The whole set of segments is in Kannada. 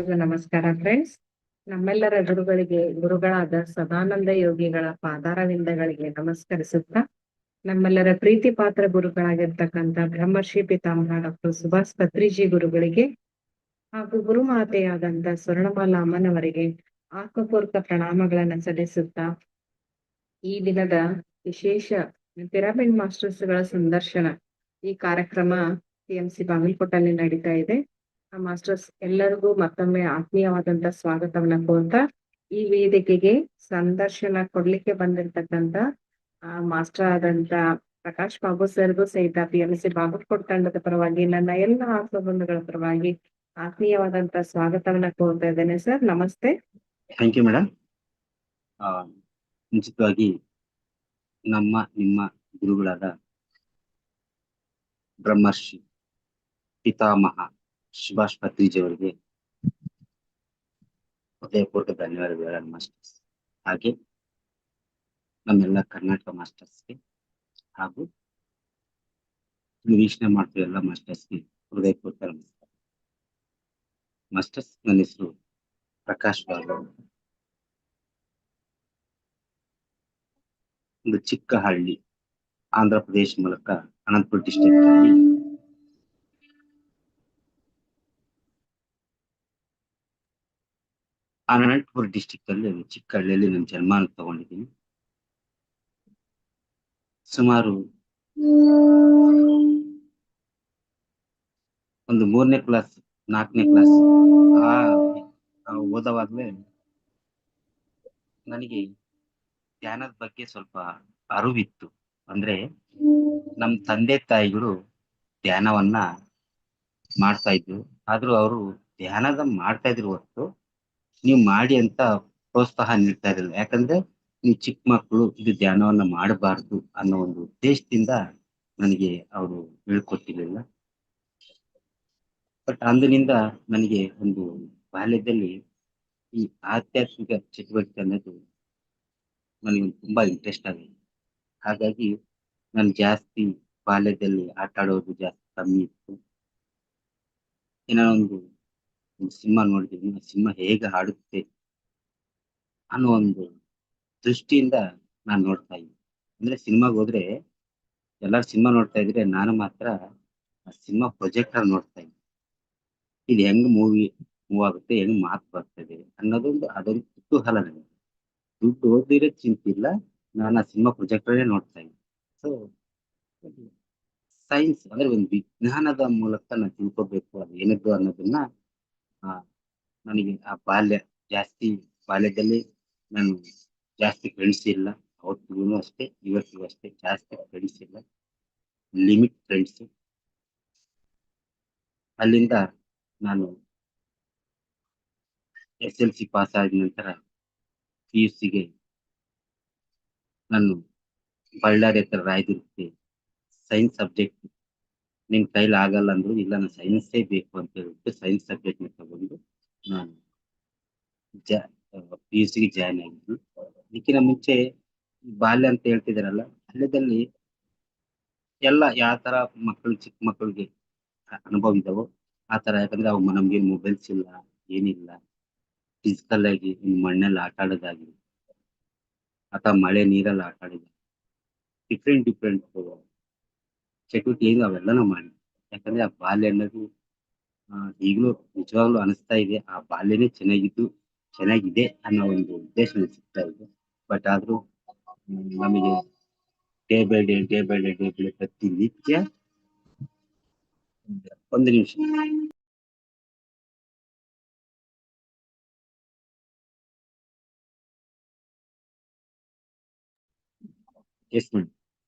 ಎಲ್ಲರಿಗೂ ನಮಸ್ಕಾರ ಫ್ರೆಂಡ್ಸ್. ನಮ್ಮೆಲ್ಲರ ಗುರುಗಳಾದ ಸದಾನಂದ ಯೋಗಿಗಳ ಪಾದಾರವಿಂದಗಳಿಗೆ ನಮಸ್ಕರಿಸುತ್ತಾ, ನಮ್ಮೆಲ್ಲರ ಪ್ರೀತಿ ಪಾತ್ರ ಗುರುಗಳಾಗಿರ್ತಕ್ಕಂಥ ಬ್ರಹ್ಮರ್ಷಿ ಪಿತಾಮಹ ಡಾಕ್ಟರ್ ಸುಭಾಷ್ ಪತ್ರಿಜಿ ಗುರುಗಳಿಗೆ ಹಾಗೂ ಗುರುಮಾತೆಯಾದಂತ ಸ್ವರ್ಣಮಾಲಾ ಅಮ್ಮನವರಿಗೆ ಆತ್ಮಪೂರ್ವಕ ಪ್ರಣಾಮಗಳನ್ನ ಸಲ್ಲಿಸುತ್ತಾ, ಈ ದಿನದ ವಿಶೇಷ ಪಿರಮಿಡ್ ಮಾಸ್ಟರ್ಸ್ ಗಳ ಸಂದರ್ಶನ ಈ ಕಾರ್ಯಕ್ರಮ TMC ಬಾಗಲಕೋಟಲ್ಲಿ ನಡೀತಾ ಇದೆ. ಮಾಸ್ಟರ್ಸ್ ಎಲ್ಲರಿಗೂ ಮತ್ತೊಮ್ಮೆ ಆತ್ಮೀಯವಾದಂತ ಸ್ವಾಗತವನ್ನ ಕೋರ್ತಾ, ಈ ವೇದಿಕೆಗೆ ಸಂದರ್ಶನ ಕೊಡ್ಲಿಕ್ಕೆ ಬಂದಿರತಕ್ಕಂತ ಮಾಸ್ಟರ್ ಆದಂತ ಪ್ರಕಾಶ್ ಬಾಬು ಸರ್ಗೂ ಸಹಿತ TMC ಬಾಗಲಕೋಟೆ ತಂಡದ ಪರವಾಗಿ, ನನ್ನ ಎಲ್ಲ ಆತ್ಮಬಂಧುಗಳ ಪರವಾಗಿ ಆತ್ಮೀಯವಾದಂತ ಸ್ವಾಗತವನ್ನ ಕೋರ್ತಾ ಇದ್ದೇನೆ. ಸರ್ ನಮಸ್ತೆ. Thank you madam. ಮುಂಚಿತವಾಗಿ ನಿಮ್ಮ ಗುರುಗಳಾದ ಬ್ರಹ್ಮರ್ಷಿ ಪಿತಾಮಹ ಸುಭಾಷ್ ಪತ್ರಿಜಿ ಅವರಿಗೆ ಹೃದಯಪೂರ್ವಕ ಧನ್ಯವಾದಗಳು ಮಾಸ್ಟರ್ಸ್. ಹಾಗೆ ನಮ್ಮೆಲ್ಲ ಕರ್ನಾಟಕ ಮಾಸ್ಟರ್ಸ್ಗೆ ಹಾಗೂ ವೀಕ್ಷಣೆ ಮಾಡ್ತಿರೋ ಎಲ್ಲ ಮಾಸ್ಟರ್ಸ್ಗೆ ಹೃದಯಪೂರ್ವಕ ನಮಸ್ಕಾರ. ಮಾಸ್ಟರ್ಸ್, ನನ್ನ ಹೆಸರು ಪ್ರಕಾಶ್ ಬಾಬು. ಒಂದು ಚಿಕ್ಕ ಹಳ್ಳಿ, ಆಂಧ್ರ ಪ್ರದೇಶ ಮೂಲಕ ಅನಂತಪುರ ಡಿಸ್ಟ್ರಿಕ್ಟ್ ಅಲ್ಲಿ ಅನಂತಪುರ ಡಿಸ್ಟ್ರಿಕ್ಟ್ ಅಲ್ಲಿ ಒಂದು ಚಿಕ್ಕ ಹಳ್ಳಿಯಲ್ಲಿ ನಾನು ಜನ್ಮ ತಗೊಂಡಿದ್ದೀನಿ. ಸುಮಾರು ಒಂದು 3ನೇ ಕ್ಲಾಸ್ 4ನೇ ಕ್ಲಾಸ್ ಓದವಾಗ್ಲೇ ನನಗೆ ಧ್ಯಾನದ ಬಗ್ಗೆ ಸ್ವಲ್ಪ ಅರಿವಿತ್ತು. ಅಂದ್ರೆ ನಮ್ ತಂದೆ ತಾಯಿಗಳು ಧ್ಯಾನವನ್ನ ಮಾಡ್ತಾ ಇದ್ರು, ಆದ್ರೂ ಅವರು ಧ್ಯಾನದ ಮಾಡ್ತಾ ಇದ್ರು ಹೊತ್ತು ನೀವು ಮಾಡಿ ಅಂತ ಪ್ರೋತ್ಸಾಹ ನೀಡ್ತಾ ಇರಲಿಲ್ಲ. ಯಾಕಂದ್ರೆ ನೀವು ಚಿಕ್ಕ ಮಕ್ಕಳು, ಇದು ಧ್ಯಾನವನ್ನ ಮಾಡಬಾರ್ದು ಅನ್ನೋ ಒಂದು ಉದ್ದೇಶದಿಂದ ನನಗೆ ಅವರು ಹೇಳ್ಕೊಟ್ಟಿರ್ಲಿಲ್ಲ. ಬಟ್ ಅಂದಿನಿಂದ ನನಗೆ ಒಂದು ಬಾಲ್ಯದಲ್ಲಿ ಈ ಆಧ್ಯಾತ್ಮಿಕ ಚಟುವಟಿಕೆ ಅನ್ನೋದು ನನಗೆ ತುಂಬಾ ಇಂಟ್ರೆಸ್ಟ್ ಆಗಿದೆ. ಹಾಗಾಗಿ ನಾನು ಜಾಸ್ತಿ ಬಾಲ್ಯದಲ್ಲಿ ಆಟ ಆಡೋದು ಜಾಸ್ತಿ ಕಮ್ಮಿ ಇತ್ತು. ಏನೋ ಒಂದು ಸಿನಿಮಾ ನೋಡಿದ್ದೀನಿ, ಆ ಸಿನಿಮಾ ಹೇಗೆ ಹಾಡುತ್ತೆ ಅನ್ನೋ ಒಂದು ದೃಷ್ಟಿಯಿಂದ ನಾನು ನೋಡ್ತಾ ಇದ್ದೀನಿ. ಅಂದ್ರೆ ಸಿನಿಮಾಗೆ ಹೋದ್ರೆ ಎಲ್ಲರೂ ಸಿನಿಮಾ ನೋಡ್ತಾ ಇದ್ರೆ, ನಾನು ಮಾತ್ರ ಆ ಸಿನಿಮಾ ಪ್ರೊಜೆಕ್ಟರ್ ನೋಡ್ತಾ ಇದ್ದೀನಿ. ಇದು ಹೆಂಗ್ ಮೂವ್ ಆಗುತ್ತೆ, ಹೆಂಗ್ ಮಾತು ಬರ್ತದೆ ಅನ್ನೋದೊಂದು ಅದೊಂದು ಕುತೂಹಲ ನನಗೆ. ದುಡ್ಡು ಓದಿರೋ ಚಿಂತಿಲ್ಲ, ನಾನು ಆ ಸಿನಿಮಾ ಪ್ರೊಜೆಕ್ಟರೇ ನೋಡ್ತಾ ಇದ್ದೀನಿ. ಸೊ ಸೈನ್ಸ್ ಅಂದ್ರೆ ಒಂದು ವಿಜ್ಞಾನದ ಮೂಲಕ ನಾನು ತಿಳ್ಕೊಬೇಕು ಅದು ಏನದ್ದು ಅನ್ನೋದನ್ನ ನನಗೆ ಆ ಬಾಲ್ಯದಲ್ಲಿ ನಾನು ಜಾಸ್ತಿ ಫ್ರೆಂಡ್ಸ್ ಇಲ್ಲ. ಅವತ್ತಿಗೂ ಅಷ್ಟೇ, ಇವತ್ತಿಗೂ ಅಷ್ಟೇ, ಜಾಸ್ತಿ ಫ್ರೆಂಡ್ಸ್ ಇಲ್ಲ, ಲಿಮಿಟ್ ಫ್ರೆಂಡ್ಸ್. ಅಲ್ಲಿಂದ ನಾನು SLC ಪಾಸ್ ಆದ ನಂತರ PUCಗೆ ನಾನು ಬಳ್ಳಾರಿ ಹತ್ರ ರಾಯದುರ್ಗಕ್ಕೆ ಸೈನ್ಸ್ ಸಬ್ಜೆಕ್ಟ್ ನಿನ್ ಕೈಲಿ ಆಗಲ್ಲ ಅಂದ್ರು, ಇಲ್ಲ ನಾನು ಸೈನ್ಸೇ ಬೇಕು ಅಂತ ಹೇಳ್ಬಿಟ್ಟು ಸೈನ್ಸ್ ಸಬ್ಜೆಕ್ಟ್ ನ ತಗೊಂಡು ನಾನು PUCಗೆ ಜಾಯ್ನ್ ಆಗಿದ್ದು. ಇದಕ್ಕಿಂತ ಮುಂಚೆ ಬಾಲ್ಯ ಅಂತ ಹೇಳ್ತಿದಾರಲ್ಲ, ಬಾಲ್ಯದಲ್ಲಿ ಎಲ್ಲ ಯಾವ ತರ ಚಿಕ್ಕ ಮಕ್ಕಳಿಗೆ ಅನುಭವ ಇದಾವೋ ಆ ತರ. ಯಾಕಂದ್ರೆ ಅವು ನಮ್ಗೆ ಮೊಬೈಲ್ಸ್ ಇಲ್ಲ, ಏನಿಲ್ಲ. ಫಿಸಿಕಲ್ ಆಗಿ ಮಣ್ಣಲ್ಲಿ ಆಟ ಆಡೋದಾಗಿ ಅಥವಾ ಮಳೆ ನೀರಲ್ಲಿ ಆಟ ಆಡೋದಾಗಿ ಡಿಫ್ರೆಂಟ್ ಚಟುವಟಿಕೆ ಏನು ಅವೆಲ್ಲನೂ ಮಾಡಿ. ಯಾಕಂದ್ರೆ ಆ ಬಾಲ್ಯ ಅನ್ನೋದು ಈಗಲೂ ನಿಜವಾಗ್ಲೂ ಅನಿಸ್ತಾ ಇದೆ, ಆ ಬಾಲ್ಯನೇ ಚೆನ್ನಾಗಿದೆ ಅನ್ನೋ ಒಂದು ಉದ್ದೇಶ ಸಿಗ್ತಾ ಇದೆ. ಬಟ್ ಆದ್ರೂ ನಮಗೆ ಡೇ ಬೈ ಡೇ ಪ್ರತಿನಿತ್ಯ ಒಂದು ನಿಮಿಷ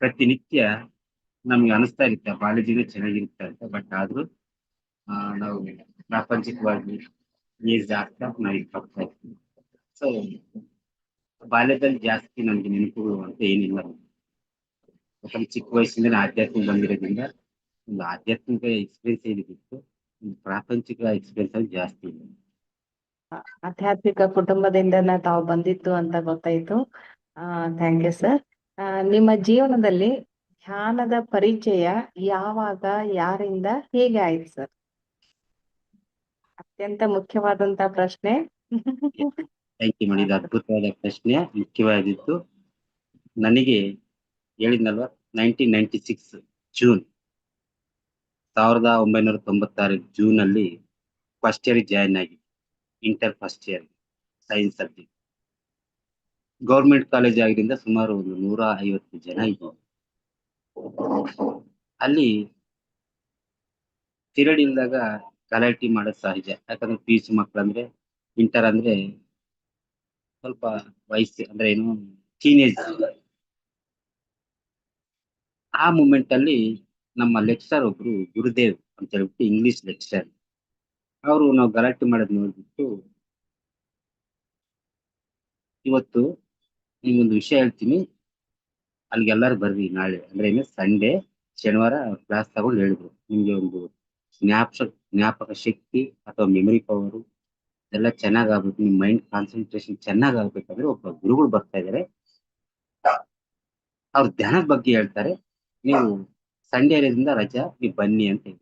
ಪ್ರತಿನಿತ್ಯ ನಮ್ಗೆ ಅನಿಸ್ತಾ ಇರುತ್ತೆ ಬಾಲ್ಯದಿಂದ ಚೆನ್ನಾಗಿರುತ್ತೆ ಅಂತ. ಬಟ್ ಆದ್ರೂ ನಾವು ಪ್ರಾಪಂಚಿಕವಾಗಿ ಏಜ್ ಆಗ್ತಾ ನಾವು ಹೋಗ್ತಾ ಇರ್ತೀವಿ. ಸೊ ಬಾಲ್ಯದಲ್ಲಿ ಜಾಸ್ತಿ ನಮ್ಗೆ ನೆನಪುಗಳು ಅಂತ ಏನಿಲ್ಲ. ಯಾಕಂದ್ರೆ ಚಿಕ್ಕ ವಯಸ್ಸಿಂದ ಆಧ್ಯಾತ್ಮಿಕ ಬಂದಿರೋದ್ರಿಂದ ಒಂದು ಆಧ್ಯಾತ್ಮಿಕ ಎಕ್ಸ್ಪೀರಿಯನ್ಸ್ ಏನಿತ್ತು, ಒಂದು ಪ್ರಾಪಂಚಿಕ ಎಕ್ಸ್ಪೀರಿಯನ್ಸ್ ಜಾಸ್ತಿ ಇದೆ. ಆಧ್ಯಾತ್ಮಿಕ ಕುಟುಂಬದಿಂದ ತಾವು ಬಂದಿತ್ತು ಅಂತ ಗೊತ್ತಾಯ್ತು. Thank you sir. ನಿಮ್ಮ ಜೀವನದಲ್ಲಿ ಧ್ಯಾನದ ಪರಿಚಯ ಯಾವಾಗ, ಯಾರಿಂದ, ಹೇಗೆ ಆಯ್ತು ಸರ್? ಅತ್ಯಂತ ಮುಖ್ಯವಾದಂತ ಪ್ರಶ್ನೆ. Thank you madam. ಇದು ಅದ್ಭುತವಾದ ಪ್ರಶ್ನೆ, ಮುಖ್ಯವಾದಿತ್ತು. ನನಗೆ ಹೇಳಿದ್ನಲ್ವಾ, 1996 ಜೂನ್ 1996 ಜೂನ್ ಅಲ್ಲಿ ಫಸ್ಟ್ ಇಯರ್ ಜಾಯ್ನ್ ಆಗಿ, inter first year science subject. Government college ಆಗಿದ್ದರಿಂದ ಸುಮಾರು ಒಂದು 150 ಜನ ಇದ್ವು. ಅಲ್ಲಿ ಪಿರಿಯಡ್ ಇಲ್ದಾಗ ಗಲಾಟೆ ಮಾಡೋದು ಸಹಜ. ಯಾಕಂದ್ರೆ PUC ಮಕ್ಕಳಂದ್ರೆ, ಇಂಟರ್ ಅಂದ್ರೆ ಸ್ವಲ್ಪ ವಯಸ್ಸು ಅಂದ್ರೆ ಏನು, ಟೀನೇಜ್. ಆ ಮೂಮೆಂಟ್ ಅಲ್ಲಿ ನಮ್ಮ ಲೆಕ್ಚರ್ ಒಬ್ರು ಗುರುದೇವ್ ಅಂತ ಹೇಳ್ಬಿಟ್ಟು ಇಂಗ್ಲಿಷ್ ಲೆಕ್ಚರ್, ಅವರು ನಾವು ಗಲಾಟೆ ಮಾಡೋದು ನೋಡ್ಬಿಟ್ಟು, ಇವತ್ತು ನಿಮ್ಗೊಂದು ವಿಷಯ ಹೇಳ್ತೀನಿ, ಅಲ್ಲಿಗೆಲ್ಲರೂ ಬರ್ರಿ ನಾಳೆ, ಅಂದ್ರೆ ಏನು ಸಂಡೇ, ಶನಿವಾರ ಕ್ಲಾಸ್ ತಗೊಂಡು ಹೇಳಿದ್ರು, ನಿಮ್ಗೆ ಒಂದು ಜ್ಞಾಪಕ ಶಕ್ತಿ ಅಥವಾ ಮೆಮರಿ ಪವರ್ ಎಲ್ಲ ಚೆನ್ನಾಗಾಗ್ಬೇಕು, ನಿಮ್ ಮೈಂಡ್ ಕಾನ್ಸಂಟ್ರೇಷನ್ ಚೆನ್ನಾಗಾಗ್ಬೇಕಂದ್ರೆ ಒಬ್ಬ ಗುರುಗಳು ಬರ್ತಾ ಇದಾರೆ, ಅವ್ರ ಧ್ಯಾನದ ಬಗ್ಗೆ ಹೇಳ್ತಾರೆ, ನೀವು ಸಂಡೇ ಇರೋದ್ರಿಂದ ರಜಾ, ನೀವು ಬನ್ನಿ ಅಂತ ಹೇಳಿ.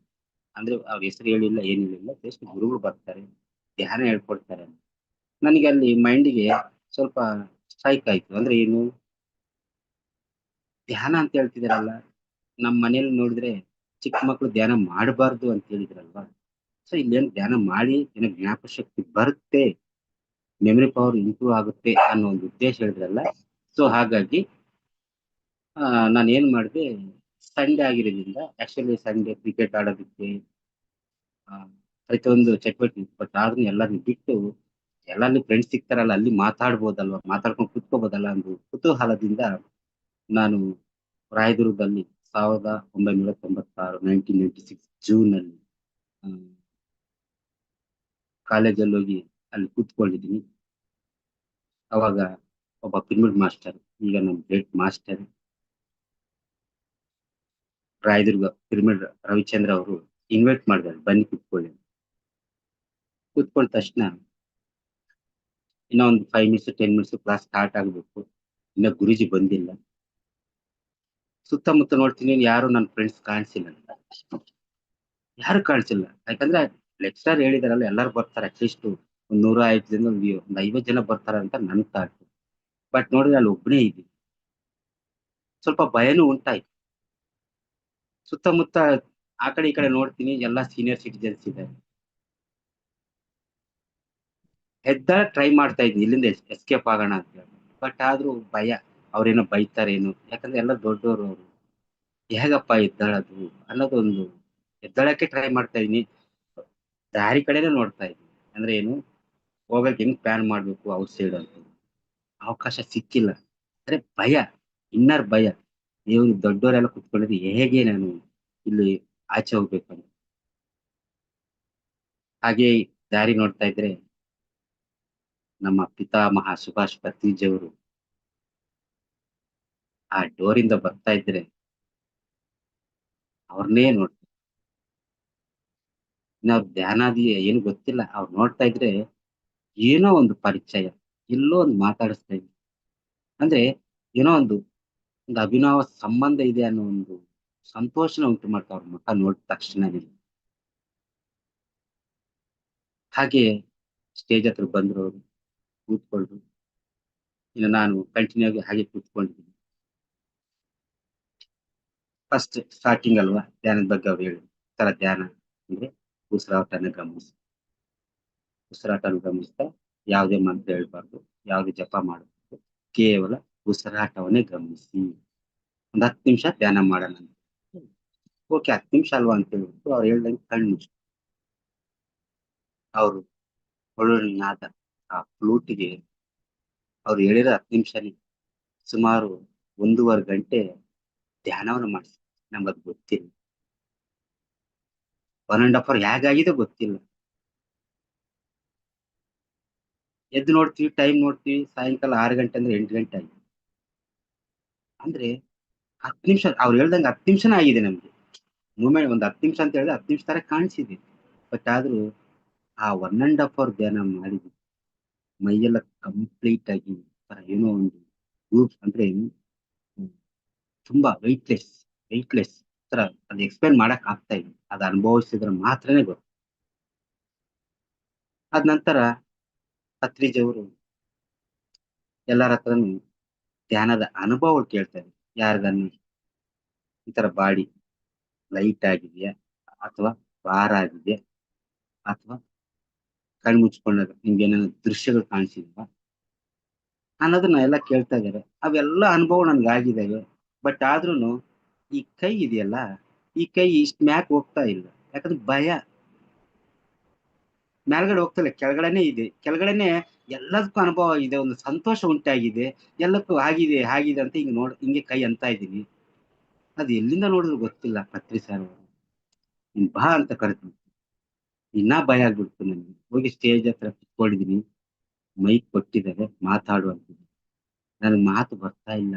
ಅಂದ್ರೆ ಅವ್ರ ಹೆಸರು ಹೇಳಿಲ್ಲ, ಏನಿಲ್ಲ, ಜಸ್ಟ್ ಗುರುಗಳು ಬರ್ತಾರೆ, ಧ್ಯಾನ ಹೇಳ್ಕೊಡ್ತಾರೆ. ನನಗೆ ಅಲ್ಲಿ ಮೈಂಡಿಗೆ ಸ್ವಲ್ಪ ಸ್ಟ್ರೈಕ್ ಆಯ್ತು. ಅಂದ್ರೆ ಏನು, ಧ್ಯಾನ ಅಂತ ಹೇಳ್ತಿದಾರಲ್ಲ, ನಮ್ಮ ಮನೇಲಿ ನೋಡಿದ್ರೆ ಚಿಕ್ಕ ಮಕ್ಳು ಧ್ಯಾನ ಮಾಡಬಾರ್ದು ಅಂತ ಹೇಳಿದ್ರಲ್ವಾ. ಸೊ ಇಲ್ಲೇನು ಧ್ಯಾನ ಮಾಡಿ ಏನೋ ಜ್ಞಾಪಕ ಶಕ್ತಿ ಬರುತ್ತೆ, ಮೆಮರಿ ಪವರ್ ಇಂಪ್ರೂವ್ ಆಗುತ್ತೆ ಅನ್ನೋ ಒಂದು ಉದ್ದೇಶ ಹೇಳಿದ್ರಲ್ಲ. ಸೊ ಹಾಗಾಗಿ ನಾನು ಏನ್ ಮಾಡಿದೆ, ಸಂಡೇ ಆಗಿರೋದ್ರಿಂದ, ಆಕ್ಚುಲಿ ಸಂಡೇ ಕ್ರಿಕೆಟ್ ಆಡೋದಕ್ಕೆ ಪ್ರತಿಯೊಂದು ಚಟುವಟಿಕೆ, ಬಟ್ ಆದ್ರೂ ಎಲ್ಲರನ್ನು ಬಿಟ್ಟು, ಎಲ್ಲಾನು ಫ್ರೆಂಡ್ಸ್ ಸಿಗ್ತಾರಲ್ಲ, ಅಲ್ಲಿ ಮಾತಾಡ್ಬೋದಲ್ವಾ, ಮಾತಾಡ್ಕೊಂಡು ಕುತ್ಕೋಬೋದಲ್ಲ ಒಂದು ಕುತೂಹಲದಿಂದ ನಾನು ರಾಯದುರ್ಗದಲ್ಲಿ 1996 ಜೂನ್ ಅಲ್ಲಿ ಕಾಲೇಜಲ್ಲಿ ಹೋಗಿ ಅಲ್ಲಿ ಕೂತ್ಕೊಂಡಿದ್ದೀನಿ. ಅವಾಗ ಒಬ್ಬ ಪಿರಮಿಡ್ ಮಾಸ್ಟರ್, ಈಗ ನಮ್ಮ great master Rayadurga pyramid Ravichandra ಅವರು ಇನ್ವೈಟ್ ಮಾಡಿದ್ದಾರೆ, ಬನ್ನಿ ಕೂತ್ಕೊಳ್ಳಿ. ಕೂತ್ಕೊಂಡ ತಕ್ಷಣ ಇನ್ನೂ ಒಂದು 5 ಮಿನಿಟ್ಸ್ 10 ಮಿನಿಟ್ಸ್ ಕ್ಲಾಸ್ ಸ್ಟಾರ್ಟ್ ಆಗಬೇಕು, ಇನ್ನ ಗುರುಜಿ ಬಂದಿಲ್ಲ. ಸುತ್ತಮುತ್ತ ನೋಡ್ತೀನಿ, ಯಾರು ನನ್ನ ಫ್ರೆಂಡ್ಸ್ ಕಾಣಿಸಿಲ್ಲ, ಯಾರು ಕಾಣಿಸಿಲ್ಲ. ಯಾಕಂದ್ರೆ ಲೆಕ್ಚರ್ ಹೇಳಿದಾರಲ್ಲ, ಎಲ್ಲರೂ ಬರ್ತಾರೆ, ಅಟ್ಲೀಸ್ಟ್ ಒಂದು 105 ಜನ, ಒಂದು 50 ಜನ ಬರ್ತಾರೆ ಅಂತ ನನ್ ಥಾಟ್. ಬಟ್ ನೋಡಿದ್ರೆ ಅಲ್ಲಿ ಒಬ್ಬನೇ ಇದ್ದೀನಿ, ಸ್ವಲ್ಪ ಭಯನೂ ಉಂಟಾಯ್ತು. ಸುತ್ತಮುತ್ತ ಆ ಕಡೆ ಈ ಕಡೆ ನೋಡ್ತೀನಿ, ಎಲ್ಲಾ ಸೀನಿಯರ್ ಸಿಟಿಜನ್ಸ್ ಇದ್ದಾರೆ. ಎದ್ದ ಟ್ರೈ ಮಾಡ್ತಾ ಇದ್ದೀನಿ ಇಲ್ಲಿಂದ ಎಸ್ಕೇಪ್ ಆಗೋಣ ಅಂತ ಹೇಳಿ, ಬಟ್ ಆದ್ರೂ ಭಯ, ಅವ್ರೇನೋ ಬೈತಾರೇನು, ಯಾಕಂದ್ರೆ ಎಲ್ಲ ದೊಡ್ಡವರು ಅವರು, ಹೇಗಪ್ಪ ಎದ್ದಾಳದು ಅನ್ನೋದೊಂದು. ಎದ್ದಾಳಕ್ಕೆ ಟ್ರೈ ಮಾಡ್ತಾ ಇದೀನಿ, ದಾರಿ ಕಡೆನೆ ನೋಡ್ತಾ ಇದ್ದೀನಿ, ಅಂದ್ರೆ ಏನು, ಹೋಗಕ್ಕೆ ಹೆಂಗ್ ಪ್ಲಾನ್ ಮಾಡ್ಬೇಕು ಔಟ್ ಸೈಡ್ ಅಂತ, ಅವಕಾಶ ಸಿಕ್ಕಿಲ್ಲ. ಅಂದ್ರೆ ಭಯ, ಇನ್ನರ್ ಭಯ, ನೀವು ದೊಡ್ಡವರೆಲ್ಲ ಕುತ್ಕೊಂಡಿದ್ರೆ ಹೇಗೆ ನಾನು ಇಲ್ಲಿ ಆಚೆ ಹೋಗ್ಬೇಕಂತ. ಹಾಗೆ ದಾರಿ ನೋಡ್ತಾ ಇದ್ರೆ ನಮ್ಮ ಪಿತಾಮಹ ಸುಭಾಷ್ ಭತ್ರಿಜಿ ಅವರು ಆ ಡೋರಿಂದ ಬರ್ತಾ ಇದ್ರೆ ಅವ್ರನ್ನೇ ನೋಡ್ತಾ, ನಾವು ಧ್ಯಾನಾದಿ ಏನು ಗೊತ್ತಿಲ್ಲ, ಅವ್ರು ನೋಡ್ತಾ ಇದ್ರೆ ಏನೋ ಒಂದು ಪರಿಚಯ, ಎಲ್ಲೋ ಒಂದು ಮಾತಾಡಿಸ್ತಾ ಇದ್ವಿ, ಅಂದ್ರೆ ಏನೋ ಒಂದು ಅಭಿನವ ಸಂಬಂಧ ಇದೆ ಅನ್ನೋ ಒಂದು ಸಂತೋಷನ ಉಂಟು ಮಾಡ್ತಾ ಅವ್ರ ಮುಖ ನೋಡಿದ ತಕ್ಷಣ. ಹಾಗೆ ಸ್ಟೇಜ್ ಹತ್ರ ಬಂದ್ರು ಅವರು, ಕೂತ್ಕೊಂಡ್ರು. ಇನ್ನು ನಾನು ಕಂಟಿನ್ಯೂ ಆಗಿ ಹಾಗೆ ಕೂತ್ಕೊಂಡಿದ್ದೀನಿ. ಫಸ್ಟ್ ಸ್ಟಾರ್ಟಿಂಗ್ ಅಲ್ವಾ, ಧ್ಯಾನದ ಬಗ್ಗೆ ಅವ್ರು ಹೇಳಿ ತರ, ಧ್ಯಾನ ಅಂದ್ರೆ ಉಸಿರಾಟನ ಗಮನಿಸ್ತಾ ಯಾವುದೇ ಮಂತ್ರ ಹೇಳ್ಬಾರ್ದು, ಯಾವುದೇ ಜಪ ಮಾಡಬಾರ್ದು, ಕೇವಲ ಉಸಿರಾಟವನ್ನೇ ಗಮನಿಸಿ, ಒಂದ್ 10 ನಿಮಿಷ ಧ್ಯಾನ ಮಾಡೋಣ. ಓಕೆ, 10 ನಿಮಿಷ ಅಲ್ವಾ ಅಂತ ಹೇಳ್ಬಿಟ್ಟು ಅವ್ರು ಹೇಳ್ದಂಗೆ ಕಣ್ಣು ಅವರು ಒಳ್ಳೊಳ್ಳೆನಾದ ಆ ಫ್ಲೂಟಿಗೆ ಅವ್ರು ಹೇಳಿರೋ 10 ನಿಮಿಷನೇ ಸುಮಾರು 1.5 ಗಂಟೆ ಧ್ಯಾನವನ್ನು ಮಾಡಿಸಿ. ನಮ್ಗದು ಗೊತ್ತಿಲ್ಲ, 1.5 hour ಹೇಗಾಗಿದೆ ಗೊತ್ತಿಲ್ಲ. ಎದ್ದು ನೋಡ್ತೀವಿ, ಟೈಮ್ ನೋಡ್ತೀವಿ, ಸಾಯಂಕಾಲ 6 ಗಂಟೆ ಅಂದ್ರೆ 8 ಗಂಟೆ ಆಗಿದೆ. ಅಂದ್ರೆ 10 ನಿಮಿಷ ಅವ್ರು ಹೇಳ್ದಂಗೆ 10 ನಿಮಿಷನೇ ಆಗಿದೆ ನಮ್ಗೆ. ಮೂಮೆಂಟ್ ಒಂದು 10 ನಿಮಿಷ ಅಂತ ಹೇಳಿದ್ರೆ 10 ನಿಮಿಷ ತರ ಕಾಣಿಸಿದೆ, ಬಟ್ ಆದ್ರೂ ಆ 1.5 hour ಧ್ಯಾನ ಮಾಡಿದ್ವಿ, ಮೈಯೆಲ್ಲ ಕಂಪ್ಲೀಟ್ ಆಗಿ ಏನೋ ಒಂದು ಗ್ರೂಪ್, ಅಂದ್ರೆ ತುಂಬಾ ವೆಯ್ಟ್ಲೆಸ್ ತರ, ಅದು ಎಕ್ಸ್ಪ್ಲೇನ್ ಮಾಡಕ್ ಆಗ್ತಾ ಇಲ್ಲ, ಅದು ಅನುಭವಿಸಿದ್ರೆ ಮಾತ್ರನೇ ಗೊತ್ತು. ಅದ ನಂತರ ಪತ್ರಿಜಿಯವರು ಎಲ್ಲರ ಹತ್ರನು ಧ್ಯಾನದ ಅನುಭವ ಕೇಳ್ತಾರೆ. ಯಾರಿಗನ್ನು ಈ ತರ ಬಾಡಿ ಲೈಟ್ ಆಗಿದೆಯಾ, ಅಥವಾ ಭಾರ ಆಗಿದೆಯಾ, ಅಥವಾ ಕಣ್ಣು ಮುಚ್ಕೊಂಡಾಗ ನಿಮ್ಗೆ ಏನಾದ್ರು ದೃಶ್ಯಗಳು ಕಾಣಿಸಿಲ್ವಾ ಅನ್ನೋದನ್ನ ಎಲ್ಲ ಕೇಳ್ತಾ ಇದಾರೆ. ಅವೆಲ್ಲ ಅನುಭವ ನನ್ಗೆ ಆಗಿದ್ದಾವೆ. ಬಟ್ ಆದ್ರೂನು ಈ ಕೈ ಇದೆಯಲ್ಲ, ಈ ಕೈ ಇಷ್ಟ ಮ್ಯಾಕ್ ಹೋಗ್ತಾ ಇಲ್ಲ. ಯಾಕಂದ್ರೆ ಭಯ. ಮೇಲ್ಗಡೆ ಹೋಗ್ತಾ ಇಲ್ಲ, ಕೆಳಗಡೆನೆ ಇದೆ. ಕೆಳಗಡೆನೆ ಎಲ್ಲದಕ್ಕೂ ಅನುಭವ ಇದೆ, ಒಂದು ಸಂತೋಷ ಉಂಟಾಗಿದೆ, ಎಲ್ಲಕ್ಕೂ ಆಗಿದೆ ಆಗಿದೆ ಅಂತ ಹಿಂಗೆ ಕೈ ಅಂತ ಇದ್ದೀನಿ. ಅದು ಎಲ್ಲಿಂದ ನೋಡಿದ್ರು ಗೊತ್ತಿಲ್ಲ. ಪತ್ರಿ ಸರ್ ನೀನ್ ಬಾ ಅಂತ ಕರೆದ್ವಿ. ಇನ್ನ ಭಯ ಆಗ್ಬಿಡ್ತು ನನಗೆ. ಹೋಗಿ ಸ್ಟೇಜ್ ಹತ್ರ ಕುತ್ಕೊಂಡಿದೀನಿ, ಮೈಕ್ ಕೊಟ್ಟಿದ್ದಾರೆ, ಮಾತಾಡುವಂತಿದೆ. ನನಗೆ ಮಾತು ಬರ್ತಾ ಇಲ್ಲ.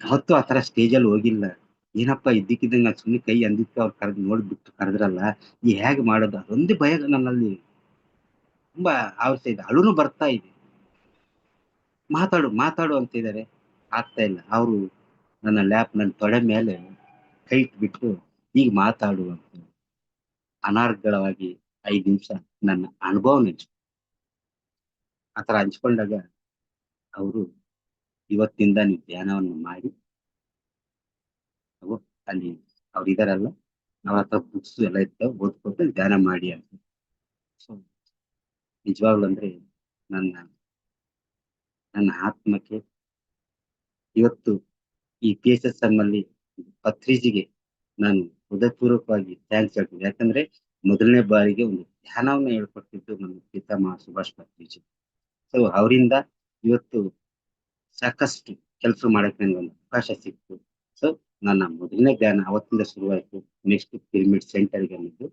ಯಾವತ್ತೂ ಆತರ ಸ್ಟೇಜಲ್ಲಿ ಹೋಗಿಲ್ಲ. ಏನಪ್ಪಾ ಇದ್ದಕ್ಕಿದ್ದಂಗೆ ನಾನು ಸುಮ್ಮನೆ ಕೈ ಅಂದಿತ್ತು, ಅವ್ರು ಕರೆದು ನೋಡ್ಬಿಟ್ಟು ಕರೆದ್ರಲ್ಲ, ಈ ಹೇಗೆ ಮಾಡೋದು ಅದೊಂದೇ ಭಯ ನನ್ನಲ್ಲಿ ತುಂಬಾ ಆವರ್ತ ಇದೆ. ಅಳುನು ಬರ್ತಾ ಇದೆ. ಮಾತಾಡು ಮಾತಾಡು ಅಂತಿದ್ದಾರೆ, ಆಗ್ತಾ ಇಲ್ಲ. ಅವರು ನನ್ನ ತೊಡೆ ಮೇಲೆ ಕೈ ಇಟ್ಬಿಟ್ಟು ಈಗ ಮಾತಾಡು ಅಂತ ಅನಾರ್ಗಳವಾಗಿ 5 ನಿಮಿಷ ನನ್ನ ಅನುಭವ ಆತರ ಹಂಚ್ಕೊಂಡಾಗ ಅವರು ಇವತ್ತಿಂದ ನೀವು ಧ್ಯಾನವನ್ನು ಮಾಡಿ, ನಾವು ಅಲ್ಲಿ ಅವ್ರು ಇದಾರಲ್ಲ, ಅವ್ರ ಹತ್ರ ಬುಕ್ಸ್ ಎಲ್ಲ ಇರ್ತಾವೆ, ಓದ್ಕೊಟ್ಟು ಧ್ಯಾನ ಮಾಡಿ ಅಂತ. ಸೊ ನಿಜವಾಗ್ಲು ಅಂದ್ರೆ ನನ್ನ ನನ್ನ ಆತ್ಮಕ್ಕೆ ಇವತ್ತು ಈ PSSM ಅಲ್ಲಿ ಪತ್ರಿಜಿಗೆ ನಾನು ಹೃದಯಪೂರ್ವಕವಾಗಿ ಥ್ಯಾಂಕ್ಸ್ ಹೇಳ್ತೀನಿ. ಯಾಕಂದ್ರೆ ಮೊದಲನೇ ಬಾರಿಗೆ ಒಂದು ಧ್ಯಾನವನ್ನು ಹೇಳ್ಕೊಟ್ಟಿದ್ದು ನಮ್ಮ ಪಿತಾಮಹ ಸುಭಾಷ್ ಪತ್ರಿಜಿ. ಸೊ ಅವರಿಂದ ಇವತ್ತು ಸಾಕಷ್ಟು ಕೆಲಸ ಮಾಡಕ್ಕೆ ನನಗೆ ಒಂದು ಅವಕಾಶ ಸಿಕ್ತು. ಸೊ ನನ್ನ ಮೊದಲನೇ ಧ್ಯಾನ ಅವತ್ತಿಂದ ಶುರುವಾಯಿತು. ನೆಕ್ಸ್ಟ್ ಪಿರಮಿಡ್ ಸೆಂಟರ್ಗೆ ಬಂದಿದ್ದು.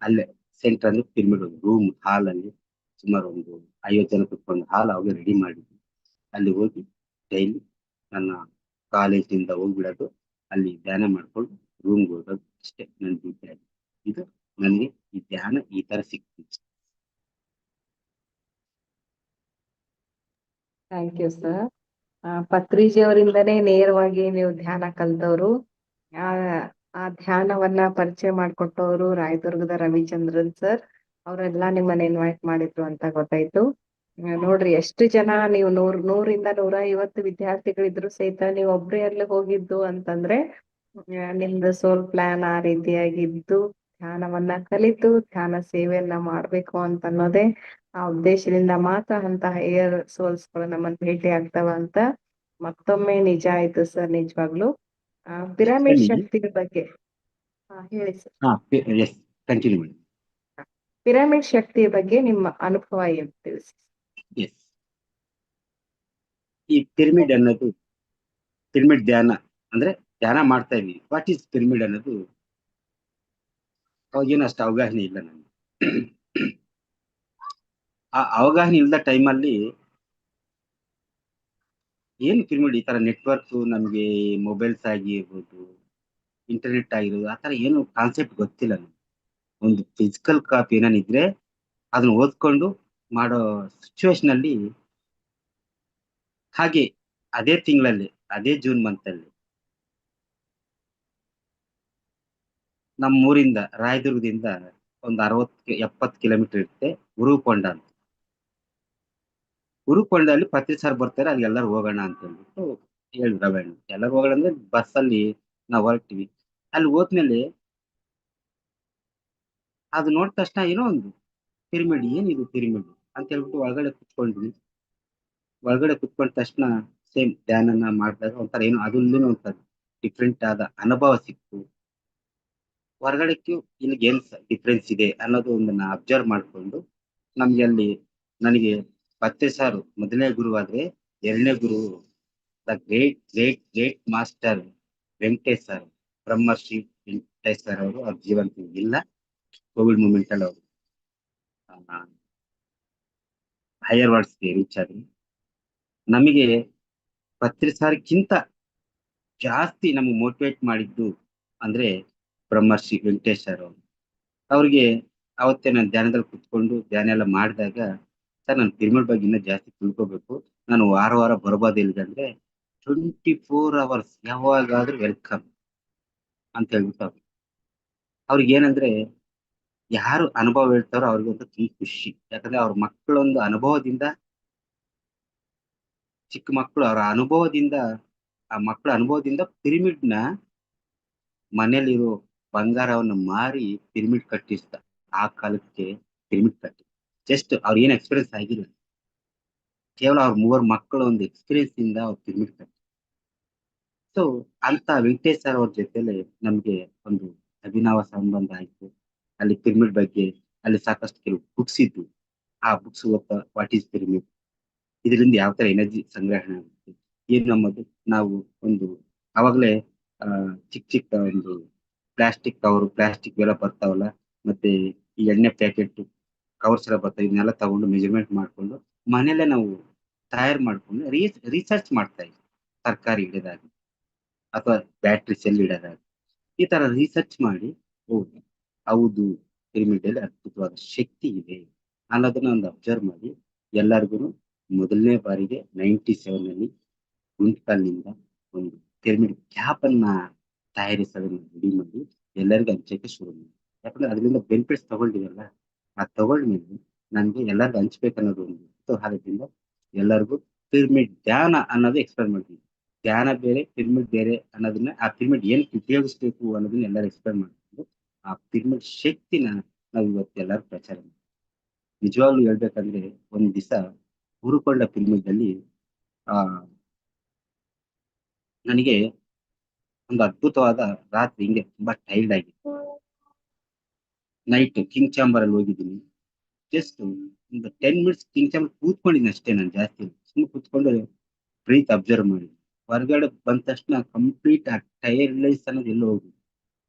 ಅಲ್ಲೇ ಸೆಂಟರ್ ಅಂದ್ರೆ ಪಿರಮಿಡ್ ಒಂದು ರೂಮ್ ಹಾಲ್ ಅಲ್ಲಿ ಸುಮಾರು ಒಂದು 50 ಜನ ಕುತ್ಕೊಂಡು ಹಾಲ್ ಅವಾಗ ರೆಡಿ ಮಾಡಿದ್ವಿ. ಅಲ್ಲಿ ಹೋಗಿ ಡೈಲಿ ನನ್ನ ಕಾಲೇಜಿಂದ ಹೋಗ್ಬಿಡೋದು, ಅಲ್ಲಿ ಧ್ಯಾನ ಮಾಡ್ಕೊಂಡು ರೂಮ್ಗೆ ಹೋಗೋದು, ಅಷ್ಟೇ ನನ್ನ ಡ್ಯೂಟಿ ಆಗಿದೆ. ಇದು ನನಗೆ ಈ ಧ್ಯಾನ ಈ ತರ ಸಿಕ್ತಿತ್ತು. Thank you sir. ಪತ್ರಿಜಿ ಅವರಿಂದನೇ ನೇರವಾಗಿ ನೀವು ಧ್ಯಾನ ಕಲ್ತವ್ರು. ಆ ಆ ಧ್ಯಾನವನ್ನ ಪರಿಚಯ ಮಾಡ್ಕೊಟ್ಟವರು ರಾಯದುರ್ಗದ ರವಿಚಂದ್ರನ್ ಸರ್. ಅವರೆಲ್ಲ ನಿಮ್ಮನ್ನ ಇನ್ವೈಟ್ ಮಾಡಿದ್ರು ಅಂತ ಗೊತ್ತಾಯ್ತು. ನೋಡ್ರಿ ಎಷ್ಟು ಜನ ನೀವು 100ರಿಂದ 150 ವಿದ್ಯಾರ್ಥಿಗಳಿದ್ರು ಸಹಿತ ನೀವು ಒಬ್ರೇ ಅಲ್ಲಿ ಹೋಗಿದ್ದು ಅಂತಂದ್ರೆ ನಿಮ್ದು ಸೋಲ್ ಪ್ಲಾನ್ ಆ ರೀತಿಯಾಗಿದ್ದು, ಧ್ಯಾನವನ್ನ ಕಲಿತು ಧ್ಯಾನ ಸೇವೆಯನ್ನ ಮಾಡ್ಬೇಕು ಅಂತ ಅನ್ನೋದೇ ಆ ಉದ್ದೇಶದಿಂದ ಮಾತ್ರ ಅಂತಹ ಏರ್ ಸೋಲ್ಸ್ ಗಳು ನಮ್ಮನ್ನ ಭೇಟಿ ಆಗ್ತಾವ ಅಂತ ಮತ್ತೊಮ್ಮೆ ನಿಜ ಆಯ್ತು ಸರ್. ನಿಜವಾಗ್ಲು ಪಿರಮಿಡ್ ನನಗೆ ಶಕ್ತಿಯ ಬಗ್ಗೆ ಹೇಳಿ ಸರ್. ಎಸ್, ಕಂಟಿನ್ಯೂ ಮಾಡಿ. ಪಿರಮಿಡ್ ಶಕ್ತಿಯ ಬಗ್ಗೆ ನಿಮ್ಮ ಅನುಭವ ಏನು ತಿಳಿಸಿ. ಎಸ್, ಈ ಪಿರಮಿಡ್ ಅನ್ನೋದು, ಪಿರಮಿಡ್ ಧ್ಯಾನ ಅಂದ್ರೆ ಧ್ಯಾನ ಮಾಡ್ತಾ ಇದೀವಿ. ವಾಟ್ ಈಸ್ ಪಿರಮಿಡ್ ಅನ್ನೋದು ಅವಾಗೇನು ಅಷ್ಟು ಅವಗಾಹನೆ ಇಲ್ಲ ನನಗೆ. ಆ ಅವಗಾಹನೆ ಇಲ್ಲದ ಟೈಮಲ್ಲಿ ಏನು ಪಿರಮಿಡ್, ಈ ತರ ನೆಟ್ವರ್ಕ್ ನಮ್ಗೆ ಮೊಬೈಲ್ಸ್ ಆಗಿರ್ಬೋದು, ಇಂಟರ್ನೆಟ್ ಆಗಿರ್ಬೋದು, ಆ ತರ ಏನು ಕಾನ್ಸೆಪ್ಟ್ ಗೊತ್ತಿಲ್ಲ ನಮ್ಗೆ. ಒಂದು ಫಿಸಿಕಲ್ ಕಾಪಿ ಏನಾನಿದ್ರೆ ಅದನ್ನ ಓದ್ಕೊಂಡು ಮಾಡೋ ಸಿಚುವೇಶನ್ ಅಲ್ಲಿ, ಹಾಗೆ ಅದೇ ತಿಂಗಳಲ್ಲಿ, ಅದೇ ಜೂನ್ ಮಂತ್ ಅಲ್ಲಿ ನಮ್ಮ ಊರಿಂದ ರಾಯದುರ್ಗದಿಂದ ಒಂದು 60-70 ಕಿಲೋಮೀಟರ್ ಇರುತ್ತೆ ಉರುಕೊಂಡ ಅಂತ. ಉರುಕೊಂಡಲ್ಲಿ ಪತ್ರಿ ಸರ್ ಬರ್ತಾರೆ, ಅಲ್ಲಿ ಎಲ್ಲರೂ ಹೋಗೋಣ ಅಂತ ಹೇಳ್ಬಿಟ್ಟು ಹೇಳಿದ್ರು. ರವಣ್ಣ ಎಲ್ಲರೂ ಹೋಗೋಣ ಅಂದ್ರೆ ಬಸ್ಸಲ್ಲಿ ನಾವು ಹೊರಟಿವಿ. ಅಲ್ಲಿ ಹೋದ್ಮೇಲೆ ಅದು ನೋಡಿದ ತಕ್ಷಣ ಏನೋ ಒಂದು ಪಿರಮಿಡ್, ಏನಿದು ಪಿರಮಿಡ್ ಅಂತ ಹೇಳ್ಬಿಟ್ಟು ಒಳಗಡೆ ಕುತ್ಕೊಂಡ್ವಿ. ಒಳಗಡೆ ಕುತ್ಕೊಂಡ ತಕ್ಷಣ ಸೇಮ್ ಧ್ಯಾನನ ಮಾಡಿದಾಗ ಒಂಥರ ಏನೋ ಅದರಲ್ಲೂ ಒಂಥರ ಡಿಫ್ರೆಂಟ್ ಆದ ಅನುಭವ ಸಿಕ್ತು. ಹೊರಗಡೆಕ್ಕೂ ಇಲ್ಲಿಗೆ ಏನ್ ಡಿಫ್ರೆನ್ಸ್ ಇದೆ ಅನ್ನೋದು ಒಂದನ್ನ ಅಬ್ಸರ್ವ್ ಮಾಡ್ಕೊಂಡು ನಮ್ಗೆ ಅಲ್ಲಿ, ನನಗೆ ಪತ್ರಿ ಸಾರು ಮೊದಲನೇ ಗುರು ಆದ್ರೆ, ಎರಡನೇ ಗುರು the great great great master Venkatesh sir, ಬ್ರಹ್ಮರ್ಷಿ ವೆಂಕಟೇಶ್ ಸರ್ ಅವರು. ಅವ್ರ ಜೀವಂತ ಇಲ್ಲ, ಕೋವಿಡ್ ಮೂಮೆಂಟ್ ಅಲ್ಲಿ ಅವರು ಹೈಯರ್ ವರ್ಡ್ಸ್ಗೆ ರೀಚ್ ಆದ್ರು. ನಮಗೆ ಪತ್ರಿ ಸಾರ್ಗಿಂತ ಜಾಸ್ತಿ ನಮ್ಗೆ ಮೋಟಿವೇಟ್ ಮಾಡಿದ್ದು ಅಂದ್ರೆ ಬ್ರಹ್ಮರ್ಷಿ ವೆಂಕಟೇಶ್ ಸರ್ ಅವರು. ಅವ್ರಿಗೆ ಅವತ್ತೇ ನಾನು ಧ್ಯಾನದಲ್ಲಿ ಕುತ್ಕೊಂಡು ಧ್ಯಾನ ಎಲ್ಲ ಮಾಡಿದಾಗ, ಸರ್ ನಾನು ಪಿರಮಿಡ್ ಬಗ್ಗೆ ಇನ್ನೂ ಜಾಸ್ತಿ ತಿಳ್ಕೊಬೇಕು, ನಾನು ವಾರ ವಾರ ಬರ್ಬೋದು ಇಲ್ಲಿಗೆ ಅಂದ್ರೆ 24 hours ಯಾವಾಗಾದ್ರೂ ವೆಲ್ಕಮ್ ಅಂತ ಹೇಳ್ಬಿಟ್ಟು ಅವ್ರಿಗೆ ಏನಂದ್ರೆ ಯಾರು ಅನುಭವ ಹೇಳ್ತಾರೋ ಅವ್ರಿಗಂತೂ ತುಂಬಾ ಖುಷಿ. ಯಾಕಂದ್ರೆ ಅವ್ರ ಮಕ್ಕಳೊಂದು ಅನುಭವದಿಂದ, ಚಿಕ್ಕ ಮಕ್ಕಳು ಅವರ ಅನುಭವದಿಂದ, ಆ ಮಕ್ಕಳ ಅನುಭವದಿಂದ ಪಿರಮಿಡ್ ನ ಮನೇಲಿರೋ ಬಂಗಾರವನ್ನು ಮಾರಿ ಪಿರಮಿಡ್ ಕಟ್ಟಿಸ್ತ. ಆ ಕಾಲಕ್ಕೆ ಪಿರಮಿಡ್ ಕಟ್ಟಿ ಜಸ್ಟ್ ಅವ್ರ ಏನ್ ಎಕ್ಸ್ಪೀರಿಯನ್ಸ್ ಆಗಿಲ್ಲ, ಕೇವಲ ಅವ್ರ ಮೂವರು ಮಕ್ಕಳ ಒಂದು ಎಕ್ಸ್ಪೀರಿಯನ್ಸ್ ಇಂದ ಅವ್ರು ಪಿರಮಿಡ್ ಕಟ್ಟಿ. ಸೊ ಅಂತ ವೆಂಕಟೇಶ್ ಸರ್ ಅವ್ರ ಜೊತೆಲೆ ನಮ್ಗೆ ಒಂದು ಅಭಿನವ ಸಂಬಂಧ ಆಯ್ತು. ಅಲ್ಲಿ ಪಿರಮಿಡ್ ಬಗ್ಗೆ ಅಲ್ಲಿ ಸಾಕಷ್ಟು ಕೆಲವು ಬುಕ್ಸ್ ಇದ್ವು. ಆ ಬುಕ್ಸ್ ಓದ್ತಾ ವಾಟ್ ಈಸ್ ಪಿರಮಿಡ್, ಇದರಿಂದ ಯಾವ ತರ ಎನರ್ಜಿ ಸಂಗ್ರಹಣೆ ಆಗುತ್ತೆ, ಏನ್ ನಮ್ಮದು ನಾವು ಒಂದು ಅವಾಗಲೇ ಆ ಚಿಕ್ಕ ಚಿಕ್ಕ ಒಂದು ಪ್ಲಾಸ್ಟಿಕ್ ಕವರ್, ಪ್ಲಾಸ್ಟಿಕ್ ಎಲ್ಲ ಬರ್ತಾವಲ್ಲ, ಮತ್ತೆ ಈ ಎಣ್ಣೆ ಪ್ಯಾಕೆಟ್ ಕವರ್ಸ್ ಎಲ್ಲ ಬರ್ತಾವೆ, ಇದನ್ನೆಲ್ಲ ತಗೊಂಡು ಮೆಜರ್ಮೆಂಟ್ ಮಾಡ್ಕೊಂಡು ಮನೇಲೆ ನಾವು ತಯಾರು ಮಾಡ್ಕೊಂಡು ರಿಸರ್ಚ್ ಮಾಡ್ತಾ ಇದ್ವಿ. ತರಕಾರಿ ಇಡೋದಾಗಿ ಅಥವಾ ಬ್ಯಾಟ್ರಿ ಸೆಲ್ ಇಡೋದಾಗಿ ಈ ತರ ರಿಸರ್ಚ್ ಮಾಡಿ, ಹೌದು ಹೌದು ಪಿರಮಿಡ್ ಅಲ್ಲಿ ಅದ್ಭುತವಾದ ಶಕ್ತಿ ಇದೆ ಅನ್ನೋದನ್ನ ಒಂದು ಅಬ್ಸರ್ವ್ ಮಾಡಿ ಎಲ್ಲರಿಗೂ ಮೊದಲನೇ ಬಾರಿಗೆ 97 ಅಲ್ಲಿ ಗುಂಟ್ಕಲ್ನಿಂದ ಒಂದು ಪಿರಮಿಡ್ ಕ್ಯಾಪ್ ಅನ್ನ ತಯಾರಿಸೋದನ್ನ ರೆಡಿ ಮಾಡಿ ಎಲ್ಲರಿಗೂ ಹಂಚಕ್ಕೆ ಶುರು ಮಾಡಿ. ಯಾಕಂದ್ರೆ ಅದರಿಂದ ಬೆನಿಫಿಟ್ಸ್ ತಗೊಂಡಿವಲ್ಲ, ಆ ತಗೊಂಡ್ಮೇಲೆ ನನ್ಗೆ ಎಲ್ಲರಿಗೂ ಹಂಚ್ಬೇಕನ್ನೋದು ಒಂದು ಕುತೂಹಲದಿಂದ ಎಲ್ಲರಿಗೂ ಪಿರಮಿಡ್ ಧ್ಯಾನ ಅನ್ನೋದು ಎಕ್ಸ್ಪ್ಲೇನ್ ಮಾಡ್ತೀವಿ. ಧ್ಯಾನ ಬೇರೆ, ಪಿರಮಿಡ್ ಬೇರೆ ಅನ್ನೋದನ್ನ, ಆ ಪಿರಮಿಡ್ ಏನ್ ಉಪಯೋಗಿಸ್ಬೇಕು ಅನ್ನೋದನ್ನ ಎಲ್ಲರೂ ಎಕ್ಸ್ಪ್ಲೇನ್ ಮಾಡ್ಕೊಂಡು ಆ ಪಿರಮಿಡ್ ಶಕ್ತಿನ ನಾವು ಇವತ್ತು ಎಲ್ಲರೂ ಪ್ರಚಾರ ಮಾಡ್ತೀವಿ. ನಿಜವಾಗ್ಲೂ ಹೇಳ್ಬೇಕಂದ್ರೆ ಒಂದ್ ದಿವಸ ಹುರುಕೊಂಡ ಪಿರಮಿಡ್ ಅಲ್ಲಿ ಆ ನನಗೆ ಒಂದು ಅದ್ಭುತವಾದ ರಾತ್ರಿ, ಹಿಂಗೆ ತುಂಬಾ ಟೈರ್ಡ್ ಆಗಿತ್ತು. ನೈಟ್ ಕಿಂಗ್ ಚಾಂಬರ್ ಅಲ್ಲಿ ಹೋಗಿದ್ದೀನಿ. ಜಸ್ಟ್ ಒಂದು 10 ಮಿನಿಟ್ಸ್ ಕಿಂಗ್ ಚಾಂಬರ್ ಕೂತ್ಕೊಂಡಿದ್ದೀನಿ ಅಷ್ಟೇ. ನಾನು ಜಾಸ್ತಿ ಸುಮ್ಮನೆ ಕೂತ್ಕೊಂಡು ಬ್ರೀತ್ ಅಬ್ಸರ್ವ್ ಮಾಡಿ ಹೊರಗಡೆ ಬಂದ ತಕ್ಷಣ ಕಂಪ್ಲೀಟ್ ಆ ಟೈರ್ಲೆಸ್ ಅನ್ನೋದು ಎಲ್ಲ ಹೋಗಿ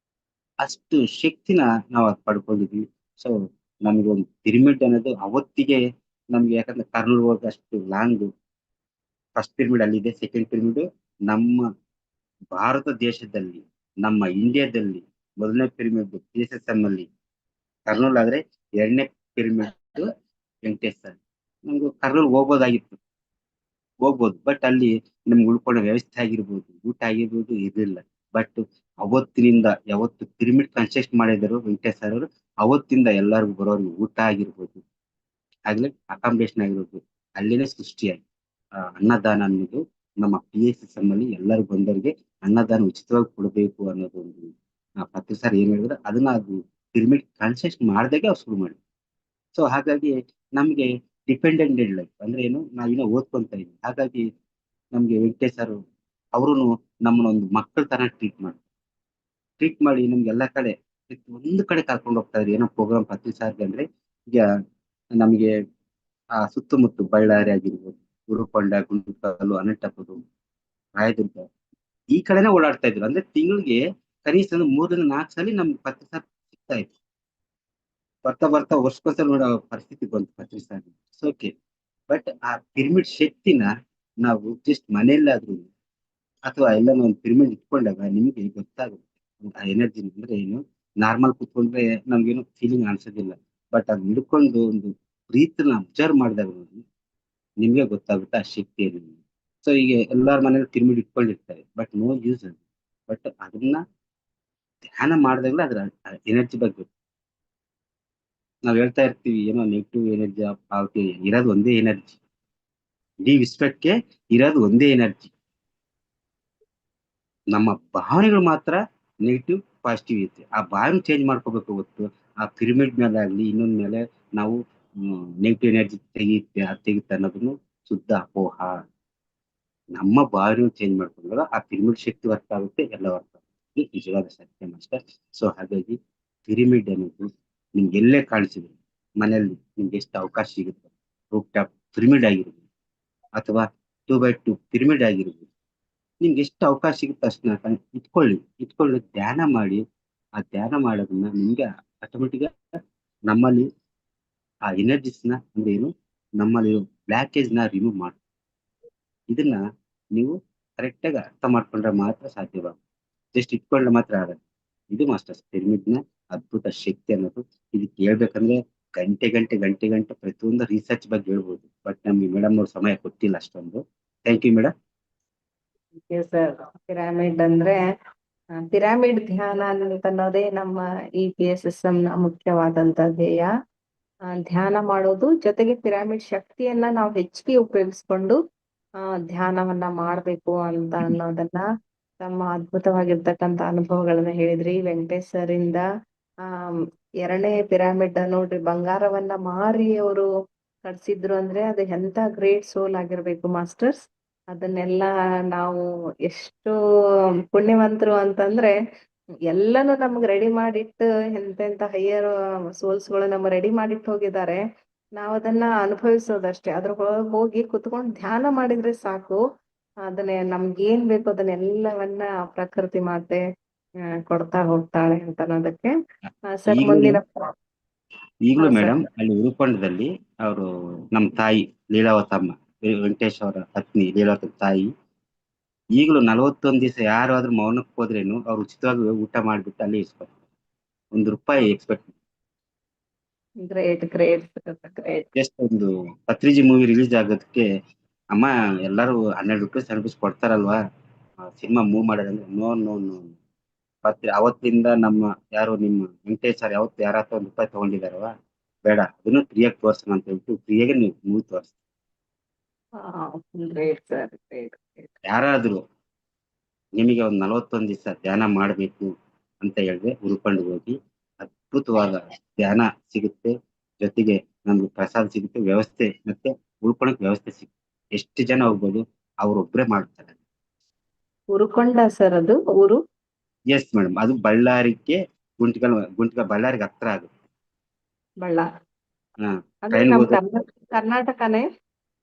ಅಷ್ಟು ಶಕ್ತಿನ ನಾವು ಅದು ಪಡ್ಕೊಂಡಿದ್ವಿ. ಸೊ ನಮ್ಗೆ ಒಂದು ಪಿರಮಿಡ್ ಅನ್ನೋದು ಅವತ್ತಿಗೆ ನಮ್ಗೆ, ಯಾಕಂದ್ರೆ ಕರ್ನೂಲ್ ಹೋಗಿ ಅಷ್ಟು ಲಾಂಗ್. ಫಸ್ಟ್ ಪಿರಮಿಡ್ ಅಲ್ಲಿದೆ, ಸೆಕೆಂಡ್ ಪಿರಮಿಡ್ ನಮ್ಮ ಭಾರತ ದೇಶದಲ್ಲಿ, ನಮ್ಮ ಇಂಡಿಯಾದಲ್ಲಿ ಮೊದಲನೇ ಪಿರಮಿಡ್ PSSM ಅಲ್ಲಿ ಕರ್ನೂಲ್ ಆದ್ರೆ, ಎರಡನೇ ಪಿರಮಿಡ್ ವೆಂಕಟೇಶ್ ಸರ್. ನಮ್ಗೆ ಕರ್ನೂಲ್ ಹೋಗ್ಬೋದಾಗಿತ್ತು, ಹೋಗ್ಬೋದು, ಬಟ್ ಅಲ್ಲಿ ನಮ್ಗೆ ಉಳ್ಕೊಳ್ಳೋ ವ್ಯವಸ್ಥೆ ಆಗಿರ್ಬೋದು, ಊಟ ಆಗಿರ್ಬೋದು ಇರ್ಲಿಲ್ಲ. ಬಟ್ ಅವತ್ತಿನಿಂದ ಯಾವತ್ತು ಪಿರಮಿಡ್ ಕನ್ಸ್ಟ್ರಕ್ಟ್ ಮಾಡಿದರು ವೆಂಕಟೇಶ್ ಸರ್ ಅವರು, ಅವತ್ತಿಂದ ಎಲ್ಲರಿಗೂ ಬರೋರಿಗೆ ಊಟ ಆಗಿರ್ಬೋದು, ಆಗ್ಲೇ ಅಕಾಮಿಡೇಷನ್ ಆಗಿರ್ಬೋದು ಅಲ್ಲಿನೇ ಸೃಷ್ಟಿಯಾಗಿ ಅನ್ನದಾನ ಅನ್ನೋದು ನಮ್ಮ PSSM ಅಲ್ಲಿ ಎಲ್ಲರೂ ಬಂದವರಿಗೆ ಅನ್ನದಾನ ಉಚಿತವಾಗಿ ಕೊಡಬೇಕು ಅನ್ನೋದು ಒಂದು ಪತ್ರಿ ಸರ್ ಏನ್ ಹೇಳಿದ್ರೆ ಅದನ್ನ ಅದು ಪಿರಮಿಡ್ ಕನ್ಸ್ಟ್ರಕ್ಟ್ ಮಾಡಿದಾಗೆ ಅವ್ರು ಶುರು ಮಾಡಿ. ಸೊ ಹಾಗಾಗಿ ನಮ್ಗೆ ಡಿಪೆಂಡೆಂಟ್ ಲೈಫ್ ಅಂದ್ರೆ ಏನು, ನಾವಿನ್ನ ಓದ್ಕೊಂತ ಇದ್ವಿ. ಹಾಗಾಗಿ ನಮ್ಗೆ ವೆಂಕಟೇಶ್ ಸರ್ ಅವರು ನಮ್ಮನ್ನ ಒಂದು ಮಕ್ಕಳ ತರ ಟ್ರೀಟ್ ಮಾಡಿ ನಮ್ಗೆ ಎಲ್ಲಾ ಕಡೆ ಒಂದು ಕಡೆ ಕರ್ಕೊಂಡು ಹೋಗ್ತಾ ಇದ್ರು. ಏನೋ ಪ್ರೋಗ್ರಾಮ್ ಪತ್ರಿ ಸಾರ್ಗೆ ಅಂದ್ರೆ, ಈಗ ನಮಗೆ ಆ ಸುತ್ತಮುತ್ತ ಬಳ್ಳಾರಿ ಆಗಿರ್ಬೋದು, ಉರುಕೊಂಡ, ಗುಂಟಕಲ್ಲು, ಅನಂತಪುರ, ರಾಯದುರ್ಗ ಈ ಕಡೆನೇ ಓಡಾಡ್ತಾ ಇದ್ರು. ಅಂದ್ರೆ ತಿಂಗಳಿಗೆ ಕನಿಷ್ಠ ಅಂದ್ರೆ 3 ರಿಂದ 4 ಸಲ ನಮ್ಗೆ ಪತ್ರಿ ಸಾರ್ ಸಿಗ್ತಾ ಇತ್ತು. ಬರ್ತಾ ಬರ್ತಾ ವರ್ಷಕ್ಕೊಂದ್ಸಲ ನೋಡೋ ಪರಿಸ್ಥಿತಿ ಬಂತು ಪತ್ರಿ ಸಾರ್. ಓಕೆ, ಬಟ್ ಆ ಪಿರಮಿಡ್ ಶಕ್ತಿನ ನಾವು ಜಸ್ಟ್ ಮನೆಯಲ್ಲಾದ್ರೂ ಅಥವಾ ಎಲ್ಲ ಒಂದು ಪಿರಮಿಡ್ ಇಟ್ಕೊಂಡಾಗ ನಿಮ್ಗೆ ಗೊತ್ತಾಗುತ್ತೆ ಆ ಎನರ್ಜಿ ಅಂದ್ರೆ ಏನು. ನಾರ್ಮಲ್ ಕುತ್ಕೊಂಡ್ರೆ ನಮ್ಗೇನು ಫೀಲಿಂಗ್ ಅನ್ಸೋದಿಲ್ಲ, ಬಟ್ ಅದ್ ಹಿಡ್ಕೊಂಡು ಒಂದು ಪ್ರೀತಿನ ಅಬ್ಸರ್ವ್ ಮಾಡಿದಾಗ ನಿಮ್ಗೆ ಗೊತ್ತಾಗುತ್ತೆ ಆ ಶಕ್ತಿ ಏನು. ಸೊ ಈಗ ಎಲ್ಲಾರ ಮನೇಲಿ ಪಿರಮಿಡ್ ಇಟ್ಕೊಂಡಿರ್ತಾರೆ, ಬಟ್ ನೋ ಯೂಸ್ ಅದು. ಬಟ್ ಅದನ್ನ ಧ್ಯಾನ ಮಾಡಿದಾಗಲೇ ಅದ್ರ ಎನರ್ಜಿ ಬಗ್ಗೆ ನಾವ್ ಹೇಳ್ತಾ ಇರ್ತೀವಿ, ಏನೋ ನೆಗೆಟಿವ್ ಎನರ್ಜಿ ಇರೋದು ಒಂದೇ ಎನರ್ಜಿ, ಇಡೀ ವಿಶ್ವಕ್ಕೆ ಇರೋದು ಒಂದೇ ಎನರ್ಜಿ. ನಮ್ಮ ಭಾವನೆಗಳು ಮಾತ್ರ ನೆಗೆಟಿವ್ ಪಾಸಿಟಿವ್ ಇರುತ್ತೆ. ಆ ಭಾವನೆ ಚೇಂಜ್ ಮಾಡ್ಕೋಬೇಕು ಹೊತ್ತು ಆ ಪಿರಮಿಡ್ ಮೇಲೆ ಆಗ್ಲಿ ಇನ್ನೊಂದ್ ಮೇಲೆ ನಾವು ನೆಗೆಟಿವ್ ಎನರ್ಜಿ ತೆಗಿತ್ತೆ ಅನ್ನೋದನ್ನು ಶುದ್ಧ ಅಪೋಹ. ನಮ್ಮ ಭಾವನೆ ಚೇಂಜ್ ಮಾಡ್ಕೊಂಡಾಗ ಆ ಪಿರಮಿಡ್ ಶಕ್ತಿ ವರ್ಕ್ ಆಗುತ್ತೆ, ಎಲ್ಲ ವರ್ಕ್ ಆಗುತ್ತೆ. ಇದು ನಿಜವಾದ ಸತ್ಯ ಮಾಸ್ಟರ್. ಸೊ ಹಾಗಾಗಿ ಪಿರಮಿಡ್ ಅನ್ನೋದು ನಿಮ್ಗೆ ಎಲ್ಲೇ ಕಾಣಿಸಿದ್ರು ಮನೆಯಲ್ಲಿ ನಿಮ್ಗೆ ಎಷ್ಟು ಅವಕಾಶ ಸಿಗುತ್ತೆ, ರೂಫ್ ಟಾಪ್ ಪಿರಮಿಡ್ ಆಗಿರ್ಬೋದು ಅಥವಾ 2x2 ಪಿರಮಿಡ್ ಆಗಿರ್ಬೋದು, ನಿಮ್ಗೆ ಎಷ್ಟು ಅವಕಾಶ ಸಿಗುತ್ತೆ ಅಷ್ಟನ್ನ ಇಟ್ಕೊಳ್ಳಿ ಧ್ಯಾನ ಮಾಡಿ. ಆ ಧ್ಯಾನ ಮಾಡೋದನ್ನ ನಿಮ್ಗೆ ಆಟೋಮೆಟಿಕ್ ನಮ್ಮಲ್ಲಿ ಆ ಎನರ್ಜಿಸ್ನ ಅಂದ್ರೆ ಏನು, ನಮ್ಮಲ್ಲಿ ಬ್ಲಾಕೇಜ್ ನ ರಿಮೂವ್ ಮಾಡಿ. ಇದನ್ನ ನೀವು ಕರೆಕ್ಟ್ ಆಗಿ ಅರ್ಥ ಮಾಡ್ಕೊಂಡ್ರೆ ಮಾತ್ರ ಸಾಧ್ಯವಾಗುತ್ತೆ. ಜಸ್ಟ್ ಇಟ್ಕೊಂಡ್ರೆ ಮಾತ್ರ ಆಗಲ್ಲ. ಇದು ಮಾಸ್ಟರ್ಸ್ ಪಿರಮಿಡ್ ನ ಅದ್ಭುತ ಶಕ್ತಿ ಅನ್ನೋದು. ಇದಕ್ಕೆ ಹೇಳ್ಬೇಕಂದ್ರೆ ಗಂಟೆ ಪ್ರತಿಯೊಂದು ರಿಸರ್ಚ್ ಬಗ್ಗೆ ಹೇಳ್ಬೋದು, ಬಟ್ ನಮ್ಗೆ ಮೇಡಮ್ ಅವ್ರ ಸಮಯ ಕೊಟ್ಟಿಲ್ಲ ಅಷ್ಟೊಂದು. Thank you madam. Sir, pyramid ಅಂದ್ರೆ ಪಿರಾಮಿಡ್ ಧ್ಯಾನ ಅನ್ನೋದೇ ನಮ್ಮ EPSSM ನ ಮುಖ್ಯವಾದಂತ ಧ್ಯೇಯ. ಧ್ಯಾನ ಮಾಡೋದು ಜೊತೆಗೆ ಪಿರಾಮಿಡ್ ಶಕ್ತಿಯನ್ನ ನಾವು ಹೆಚ್ಚಿಗೆ ಉಪಯೋಗಿಸ್ಕೊಂಡು ಧ್ಯಾನವನ್ನ ಮಾಡ್ಬೇಕು ಅಂತ ಅನ್ನೋದನ್ನ ತಮ್ಮ ಅದ್ಭುತವಾಗಿರ್ತಕ್ಕಂಥ ಅನುಭವಗಳನ್ನ ಹೇಳಿದ್ರಿ ವೆಂಕಟೇಶ್ ಸರ್ ಇಂದ. ಎರಡನೇ ಪಿರಾಮಿಡ್ ನೋಡ್ರಿ, ಬಂಗಾರವನ್ನ ಮಾರಿ ಅವರು ಕಟ್ಸಿದ್ರು ಅಂದ್ರೆ ಅದು ಎಂತ ಗ್ರೇಟ್ ಸೋಲ್ ಆಗಿರ್ಬೇಕು ಮಾಸ್ಟರ್ಸ್. ಅದನ್ನೆಲ್ಲ ನಾವು ಎಷ್ಟು ಪುಣ್ಯವಂತರು ಅಂತಂದ್ರೆ ಎಲ್ಲಾನು ನಮ್ಗ್ ರೆಡಿ ಮಾಡಿಟ್ಟು ಎಂತೆಂತ ಹೈಯರ್ ಸೋಲ್ಸ್ ಗಳು ನಮ್ಗೆ ರೆಡಿ ಮಾಡಿಟ್ಟು ಹೋಗಿದ್ದಾರೆ. ನಾವ್ ಅದನ್ನ ಅನುಭವಿಸೋದಷ್ಟೇ. ಅದ್ರೊಳಗೆ ಹೋಗಿ ಕುತ್ಕೊಂಡು ಧ್ಯಾನ ಮಾಡಿದ್ರೆ ಸಾಕು, ಅದನ್ನೇ ನಮ್ಗೆ ಏನ್ ಬೇಕು ಅದನ್ನೆಲ್ಲವನ್ನ ಪ್ರಕೃತಿ ಮಾತೆ ಕೊಡ್ತಾ ಹೋಗ್ತಾಳೆ ಅಂತ ಅನ್ನೋದಕ್ಕೆ ಸರ್ ಈಗಲೂ ಮುಂದಿನ ಈಗಲೂ ಸರ್. ಮೇಡಮ್ ಅಲ್ಲಿ ಉರುಕೊಂಡದಲ್ಲಿ ಅವರು ನಮ್ಮ ತಾಯಿ ಲೀಲಾವತಮ್ಮ, ವೆಂಕಟೇಶ್ ಅವರ ಪತ್ನಿ ಲೀಲಾವತಮ್ಮ ತಾಯಿ, ಈಗಲೂ 41 ದಿವಸ ಯಾರಾದ್ರೂ ಮೌನಕ್ಕೆ ಹೋದ್ರೇನು ಅವ್ರು ಉಚಿತವಾಗಿ ಊಟ ಮಾಡ್ಬಿಟ್ಟು ಅಲ್ಲೇ ಇಸ್ಕೊತಾರೆ. ₹1 expect. Great great great. Just ಒಂದು ಪತ್ರಿಜಿ ಮೂವಿ ರಿಲೀಸ್ ಆಗೋದಕ್ಕೆ ಅಮ್ಮ ಎಲ್ಲರೂ ₹12 ₹10 ಕೊಡ್ತಾರಲ್ವಾ ಸಿನಿಮಾ ಮೂವ್ ಮಾಡೋದಂದ್ರೆ, ನೋ ನೋ ನೋ. ಅವತ್ತಿಂದ ನಮ್ಮ ಯಾರು ನಿಮ್ಮ ವೆಂಕಟೇಶ್ ಸರ್ ಯಾವತ್ತು ಯಾರ ಹತ್ರ ₹1 ತಗೊಂಡಿದಾರವ, ಬೇಡ ಅದನ್ನು ಫ್ರೀಯಾಗಿ ತೋರ್ಸೋಣ ಅಂತ ಹೇಳ್ಬಿಟ್ಟು ಫ್ರೀಯಾಗಿ ನೀವು ಮೂವಿ ತೋರಿಸ್ತೀವಿ. Great sir, great great. ಯಾರಾದ್ರೂ ನಿಮಗೆ ಒಂದು 41 ದಿವಸ ಧ್ಯಾನ ಮಾಡಬೇಕು ಅಂತ ಹೇಳಿದ್ರೆ ಉರುಕೊಂಡು ಹೋಗಿ, ಅದ್ಭುತವಾದ ಧ್ಯಾನ ಸಿಗುತ್ತೆ, ಜೊತೆಗೆ ನಮ್ಗೆ ಪ್ರಸಾದ ಸಿಗುತ್ತೆ, ವ್ಯವಸ್ಥೆ ಮತ್ತೆ ಉಳ್ಕೊಳಕ್ ವ್ಯವಸ್ಥೆ ಸಿಗುತ್ತೆ. ಎಷ್ಟು ಜನ ಹೋಗ್ಬೋದು, ಅವ್ರೊಬ್ರೇ ಮಾಡ್ತಾರೆ. ಉರುಕೊಂಡ ಸರ್ ಅದು ಊರು? ಎಸ್ ಮೇಡಮ್, ಅದು ಬಳ್ಳಾರಿಗೆ ಗುಂಟ್ಕಲ್ ಬಳ್ಳಾರಿಗೆ ಹತ್ರ ಆಗುತ್ತೆ. ಬಳ್ಳಾರಿ ಹಾ, ಅಂದ್ರೆ ಟ್ರೈನ್ ನಮ್ ಹೋದ್ರೆ ಕರ್ನಾಟಕನೇ,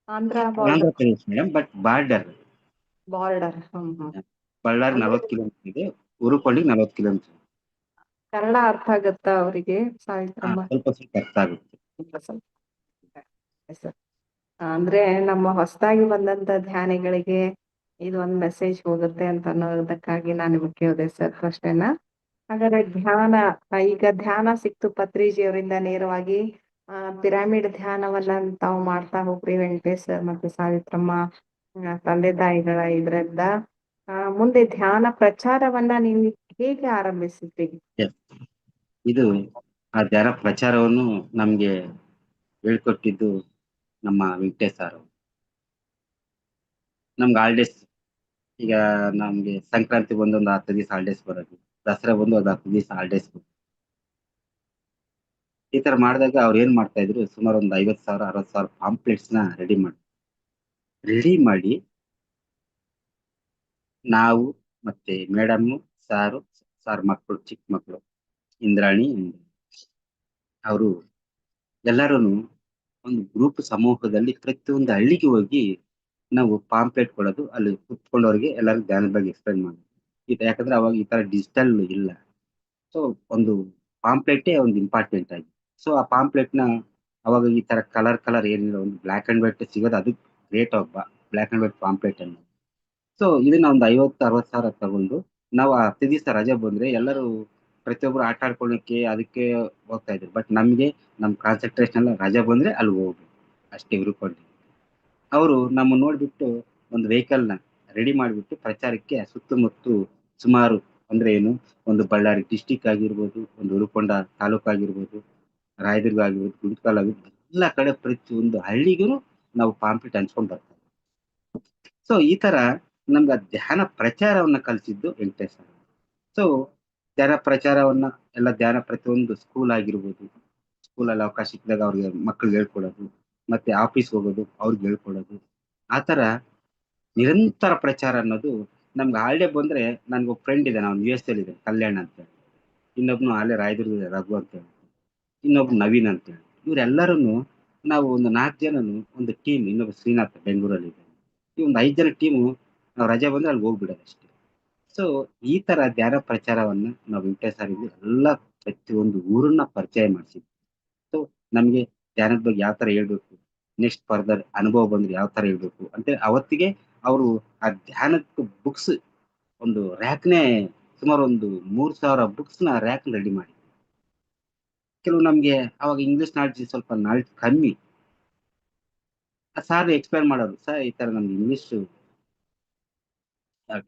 Andhra Andhra border Pradesh madam, but border. Border. Bellary ಅಂದ್ರೆ 40 ಕಿಲೋಮೀಟರ್ ಇದೆ, ಉರುಕೊಂಡಿಗೆ 40 ಕಿಲೋಮೀಟರ್. ಕನ್ನಡ ಅರ್ಥ ಆಗತ್ತಾ ಅವರಿಗೆ ಸಾವಿತ್ರಮ್ಮ? ಸ್ವಲ್ಪ ಸ್ವಲ್ಪ ಅರ್ಥ ಆಗುತ್ತೆ. ಸರ್, ಅಂದ್ರೆ ನಮ್ಮ ಹೊಸದಾಗಿ ಬಂದಂತ ಧ್ಯಾನಿಗಳಿಗೆ ಇದು ಒಂದ್ ಮೆಸೇಜ್ ಹೋಗುತ್ತೆ ಅಂತ ಅನ್ನೋದಕ್ಕಾಗಿ ನಾನು ನಿಮ್ಗೆ ಕೇಳಿದೆ ಸರ್ ಕ್ವಶನ್. ಹಾಗಾದ್ರೆ ಧ್ಯಾನ, ಈಗ ಧ್ಯಾನ ಸಿಕ್ತು ಪತ್ರಿಜಿ ಅವರಿಂದ ನೇರವಾಗಿ. ಪಿರಾಮಿಡ್ ಧ್ಯಾನವನ್ನ ತಾವು ಮಾಡ್ತಾ ಹೋಗ್ರಿ ವೆಂಕಟೇಶ್ ಸರ್ ಮತ್ತೆ ಸಾವಿತ್ರಮ್ಮ ತಂದೆ ತಾಯಿಗಳ ಇದ್ರಿಂದ. ಮುಂದೆ ಧ್ಯಾನ ಪ್ರಚಾರವನ್ನ ನೀವು ಹೇಗೆ ಆರಂಭಿಸಿದ್ರಿ? Yes. ಇದು ಆ ಧ್ಯಾನ ಪ್ರಚಾರವನ್ನು ನಮ್ಗೆ ಹೇಳ್ಕೊಟ್ಟಿದ್ದು ನಮ್ಮ ವೆಂಕಟೇಶ್ ಸರ್. ನಮ್ಗೆ ಹಾಲಿಡೇಸ್, ಈಗ ನಮ್ಗೆ ಸಂಕ್ರಾಂತಿ ಬಂದು ಒಂದು 10 ದಿವಸ ಹಾಲಿಡೇಸ್ ಬರೋದು, ದಸರಾ ಬಂದು ಒಂದು 10 ದಿವಸ ಹಾಲಿಡೇಸ್ ಬರೋದು. ಈ ತರ ಮಾಡಿದಾಗ ಅವ್ರು ಏನ್ ಮಾಡ್ತಾ ಇದ್ರು, ಸುಮಾರು ಒಂದು 50,000 60,000 ಪಾಂಪ್ಲೆಟ್ಸ್ ನ ರೆಡಿ ಮಾಡಿ ನಾವು ಮತ್ತೆ ಮೇಡಮ್, ಸಾರ್ ಮಕ್ಕಳು, ಚಿಕ್ಕ ಮಕ್ಕಳು ಇಂದ್ರಾಣಿ ಅವರು ಎಲ್ಲರೂ ಒಂದು ಗ್ರೂಪ್ ಸಮೂಹದಲ್ಲಿ ಪ್ರತಿಯೊಂದು ಹಳ್ಳಿಗೆ ಹೋಗಿ ನಾವು ಪಾಂಪ್ಲೆಟ್ ಕೊಡೋದು, ಅಲ್ಲಿ ಕುತ್ಕೊಂಡವ್ರಿಗೆ ಎಲ್ಲರೂ ಧ್ಯಾನದ ಬಗ್ಗೆ ಎಕ್ಸ್ಪ್ಲೈನ್ ಮಾಡೋದು. ಯಾಕಂದ್ರೆ ಅವಾಗ ಈ ತರ ಡಿಜಿಟಲ್ ಇಲ್ಲ. ಸೊ ಒಂದು ಪಾಂಪ್ಲೆಟೇ ಒಂದು ಇಂಪಾರ್ಟೆಂಟ್ ಆಗಿ, ಸೊ ಆ ಪಾಂಪ್ಲೆಟ್ ನ ಅವಾಗ ಈ ತರ ಕಲರ್ ಏನಿಲ್ಲ, ಒಂದು ಬ್ಲಾಕ್ ಅಂಡ್ ವೈಟ್ ಸಿಗೋದು, ಅದು ಗ್ರೇಟ್ ಒಬ್ಬ ಬ್ಲಾಕ್ ಅಂಡ್ ವೈಟ್ ಪಾಂಪ್ಲೆಟ್ ಅನ್ನು. ಸೊ ಇದನ್ನ ಒಂದು 50-60 ಸಾವಿರ ತಗೊಂಡು ನಾವು ಆ 10 ದಿವಸ ರಜೆ ಬಂದ್ರೆ ಎಲ್ಲರೂ ಪ್ರತಿಯೊಬ್ರು ಆಟ ಆಡ್ಕೊಳ್ಳಿಕ್ಕೆ ಅದಕ್ಕೆ ಹೋಗ್ತಾ ಇದ್ರು. ಬಟ್ ನಮ್ಗೆ ನಮ್ ಕಾನ್ಸಂಟ್ರೇಷನ್ ಎಲ್ಲ ರಜೆ ಬಂದ್ರೆ ಅಲ್ಲಿ ಹೋಗ್ಬೇಕು ಅಷ್ಟೇ ಉಳ್ಕೊಂಡು. ಅವರು ನಮ್ಮ ನೋಡ್ಬಿಟ್ಟು ಒಂದು ವೆಹಿಕಲ್ ನ ರೆಡಿ ಮಾಡಿಬಿಟ್ಟು ಪ್ರಚಾರಕ್ಕೆ ಸುತ್ತಮುತ್ತ ಸುಮಾರು ಅಂದ್ರೆ ಏನು, ಒಂದು ಬಳ್ಳಾರಿ ಡಿಸ್ಟಿಕ್ ಆಗಿರ್ಬೋದು, ಒಂದು ಉರುಕೊಂಡ ತಾಲೂಕು ಆಗಿರ್ಬೋದು, ರಾಯದುರ್ಗ ಆಗಿರ್ಬೋದು, ಗುಂಟ್ಕಲ್ ಆಗಿರ್ಬೋದು, ಎಲ್ಲ ಕಡೆ ಪ್ರತಿಯೊಂದು ಹಳ್ಳಿಗೂ ನಾವು ಪಾಂಪ್ಲೆಟ್ ಹಂಚ್ಕೊಂಡ್ ಬರ್ತೀವಿ. ಸೊ ಈ ತರ ನಮ್ಗೆ ಧ್ಯಾನ ಪ್ರಚಾರವನ್ನ ಕಲಿಸಿದ್ದು ವೆಂಕಟೇಶ್ ಸರ್. ಸೊ ಧ್ಯಾನ ಪ್ರಚಾರವನ್ನ ಎಲ್ಲ ಧ್ಯಾನ ಪ್ರತಿಯೊಂದು ಸ್ಕೂಲ್ ಆಗಿರ್ಬೋದು, ಸ್ಕೂಲಲ್ಲಿ ಅವಕಾಶ ಸಿಕ್ಕಿದಾಗ ಅವ್ರಿಗೆ ಮಕ್ಕಳಿಗೆ ಹೇಳ್ಕೊಡೋದು, ಮತ್ತೆ ಆಫೀಸ್ ಹೋಗೋದು ಅವ್ರಿಗೆ ಹೇಳ್ಕೊಡೋದು, ಆ ತರ ನಿರಂತರ ಪ್ರಚಾರ ಅನ್ನೋದು ನಮ್ಗೆ ಹಾಲಿಡೇ ಬಂದ್ರೆ. ನನ್ಗೊಬ್ಬ ಫ್ರೆಂಡ್ ಇದೆ, ನಾವು US ಅಲ್ಲಿ ಇದೆ, ಕಲ್ಯಾಣ್ ಅಂತ ಹೇಳಿ, ಇನ್ನೊಬ್ನು ಅಲ್ಲೇ ರಾಯದುರ್ಗ ರಘು ಅಂತ ಹೇಳಿ, ಇನ್ನೊಬ್ನು ನವೀನ್ ಅಂತ ಹೇಳಿ. ಇವರೆಲ್ಲರೂ ನಾವು ಒಂದು 4 ಜನನು ಒಂದು ಟೀಮ್, ಇನ್ನೊಬ್ಬ ಶ್ರೀನಾಥ್ ಬೆಂಗಳೂರಲ್ಲಿ ಇದೆ, ಈ ಒಂದು 5 ಜನ ಟೀಮು ನಾವು ರಜೆ ಬಂದ್ರೆ ಅಲ್ಲಿ ಹೋಗ್ಬಿಡೋದು ಅಷ್ಟೇ. ಸೊ ಈ ತರ ಧ್ಯಾನ ಪ್ರಚಾರವನ್ನ ನಾವು ವೆಂಕಟೇಶ್ ಸರ್ ಎಲ್ಲ ಪ್ರತಿಯೊಂದು ಊರನ್ನ ಪರಿಚಯ ಮಾಡಿಸಿದ್ವಿ. ಸೊ ನಮ್ಗೆ ಧ್ಯಾನದ ಬಗ್ಗೆ ಯಾವ ತರ ಹೇಳ್ಬೇಕು, ನೆಕ್ಸ್ಟ್ ಫರ್ದರ್ ಅನುಭವ ಬಂದ್ರೆ ಯಾವ ತರ ಹೇಳ್ಬೇಕು ಅಂತ ಅವತ್ತಿಗೆ ಅವರು ಆ ಧ್ಯಾನದ ಬುಕ್ಸ್ ಒಂದು ರ್ಯಾಕ್ನೇ ಸುಮಾರು ಒಂದು 3,000 ಬುಕ್ಸ್ ನ ರ್ಯಾಕ್ ರೆಡಿ ಮಾಡಿ. ಕೆಲವು ನಮ್ಗೆ ಅವಾಗ ಇಂಗ್ಲಿಷ್ ನಾಲೆಡ್ಜ್ ಸ್ವಲ್ಪ ನಾಲೆಡ್ಜ್ ಕಮ್ಮಿ, ಸಾರ್ ಎಕ್ಸ್ಪ್ಲೈನ್ ಮಾಡೋರು, ಸರ್ ಈ ತರ ನಮ್ಗೆ ಇಂಗ್ಲಿಷ್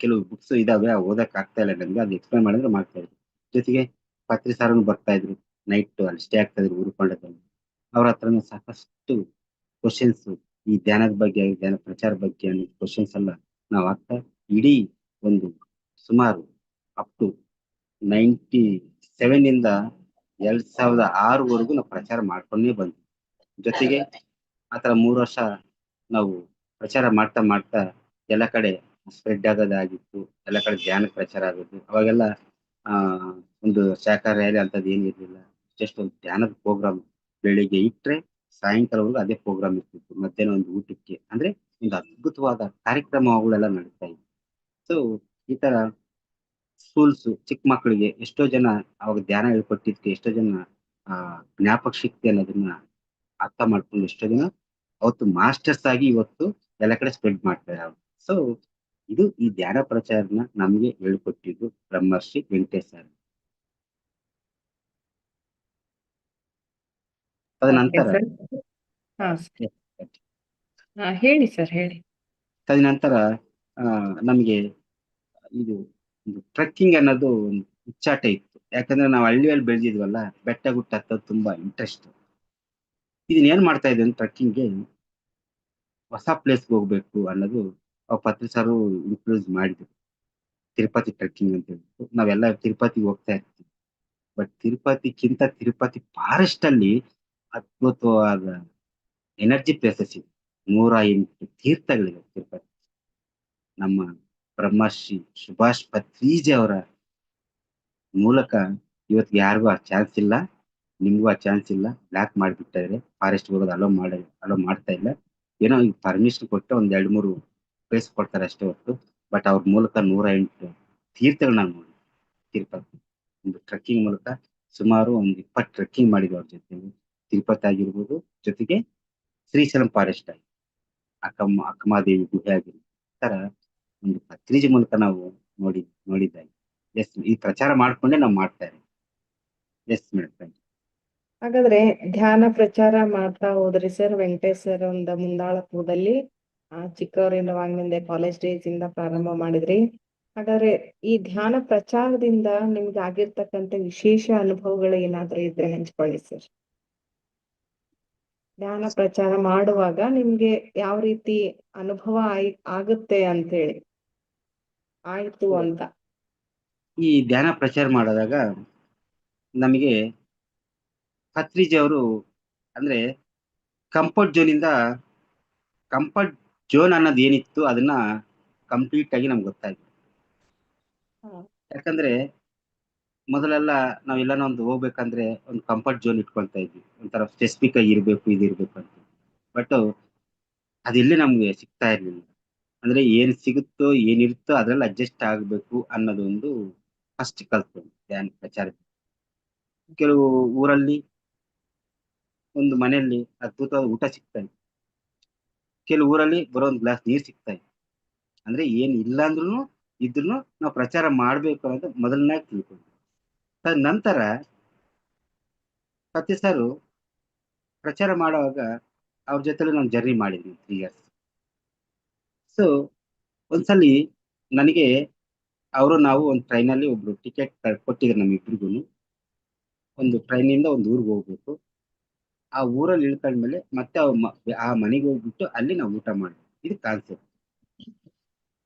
ಕೆಲವು ಬುಕ್ಸ್ ಇದಾವೆ ಓದಕ್ ಆಗ್ತಾ ಇಲ್ಲ ನಮ್ಗೆ, ಅದು ಎಕ್ಸ್ಪ್ಲೈನ್ ಮಾಡಿದ್ರೆ ಮಾಡ್ತಾ ಇದ್ರು. ಜೊತೆಗೆ ಪತ್ರಿ ಸಾರನ್ನು ಬರ್ತಾ ಇದ್ರು, ನೈಟ್ ಅಲ್ಲಿ ಸ್ಟೇ ಆಗ್ತಾ ಇದ್ರು ಊರುಕೊಂಡದಲ್ಲಿ. ಅವ್ರ ಹತ್ರನೂ ಸಾಕಷ್ಟು ಕ್ವಶನ್ಸ್, ಈ ಧ್ಯಾನದ ಬಗ್ಗೆ, ಧ್ಯಾನ ಪ್ರಚಾರ ಬಗ್ಗೆ ಅನ್ನೋ ಕ್ವಶನ್ಸ್ ಎಲ್ಲ ನಾವು ಆಗ್ತಾ ಇಡೀ ಒಂದು ಸುಮಾರು ಅಪ್ ಟು 97 ಇಂದ 2006ವರೆಗೂ ನಾವು ಪ್ರಚಾರ ಮಾಡ್ಕೊಂಡೇ ಬಂದ್ವಿ. ಜೊತೆಗೆ ಆತರ 3 ವರ್ಷ ನಾವು ಪ್ರಚಾರ ಮಾಡ್ತಾ ಮಾಡ್ತಾ ಎಲ್ಲ ಕಡೆ ಸ್ಪ್ರೆಡ್ ಆಗೋದಾಗಿತ್ತು, ಎಲ್ಲ ಕಡೆ ಧ್ಯಾನ ಪ್ರಚಾರ ಆಗೋದು. ಅವಾಗೆಲ್ಲ ಆ ಒಂದು ಶಾಖಾ ರ್ಯಾಲಿ ಅಂತದ್ದು ಏನು ಇರ್ಲಿಲ್ಲ, ಜಸ್ಟ್ ಒಂದು ಧ್ಯಾನದ ಪ್ರೋಗ್ರಾಮ್ ಬೆಳಿಗ್ಗೆ ಇಟ್ರೆ ಸಾಯಂಕಾಲವರೆಗೂ ಅದೇ ಪ್ರೋಗ್ರಾಮ್ ಇರ್ತಿತ್ತು. ಮಧ್ಯಾಹ್ನ ಒಂದು ಊಟಕ್ಕೆ ಅಂದ್ರೆ ಒಂದು ಅದ್ಭುತವಾದ ಕಾರ್ಯಕ್ರಮಗಳೆಲ್ಲ ನಡೀತಾ ಇತ್ತು. ಸೊ ಈ ತರ ಸ್ಕೂಲ್ಸ್ ಚಿಕ್ಕ ಮಕ್ಕಳಿಗೆ ಎಷ್ಟೋ ಜನ ಅವಾಗ ಧ್ಯಾನ ಹೇಳ್ಕೊಟ್ಟಿದ್ಕೆ ಎಷ್ಟೋ ಜನ ಆ ಜ್ಞಾಪಕ ಶಕ್ತಿ ಅನ್ನೋದನ್ನ ಅರ್ಥ ಮಾಡ್ಕೊಂಡು ಎಷ್ಟೋ ಜನ ಅವತ್ತು ಮಾಸ್ಟರ್ಸ್ ಆಗಿ ಇವತ್ತು ಎಲ್ಲ ಕಡೆ ಸ್ಪ್ರೆಡ್ ಮಾಡ್ತಾರೆ. ಸೊ ಇದು ಈ ಧ್ಯಾನ ಪ್ರಚಾರನ ನಮ್ಗೆ ಹೇಳ್ಕೊಟ್ಟಿದ್ದು ಬ್ರಹ್ಮರ್ಷಿ ವೆಂಕಟೇಶ್ ಸರ್. ಓಕೆ ತದನಂತರ ಸರ್. ಹಾ ಹೇಳಿ ಸರ್, ಹೇಳಿ. ತದನಂತರ ಆ ನಮ್ಗೆ ಇದು ಟ್ರೆಕ್ಕಿಂಗ್ ಅನ್ನೋದು ಒಂದು ಹುಚ್ಚಾಟ ಇತ್ತು. ಯಾಕಂದ್ರೆ ನಾವು ಹಳ್ಳಿಯಲ್ಲಿ ಬೆಳೆದಿದ್ವಲ್ಲ, ಬೆಟ್ಟ ಗುಟ್ಟ ಹತ್ತೋದು ತುಂಬಾ ಇಂಟ್ರೆಸ್ಟ್. ಇದನ್ನ ಏನ್ ಮಾಡ್ತಾ ಇದ್ದೆ ಟ್ರೆಕ್ಕಿಂಗ್ಗೆ ಹೊಸ ಪ್ಲೇಸ್ಗೆ ಹೋಗ್ಬೇಕು ಅನ್ನೋದು ಪತ್ರಿ ಸಾರು ಇನ್ಕ್ಲೂಸ್ ಮಾಡಿದ್ರು. ತಿರುಪತಿ ಟ್ರೆಕ್ಕಿಂಗ್ ಅಂತ ಹೇಳ್ಬಿಟ್ಟು ನಾವೆಲ್ಲ ತಿರುಪತಿಗೆ ಹೋಗ್ತಾ ಇರ್ತೀವಿ. ಬಟ್ ತಿರುಪತಿಕ್ಕಿಂತ ತಿರುಪತಿ ಫಾರೆಸ್ಟ್ ಅಲ್ಲಿ ಅದ್ಭುತವಾದ ಎನರ್ಜಿ ಪ್ಲೇಸಸ್ ಇದೆ. 108 ತೀರ್ಥಗಳಿವೆ ತಿರುಪತಿ. ನಮ್ಮ ಬ್ರಹ್ಮರ್ಷಿ ಸುಭಾಷ್ ಪತ್ರಿಜಿ ಅವರ ಮೂಲಕ ಇವತ್ತಿಗೆ ಯಾರಿಗೂ ಆ ಚಾನ್ಸ್ ಇಲ್ಲ, ನಿಮ್ಗೂ ಆ ಚಾನ್ಸ್ ಇಲ್ಲ. ಬ್ಲಾಕ್ ಮಾಡಿಬಿಟ್ಟಿದ್ದಾರೆ, ಫಾರೆಸ್ಟ್ ಹೋಗೋದು ಅಲೋ ಮಾಡ್ತಾ ಇಲ್ಲ. ಏನೋ ಈಗ ಪರ್ಮಿಷನ್ ಕೊಟ್ಟು ಒಂದ್ 2-3 ಪ್ಲೇಸ್ ಕೊಡ್ತಾರೆ ಅಷ್ಟೇ ಹೊರತು, ಬಟ್ ಅವ್ರ ಮೂಲಕ 108 ತೀರ್ಥಗಳನ್ನ ನೋಡಿ ತಿರುಪತಿ ಒಂದು ಟ್ರೆಕ್ಕಿಂಗ್ ಮೂಲಕ ಸುಮಾರು ಒಂದು 20 ಟ್ರೆಕ್ಕಿಂಗ್ ಮಾಡಿದ್ವಿ ಅವ್ರ ಜೊತೆ. ತಿರುಪತಿ ಆಗಿರ್ಬೋದು, ಜೊತೆಗೆ ಶ್ರೀಶೈಲಂ ಫಾರೆಸ್ಟ್ ಆಗಿ ಅಕ್ಕಮಹಾದೇವಿ ಗುಹೆ ಆಗಿರ್ಬೋದು, ಈ ತರ ಒಂದು ಪತ್ರಿಜಿ ಮೂಲಕ ನಾವು ನೋಡಿದ್ದಾಗಿ. ಎಸ್, ಈ ಪ್ರಚಾರ ಮಾಡ್ಕೊಂಡೇ ನಾವು ಮಾಡ್ತಾ ಇದ್ದೀವಿ. Yes madam. ಹಾಗಾದ್ರೆ ಧ್ಯಾನ ಪ್ರಚಾರ ಮಾಡ್ತಾ ಹೋದ್ರಿ ಸರ್ ವೆಂಕಟೇಶ್ ಸರ್ ಒಂದು ಮುಂದಾಳತ್ವದಲ್ಲಿ. ಚಿಕ್ಕವರಿರುವಾಗಲಿಂದ ಕಾಲೇಜ್ ಡೇಸ್ ಇಂದ ಪ್ರಾರಂಭ ಮಾಡಿದ್ರಿ. ಹಾಗಾದ್ರೆ ಈ ಧ್ಯಾನ ಪ್ರಚಾರದಿಂದ ನಿಮ್ಗೆ ಆಗಿರ್ತಕ್ಕಂಥ ವಿಶೇಷ ಅನುಭವಗಳು ಏನಾದ್ರೂ ಇದ್ರೆ ಹಂಚ್ಕೊಳ್ಳಿ ಸರ್. ಧ್ಯಾನ ಪ್ರಚಾರ ಮಾಡುವಾಗ ನಿಮ್ಗೆ ಯಾವ ರೀತಿ ಅನುಭವ ಆಗುತ್ತೆ ಅಂತ ಹೇಳಿ, ಆಯ್ತು ಅಂತ. ಈ ಧ್ಯಾನ ಪ್ರಚಾರ ಮಾಡಿದಾಗ ನಮಗೆ ಪತ್ರಿಜಿ ಅವರು ಅಂದ್ರೆ ಕಂಫರ್ಟ್ ಝೋನ್ ಅನ್ನೋದು ಏನಿತ್ತು ಅದನ್ನ ಕಂಪ್ಲೀಟ್ ಆಗಿ ನಮ್ಗೆ ಗೊತ್ತಾಯ್ತು. ಯಾಕಂದ್ರೆ ಮೊದಲೆಲ್ಲ ನಾವೆಲ್ಲಾನ ಒಂದು ಹೋಗ್ಬೇಕಂದ್ರೆ ಒಂದು ಕಂಫರ್ಟ್ ಝೋನ್ ಇಟ್ಕೊಳ್ತಾ ಇದ್ವಿ, ಒಂಥರ ಸ್ಪೆಸಿಫಿಕ್ ಆಗಿ ಇದಿರ್ಬೇಕು ಅಂತ. ಬಟ್ ಅದೆಲ್ಲಿ ನಮ್ಗೆ ಸಿಗ್ತಾ ಇರ್ಲಿಲ್ಲ. ಅಂದ್ರೆ ಏನ್ ಸಿಗುತ್ತೋ ಏನಿರುತ್ತೋ ಅದ್ರಲ್ಲಿ ಅಡ್ಜಸ್ಟ್ ಆಗ್ಬೇಕು ಅನ್ನೋದೊಂದು ಫಸ್ಟ್ ಕಲ್ತು ಧ್ಯಾನ ಪ್ರಚಾರ. ಕೆಲವು ಊರಲ್ಲಿ ಒಂದು ಮನೆಯಲ್ಲಿ ಅದ್ಭುತವಾದ ಊಟ ಸಿಗ್ತಾ ಇತ್ತು, ಕೆಲವು ಊರಲ್ಲಿ ಬರೋ ಒಂದು ಗ್ಲಾಸ್ ನೀರ್ ಸಿಗ್ತಾ ಇತ್ತು. ಅಂದ್ರೆ ಏನ್ ಇಲ್ಲ ಅಂದ್ರೂ ಇದ್ರೂ ನಾವು ಪ್ರಚಾರ ಮಾಡ್ಬೇಕು ಅಂತ ಮೊದಲನೇ ತಿಳ್ಕೊಂಡು, ನಂತರ ಪ್ರತಿ ಸಾರು ಪ್ರಚಾರ ಮಾಡುವಾಗ ಅವ್ರ ಜೊತೆಲಿ ನಾನು ಜರ್ನಿ ಮಾಡಿದ್ವಿ 3 years. ಸೊ ಒಂದ್ಸಲಿ ನನಗೆ ನಾವು ಒಂದು ಟ್ರೈನಲ್ಲಿ ಒಬ್ರು ಟಿಕೆಟ್ ಕೊಟ್ಟಿದ್ರು ನಮ್ಮಿಬ್ರಿಗೂ. ಒಂದು ಟ್ರೈನಿಂದ ಒಂದು ಊರಿಗೆ ಹೋಗ್ಬೇಕು. ಆ ಊರಲ್ಲಿ ಇಳ್ಕೊಂಡ್ಮೇಲೆ ಮತ್ತೆ ಆ ಮನೆಗೆ ಹೋಗ್ಬಿಟ್ಟು ಅಲ್ಲಿ ನಾವು ಊಟ ಮಾಡ್ಬೇಕು, ಇದು ಕಾನ್ಸೆಪ್ಟ್.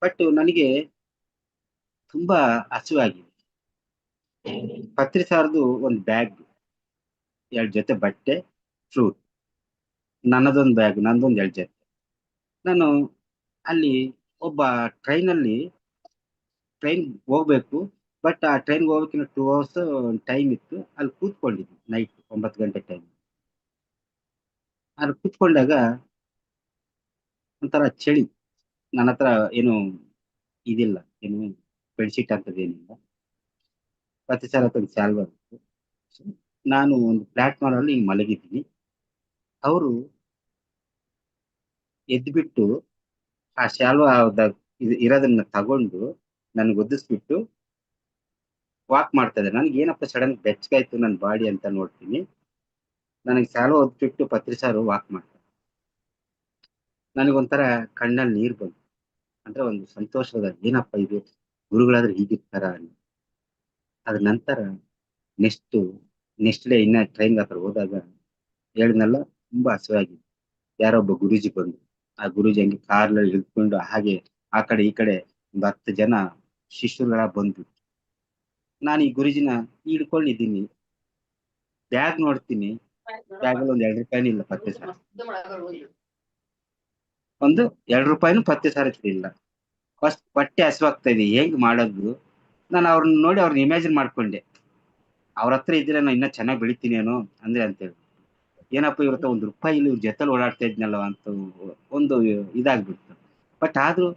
ಬಟ್ ನನಗೆ ತುಂಬಾ ಹಸಿವಾಗಿದೆ. ಪತ್ರಿ ಸಾರದು ಒಂದು ಬ್ಯಾಗ್, 2 ಜೊತೆ ಬಟ್ಟೆ, ಫ್ರೂಟ್, ನನ್ನದೊಂದು ಬ್ಯಾಗ್, ನಂದೊಂದು 2 ಜೊತೆ. ನಾನು ಅಲ್ಲಿ ಒಬ್ಬ ಟ್ರೈನ್ ಹೋಗ್ಬೇಕು. ಬಟ್ ಆ ಟ್ರೈನ್ ಹೋಗ್ಬೇಕಿನ್ನ 2 hours ಟೈಮ್ ಇತ್ತು. ಅಲ್ಲಿ ಕೂತ್ಕೊಂಡಿದ್ವಿ ನೈಟ್ 9 ಗಂಟೆ ಟೈಮ್. ಅಲ್ಲಿ ಕೂತ್ಕೊಂಡಾಗ ಒಂಥರ ಚಳಿ. ನನ್ನ ಹತ್ರ ಏನು ಇದಿಲ್ಲ, ಏನು ಬೆಡ್ಶೀಟ್ ಅಂತದೇನಿಲ್ಲ. ಪ್ರತಿ ಸಲ ಒಂದು ಸ್ಯಾಲ್ವ ಇತ್ತು. ನಾನು ಒಂದು ಪ್ಲಾಟ್ಫಾರ್ಮ್ ಅಲ್ಲಿ ಹಿಂಗ್ ಮಲಗಿದ್ದೀನಿ. ಅವರು ಎದ್ಬಿಟ್ಟು ಆ ಶಾಲ್ವ ಇರೋದನ್ನ ತಗೊಂಡು ನನ್ಗೆ ಒದಿಸ್ಬಿಟ್ಟು ವಾಕ್ ಮಾಡ್ತಾ ಇದ್ದಾರೆ. ನನ್ಗೆ ಏನಪ್ಪ ಸಡನ್ ಬೆಚ್ಚಗಾಯ್ತು ನನ್ನ ಬಾಡಿ ಅಂತ ನೋಡ್ತೀನಿ. ನನಗೆ ಶಾಲ್ವ ಒದ್ಬಿಟ್ಟು ಪತ್ರಿ ಸಾರು ವಾಕ್ ಮಾಡ್ತಾರೆ. ನನಗೊಂಥರ ಕಣ್ಣಲ್ಲಿ ನೀರ್ ಬಂತು. ಅಂದ್ರೆ ಒಂದು ಸಂತೋಷದ ಏನಪ್ಪ ಇದು ಗುರುಗಳಾದ್ರೆ ಹೀಗಿರ್ತಾರ ಅಂತ. ಅದ್ರ ನಂತರ ನೆಕ್ಸ್ಟ್ ನೆಕ್ಸ್ಟ್ ಡೇ ಇನ್ನ ಟ್ರೈನ್ ಹತ್ರ ಹೋದಾಗ ಹೇಳಿದ್ನಲ್ಲ, ತುಂಬಾ ಹಸಿವಾಗಿತ್ತು. ಯಾರೋ ಒಬ್ಬ ಗುರೂಜಿ ಬಂದು ಆ ಗುರೂಜಿ ಹಂಗೆ ಕಾರ್ನಲ್ಲಿ ಇಳ್ಕೊಂಡು ಹಾಗೆ ಆ ಕಡೆ ಈ ಕಡೆ ಒಂದು 10 ಜನ ಶಿಷ್ಯರುಗಳ ಬಂದು ನಾನು ಈ ಗುರೂಜಿನ ಹಿಡ್ಕೊಂಡಿದ್ದೀನಿ. ಬ್ಯಾಗ್ ನೋಡ್ತೀನಿ, ಬ್ಯಾಗಲ್ಲಿ ಒಂದ್ 2 ರೂಪಾಯಿನೂ ಇಲ್ಲ ಪತ್ತೆ ಸಾರು. ಒಂದು 2 ರೂಪಾಯಿನೂ ಪತ್ತೆ ಸಾರು ಇರ್ಲಿಲ್ಲ. ಫಸ್ಟ್ ಹೊಟ್ಟೆ ಹಸಿವಾಗ್ತಾ ಇದೆ, ಹೆಂಗ್ ಮಾಡೋದು? ನಾನು ಅವ್ರನ್ನ ನೋಡಿ ಅವ್ರನ್ನ ಇಮ್ಯಾಜಿನ್ ಮಾಡ್ಕೊಂಡೆ. ಅವ್ರ ಹತ್ರ ಇದ್ರೆ ನಾನು ಇನ್ನೂ ಚೆನ್ನಾಗಿ ಬೆಳಿತೀನೇನೋ ಅಂದ್ರೆ ಅಂತೇಳಿ. ಏನಪ್ಪ ಇವ್ರ ಹತ್ರ 1 ರೂಪಾಯಿ ಇಲ್ಲ, ಇವ್ರ ಜೊತೆಲಿ ಓಡಾಡ್ತಾ ಇದ್ನಲ್ಲ ಅಂತ ಒಂದು ಇದಾಗ್ಬಿಡ್ತು. ಬಟ್ ಆದ್ರೂ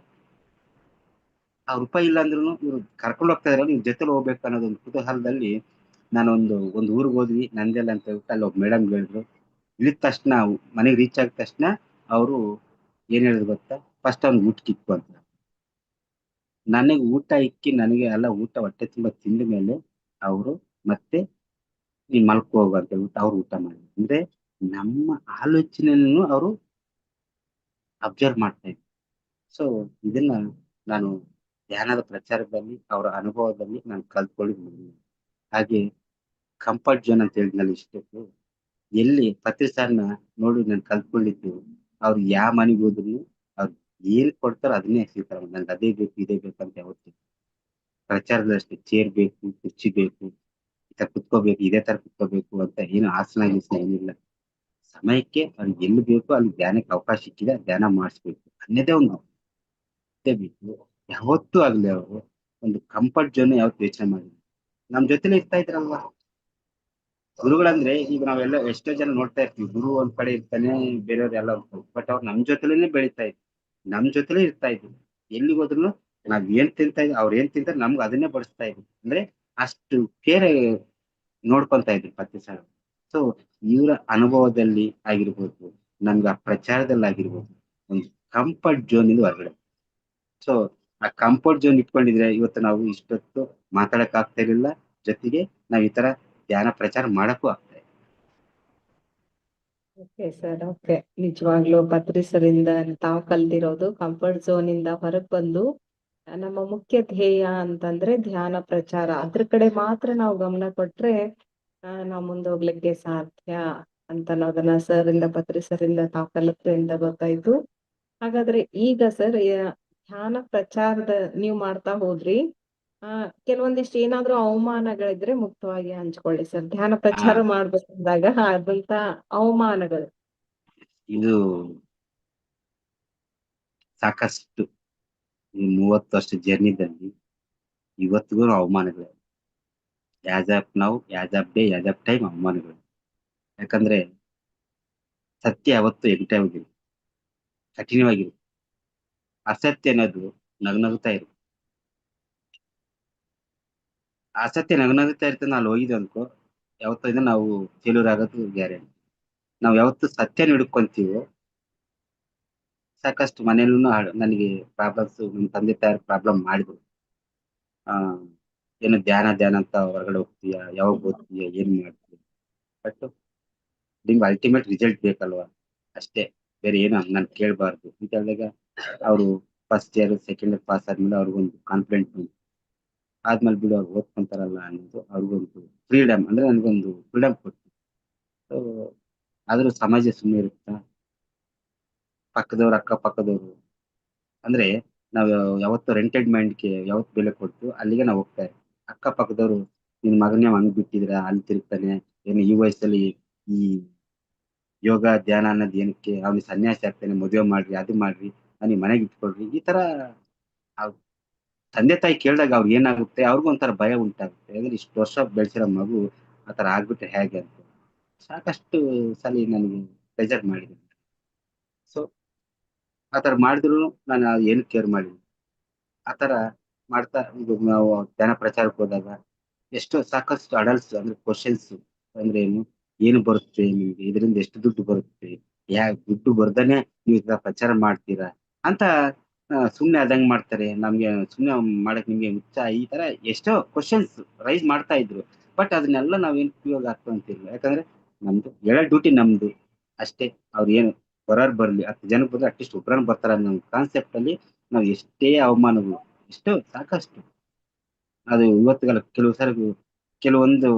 ಆ ರೂಪಾಯಿ ಇಲ್ಲ ಅಂದ್ರೂ ಇವ್ರು ಕರ್ಕೊಂಡು ಹೋಗ್ತಾ ಇದ್ರಲ್ಲ, ಇವ್ರ ಜೊತೆಲಿ ಹೋಗ್ಬೇಕು ಅನ್ನೋದು ಒಂದು ಕುತೂಹಲದಲ್ಲಿ ಒಂದು ಊರಿಗೆ ಹೋದ್ವಿ ನಂದೆಲ್ಲ ಅಂತ ಹೇಳ್ಬಿಟ್ಟು ಅಲ್ಲಿ ಒಬ್ಬ ಮೇಡಮ್ ಹೇಳಿದ್ರು. ಇಳಿದ ತಕ್ಷಣ ಮನೆಗೆ ರೀಚ್ ಆಗಿದ ತಕ್ಷಣ ಅವರು ಏನ್ ಹೇಳಿದ್ರು ಗೊತ್ತಾ? ಫಸ್ಟ್ ಅವ್ನಿಗೆ ಊಟಕ್ಕೆ ಇಕ್ಕು ಅಂತ. ನನಗೆ ಊಟ ಇಕ್ಕಿ ನನಗೆ ಎಲ್ಲ ಊಟ ಹೊಟ್ಟೆ ತುಂಬಾ ತಿಂದ ಮೇಲೆ ಅವರು ಮತ್ತೆ ನೀನ್ ಮಲ್ಕೋ ಹೋಗು ಅಂತ ಹೇಳ್ಬಿಟ್ಟು ಅವ್ರು ಊಟ ಮಾಡಿದ್ರು. ಅಂದ್ರೆ ನಮ್ಮ ಆಲೋಚನೆಯನ್ನು ಅವರು ಅಬ್ಸರ್ವ್ ಮಾಡ್ತಾ ಇದ್ರು. ಸೊ ಇದನ್ನ ನಾನು ಧ್ಯಾನದ ಪ್ರಚಾರದಲ್ಲಿ ಅವರ ಅನುಭವದಲ್ಲಿ ನಾನು ಕಲ್ತ್ಕೊಂಡಿದ್ದೀನಿ. ಹಾಗೆ ಕಂಫರ್ಟ್ ಝೋನ್ ಅಂತ ಹೇಳಿದ್ನಲ್ಲ ಇಷ್ಟಕ್ಕೂ, ಎಲ್ಲಿ ಪ್ರತಿ ಸಾರಿನ ನೋಡಿ ನಾನು ಕಲ್ತ್ಕೊಂಡಿದ್ದು, ಅವ್ರು ಯಾವ ಮನೆಗೆ ಹೋದ್ರು ಅವ್ರು ಏನ್ ಕೊಡ್ತಾರೋ ಅದನ್ನೇ ಸ್ವೀಕಾರ ಮಾಡಿ. ನನ್ಗೆ ಅದೇ ಬೇಕು ಇದೇ ಬೇಕು ಅಂತ ಯಾವತ್ತು ಪ್ರಚಾರದಲ್ಲಿ ಅಷ್ಟೇ ಚೇರ್ ಬೇಕು, ಕುರ್ಚಿ ಬೇಕು, ಈ ತರ ಕುತ್ಕೋಬೇಕು, ಇದೇ ತರ ಕುತ್ಕೋಬೇಕು ಅಂತ ಏನು ಆಸನ ಗೀಸನ ಏನಿಲ್ಲ. ಸಮಯಕ್ಕೆ ಅವ್ರಿಗೆ ಎಲ್ಲಿ ಬೇಕೋ ಅಲ್ಲಿ ಧ್ಯಾನಕ್ಕೆ ಅವಕಾಶ ಸಿಕ್ಕಿದೆ ಧ್ಯಾನ ಮಾಡಿಸ್ಬೇಕು ಅನ್ನೋದೇ ಒಂದು ಇದೇ ಬಿಟ್ಟು ಯಾವತ್ತೂ ಆಗ್ಲಿ ಅವರು ಒಂದು ಕಂಫರ್ಟ್ ಝೋನ್ ಯಾವತ್ತು ಯೋಚನೆ ಮಾಡಿಲ್ಲ. ನಮ್ ಜೊತೆಲೆ ಇರ್ತಾ ಇದ್ರಲ್ವಾ ಗುರುಗಳಂದ್ರೆ. ಈಗ ನಾವೆಲ್ಲ ಎಷ್ಟೋ ಜನ ನೋಡ್ತಾ ಇರ್ತೀವಿ, ಗುರು ಒಂದ್ ಕಡೆ ಇರ್ತಾನೆ, ಬೇರೆಯವ್ರು ಎಲ್ಲ ಬಟ್ ಅವ್ರು ನಮ್ ಜೊತೆಲೇನೆ ಬೆಳೀತಾ ಇದ್ರು, ನಮ್ ಜೊತೆಲೇ ಇರ್ತಾ ಇದ್ರು. ಎಲ್ಲಿಗೆ ಹೋದ್ರು ನಾವ್ ಏನ್ ತಿಂತಾ ಇದ್ವಿ ಅವ್ರು ಏನ್ ತಿಂತಾರೆ ನಮ್ಗೆ ಅದನ್ನೇ ಬಡಿಸ್ತಾ ಇದ್ರು. ಅಂದ್ರೆ ಅಷ್ಟು ಕೇರ್ ನೋಡ್ಕೊಂತ ಇದ್ರು ಪ್ರತಿ ಸಲ. ಸೊ ಇವರ ಅನುಭವದಲ್ಲಿ ಆಗಿರ್ಬೋದು, ನಮ್ಗೆ ಆ ಪ್ರಚಾರದಲ್ಲಿ ಆಗಿರ್ಬೋದು, ಒಂದು ಕಂಫರ್ಟ್ ಝೋನ್ ಇಂದ ಹೊರಗಡೆ. ಸೊ ಆ ಕಂಫರ್ಟ್ ಝೋನ್ ಇಟ್ಕೊಂಡಿದ್ರೆ ಇವತ್ತು ನಾವು ಇಷ್ಟೊತ್ತು ಮಾತಾಡಕ್ ಆಗ್ತಾ ಇರ್ಲಿಲ್ಲ, ಜೊತೆಗೆ ನಾವ್ ಈ ತರ ಧ್ಯಾನ ಪ್ರಚಾರ ಮಾಡಕ್ಕೂ ಆಗ್ತಾ ಇದೆ. Okay sir, okay. ನಿಜವಾಗ್ಲೂ ಪತ್ರಿಸರಿಂದ ತಾವು ಕಲ್ತಿರೋದು ಕಂಫರ್ಟ್ ಝೋನ್ ಇಂದ ಹೊರಗ್ ಬಂದು ನಮ್ಮ ಮುಖ್ಯ ಧ್ಯೇಯ ಅಂತಂದ್ರೆ ಧ್ಯಾನ ಪ್ರಚಾರ, ಅದ್ರ ಕಡೆ ಮಾತ್ರ ನಾವು ಗಮನ ಕೊಟ್ರೆ ನಾವು ಮುಂದೋಗ್ಲಿಕ್ಕೆ ಸಾಧ್ಯ ಅಂತ ಅನ್ನೋದನ್ನ ಸರ್ ಇಂದ ಪತ್ರಿ ಸರ್ ಇಂದ ತಾವು ಕಲಿತ್ರಿಂದ ಗೊತ್ತಾಯ್ತು. ಹಾಗಾದ್ರೆ ಈಗ ಸರ್ ಧ್ಯಾನ ಪ್ರಚಾರದ ನೀವು ಮಾಡ್ತಾ ಹೋದ್ರಿ, ಕೆಲವೊಂದಿಷ್ಟು ಏನಾದ್ರೂ ಅವಮಾನಗಳಿದ್ರೆ ಮುಕ್ತವಾಗಿ ಹಂಚ್ಕೊಳ್ಳಿ ಸರ್. ಧ್ಯಾನ ಆ ಪ್ರಚಾರ ಮಾಡ್ಬೇಕಂದಾಗ ಆದಂತ ಅವಮಾನಗಳು. ಇದು ಸಾಕಷ್ಟು ಈ 30 ವರ್ಷ ಜರ್ನಿದಲ್ಲಿ ಇವತ್ತಿಗೂ ಅವಮಾನಗಳು, ಆಸ್ ಆಫ್ ನಾವು, as of day, as of time ಅವಮಾನಗಳು. ಯಾಕಂದ್ರೆ ಸತ್ಯ ಯಾವತ್ತು ಎಂಟಾಗಿರುತ್ತೆ, ಕಠಿಣವಾಗಿರುತ್ತೆ. ಅಸತ್ಯ ಅನ್ನೋದು ನಗುನಗುತ್ತಾ ಇರುತ್ತೆ. ಅಸತ್ಯ ನಗುನಗುತ್ತಾ ಇರ್ತದೆ, ನಾವು ಹೋಗಿದ್ವಿ ಅನ್ಕೋ ಯಾವತ್ತೋ ಇದು ನಾವು ಫೇಲ್ಯೂರ್ ಆಗೋದು ಗ್ಯಾರಂಟಿ. ನಾವು ಯಾವತ್ತು ಸತ್ಯನ ಹಿಡ್ಕೊಂತೀವೋ ಸಾಕಷ್ಟು ಮನೇಲೂ ನನಗೆ ಪ್ರಾಬ್ಲಮ್ಸ್, ನಮ್ಮ ತಂದೆ ತಾಯಿ ಪ್ರಾಬ್ಲಮ್ ಮಾಡಿದ್ರು. ಆ ಏನು ಧ್ಯಾನ ಧ್ಯಾನ ಅಂತ ಹೊರಗಡೆ ಹೋಗ್ತೀಯಾ, ಯಾವಾಗ ಓದ್ತೀಯ, ಏನ್ ಮಾಡ್ತೀಯ, ಬಟ್ ನಿಮ್ಗೆ ಅಲ್ಟಿಮೇಟ್ ರಿಸಲ್ಟ್ ಬೇಕಲ್ವಾ, ಅಷ್ಟೇ. ಬೇರೆ ಏನು ನಾನು ಕೇಳಬಾರ್ದು ಅಂತ ಹೇಳಿದಾಗ ಅವರು first year second year pass ಆದ್ಮೇಲೆ ಅವ್ರಿಗೊಂದು ಕಾನ್ಫಿಡೆಂಟ್ ಬಂತು. ಆದ್ಮೇಲೆ ಬಿಡು ಅವ್ರು ಓದ್ಕೊಂತಾರಲ್ಲ ಅನ್ನೋದು ಅವ್ರಿಗೊಂದು ಫ್ರೀಡಮ್, ಅಂದ್ರೆ ನನಗೊಂದು ಫ್ರೀಡಮ್ ಕೊಟ್ಟು. ಸೊ ಆದ್ರೂ ಸಮಾಜ ಸುಮ್ಮನೆ ಇರುತ್ತಾ? ಪಕ್ಕದವ್ರು ಅಕ್ಕಪಕ್ಕದವ್ರು ಅಂದ್ರೆ ನಾವು ಯಾವತ್ತು ರೆಂಟೆಡ್ ಮೈಂಡ್ಗೆ ಯಾವತ್ತು ಬೆಲೆ ಕೊಟ್ಟು ಅಲ್ಲಿಗೆ ನಾವು ಹೋಗ್ತಾ ಇರ್ತೀವಿ. ಅಕ್ಕಪಕ್ಕದವರು ನಿನ್ ಮಗನೇ ಹಂಗ್ ಬಿಟ್ಟಿದ್ರ, ಅಲ್ಲಿ ತಿರುಗ್ತಾನೆ, ಏನು ಈ ವಯಸ್ಸಲ್ಲಿ ಈ ಯೋಗ ಧ್ಯಾನ ಅನ್ನೋದು ಏನಕ್ಕೆ, ಅವ್ನಿಗೆ ಸನ್ಯಾಸಿ ಆಗ್ತಾನೆ, ಮದುವೆ ಮಾಡ್ರಿ, ಅದು ಮಾಡ್ರಿ, ಅವ್ನಿಗೆ ಮನೆಗೆ ಇಟ್ಕೊಳ್ರಿ, ಈ ತರ ಆ ತಂದೆ ತಾಯಿ ಕೇಳಿದಾಗ ಅವ್ರಿಗೆ ಏನಾಗುತ್ತೆ, ಅವ್ರಿಗೂ ಒಂಥರ ಭಯ ಉಂಟಾಗುತ್ತೆ. ಯಾಕಂದ್ರೆ ಇಷ್ಟು ವರ್ಷ ಬೆಳೆಸಿರೋ ಮಗು ಆತರ ಆಗ್ಬಿಟ್ರೆ ಹೇಗೆ ಅಂತ ಸಾಕಷ್ಟು ಸಲ ನನಗೆ ಪ್ರೆಜರ್ ಮಾಡಿದೆ. ಸೊ ಆತರ ಮಾಡಿದ್ರು ನಾನು ಏನು ಕೇರ್ ಮಾಡಿಲ್ಲ. ಆತರ ಮಾಡ್ತಾ ಇದು ನಾವು ಧ್ಯಾನ ಪ್ರಚಾರಕ್ಕೆ ಹೋದಾಗ ಎಷ್ಟೋ ಸಾಕಷ್ಟು ಅಡಲ್ಟ್ಸ್ ಅಂದ್ರೆ ಕ್ವಶನ್ಸ್, ಅಂದ್ರೆ ಏನು ಬರುತ್ತೆ ನಿಮ್ಗೆ, ಇದರಿಂದ ಎಷ್ಟು ದುಡ್ಡು ಬರುತ್ತೆ, ದುಡ್ಡು ಬರ್ದನೆ ನೀವು ಇದರ ಪ್ರಚಾರ ಮಾಡ್ತೀರಾ ಅಂತ ಸುಮ್ನೆ ಆದಂಗ್ ಮಾಡ್ತಾರೆ, ನಮ್ಗೆ ಸುಮ್ನೆ ಮಾಡಕ್ ನಿಮ್ಗೆ ಹುಚ್ಚ, ಈ ತರ ಎಷ್ಟೋ ಕ್ವಶನ್ಸ್ ರೈಸ್ ಮಾಡ್ತಾ ಇದ್ರು. ಬಟ್ ಅದನ್ನೆಲ್ಲ ನಾವೇನು ಉಪಯೋಗ ಹಾಕೊಂತಿಲ್ಲ. ಯಾಕಂದ್ರೆ ನಮ್ದು ಹೇಳೋ ಡ್ಯೂಟಿ ನಮ್ದು ಅಷ್ಟೇ. ಅವ್ರು ಏನು ಬರೋರ್ ಬರ್ಲಿ, 10 ಜನಕ್ಕೆ ಬಂದ್ರೆ ಅಟ್ಲೀಸ್ಟ್ ಒಬ್ರನ್ನ ಬರ್ತಾರ ಅನ್ನೋ ಕಾನ್ಸೆಪ್ಟ್ ಅಲ್ಲಿ ನಾವು ಎಷ್ಟೇ ಅವಮಾನಗಳು ಎಷ್ಟೋ ಸಾಕಷ್ಟು ಅದು ಇವತ್ತುಗಳ ಕೆಲವು ಸರಿ ಕೆಲವೊಂದು